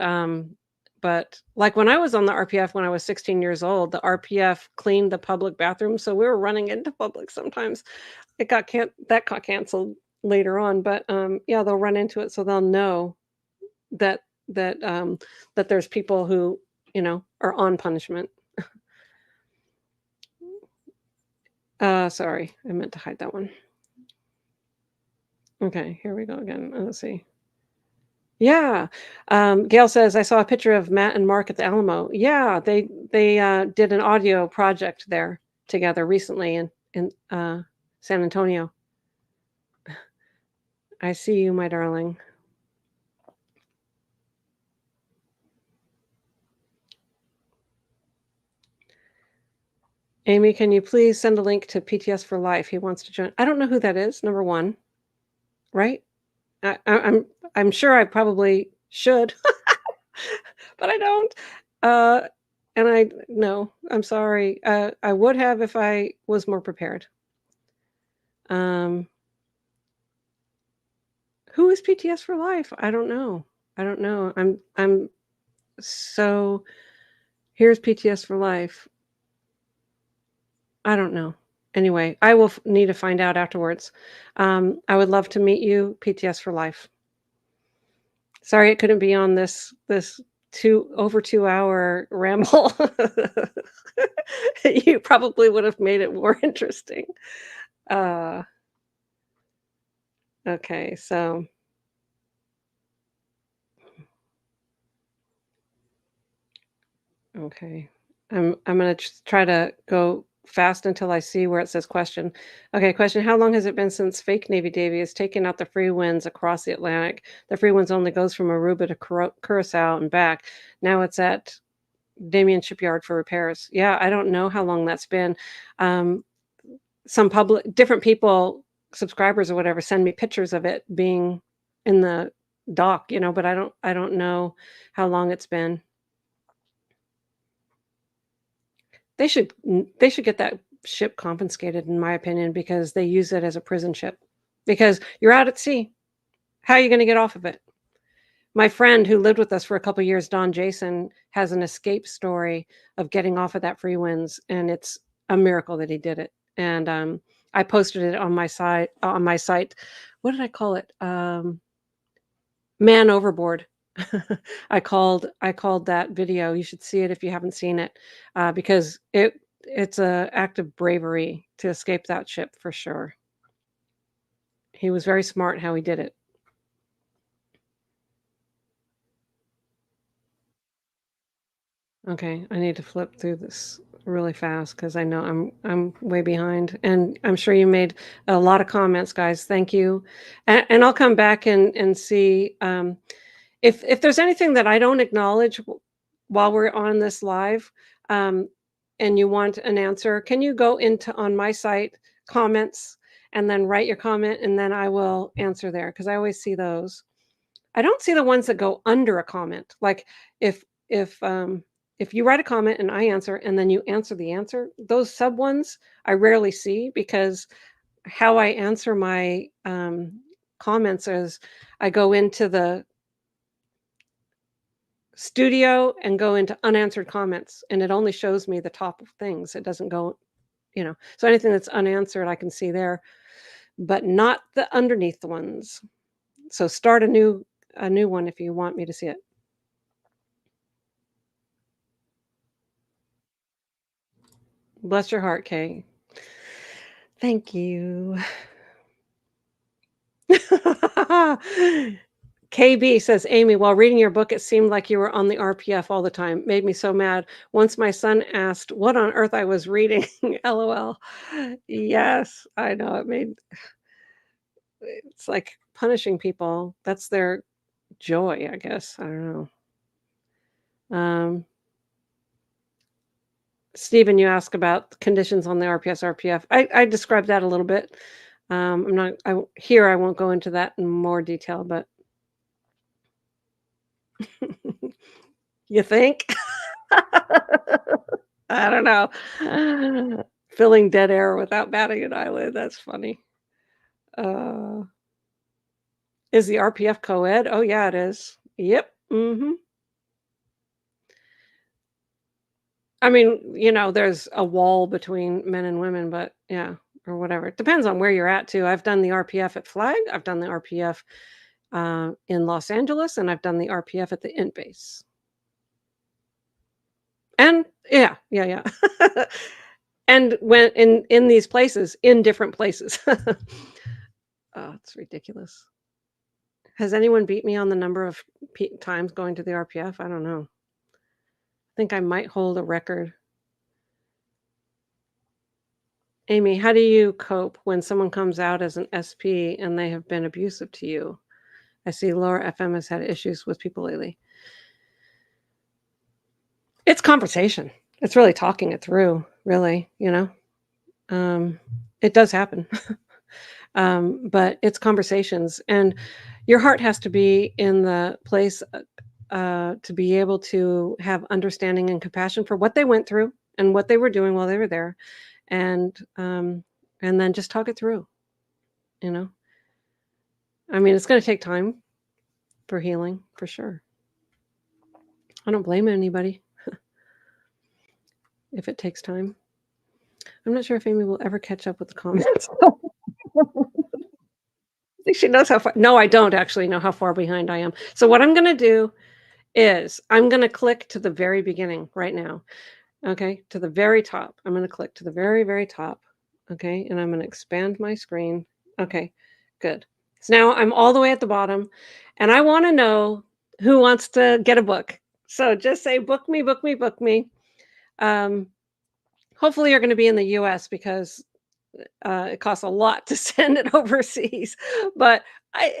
like, when I was on the RPF when I was 16 years old, the RPF cleaned the public bathroom, so we were running into public sometimes. That got canceled later on, but, yeah, they'll run into it, so they'll know that that there's people who, are on punishment. Sorry, I meant to hide that one. Okay, here we go again. Let's see. Yeah. Gail says, I saw a picture of Matt and Mark at the Alamo. Yeah, they did an audio project there together recently in San Antonio. I see you, my darling. Amy, can you please send a link to PTS for Life? He wants to join. I don't know who that is, number one, right? I'm sure I probably should, but I don't. Uh, and I no, I'm sorry. I would have if I was more prepared. Um, who is PTS for Life? I don't know. I don't know. I'm so here's PTS for Life. I don't know. Anyway, I will need to find out afterwards. I would love to meet you, PTS for Life. Sorry it couldn't be on this over 2-hour ramble. You probably would have made it more interesting. Uh, okay, so okay. I'm gonna try to go fast until I see where it says question. Okay, question. How long has it been since fake Navy Davy has taken out the free winds across the Atlantic? The free winds only goes from Aruba to Curacao and back. Now it's at Damien Shipyard for repairs. Yeah, I don't know how long that's been. Um, some different people, subscribers or whatever, send me pictures of it being in the dock, but I don't know how long it's been. They should get that ship confiscated, in my opinion, because they use it as a prison ship. Because you're out at sea. How are you gonna get off of it? My friend who lived with us for a couple years, Don Jason, has an escape story of getting off of that free winds, and it's a miracle that he did it. And I posted it on my site. What did I call it? Man overboard. I called that video. You should see it if you haven't seen it, because it's a act of bravery to escape that ship for sure. He was very smart how he did it. Okay, I need to flip through this really fast because I know I'm way behind, and I'm sure you made a lot of comments, guys. Thank you, and I'll come back and see if there's anything that I don't acknowledge while we're on this live, um, and you want an answer. Can you go into on my site comments and then write your comment, and then I will answer there because I always see those. I don't see the ones that go under a comment. Like if if um if you write a comment and I answer and then you answer the answer, those sub ones I rarely see because how I answer my comments is I go into the studio and go into unanswered comments and it only shows me the top of things. It doesn't go. So anything that's unanswered I can see there, but not the underneath ones. So start a new one if you want me to see it. Bless your heart, Kay. Thank you. KB says, Amy, while reading your book, it seemed like you were on the RPF all the time. Made me so mad. Once my son asked what on earth I was reading. LOL. Yes, I know. It's like punishing people. That's their joy, I guess. I don't know. Stephen, you ask about conditions on the RPF. I described that a little bit. I won't go into that in more detail, but you think? I don't know. Filling dead air without batting an eyelid. That's funny. Uh, is the RPF co-ed? Oh yeah, it is. Yep. I mean, there's a wall between men and women, but yeah, or whatever. It depends on where you're at too. I've done the RPF at Flag. I've done the RPF in Los Angeles, and I've done the RPF at the Int base. And yeah. And when in these places, in different places. Oh, it's ridiculous. Has anyone beat me on the number of times going to the RPF? I don't know. I think I might hold a record. Amy, how do you cope when someone comes out as an SP and they have been abusive to you? I see Laura FM has had issues with people lately. It's conversation. It's really talking it through, really, It does happen. But it's conversations, and your heart has to be in the place to be able to have understanding and compassion for what they went through and what they were doing while they were there, and then just talk it through. I mean, it's going to take time for healing, for sure. I don't blame anybody if it takes time. I'm not sure if Amy will ever catch up with the comments. I think she knows how far. No, I don't actually know how far behind I am. So what I'm going to do is I'm going to click to the very beginning right now. Okay, to the very top. I'm going to click to the very, very top. Okay, and I'm going to expand my screen. Okay, good. So now I'm all the way at the bottom, and I want to know who wants to get a book. So just say, book me, book me, book me. Hopefully you're going to be in the US because it costs a lot to send it overseas. But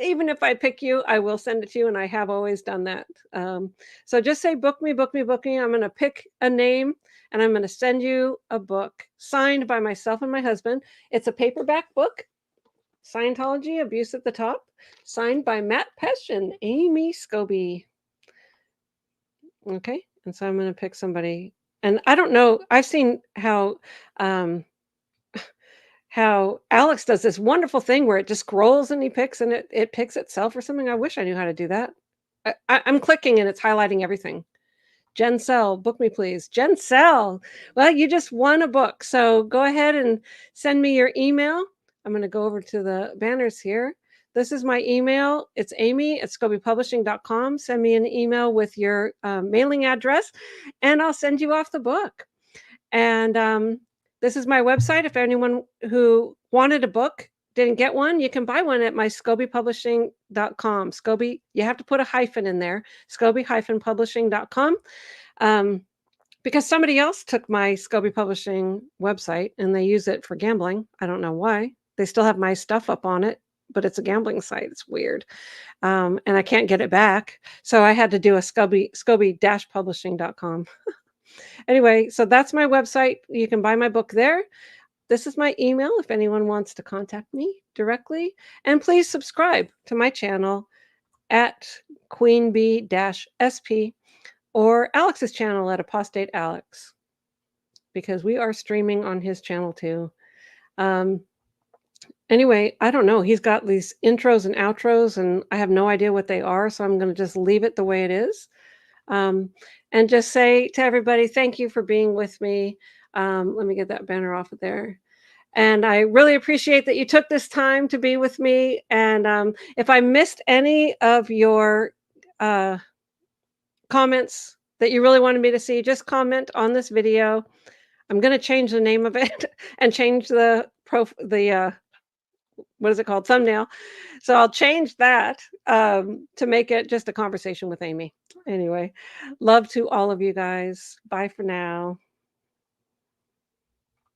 even if I pick you, I will send it to you, and I have always done that. So just say, book me, book me, book me. I'm going to pick a name, and I'm going to send you a book signed by myself and my husband. It's a paperback book, Scientology, Abuse at the Top, signed by Matt Pesh and Amy Scobie. Okay, and so I'm going to pick somebody. And I don't know, I've seen how Alex does this wonderful thing where it just scrolls and he picks and it picks itself or something. I wish I knew how to do that. I'm clicking and it's highlighting everything. Jen Sell, book me, please. Jen Sell. Well, you just won a book. So go ahead and send me your email. I'm going to go over to the banners here. This is my email. It's amy@scobypublishing.com. Send me an email with your mailing address, and I'll send you off the book. And this is my website. If anyone who wanted a book didn't get one, you can buy one at my scobypublishing.com. Scoby, you have to put a hyphen in there, scoby-publishing.com. Because somebody else took my Scoby Publishing website and they use it for gambling. I don't know why. They still have my stuff up on it, but it's a gambling site. It's weird. And I can't get it back. So I had to do a scoby-publishing.com. Anyway, so that's my website. You can buy my book there. This is my email if anyone wants to contact me directly. And please subscribe to my channel at queenbee-sp or Alex's channel at Apostate Alex, because we are streaming on his channel too. Anyway, I don't know. He's got these intros and outros, and I have no idea what they are, so I'm going to just leave it the way it is. And just say to everybody, thank you for being with me. Let me get that banner off of there. And I really appreciate that you took this time to be with me. And if I missed any of your comments that you really wanted me to see, just comment on this video. I'm going to change the name of it and change the what is it called? Thumbnail. So I'll change that to make it just a conversation with Amy. Anyway, love to all of you guys. Bye for now.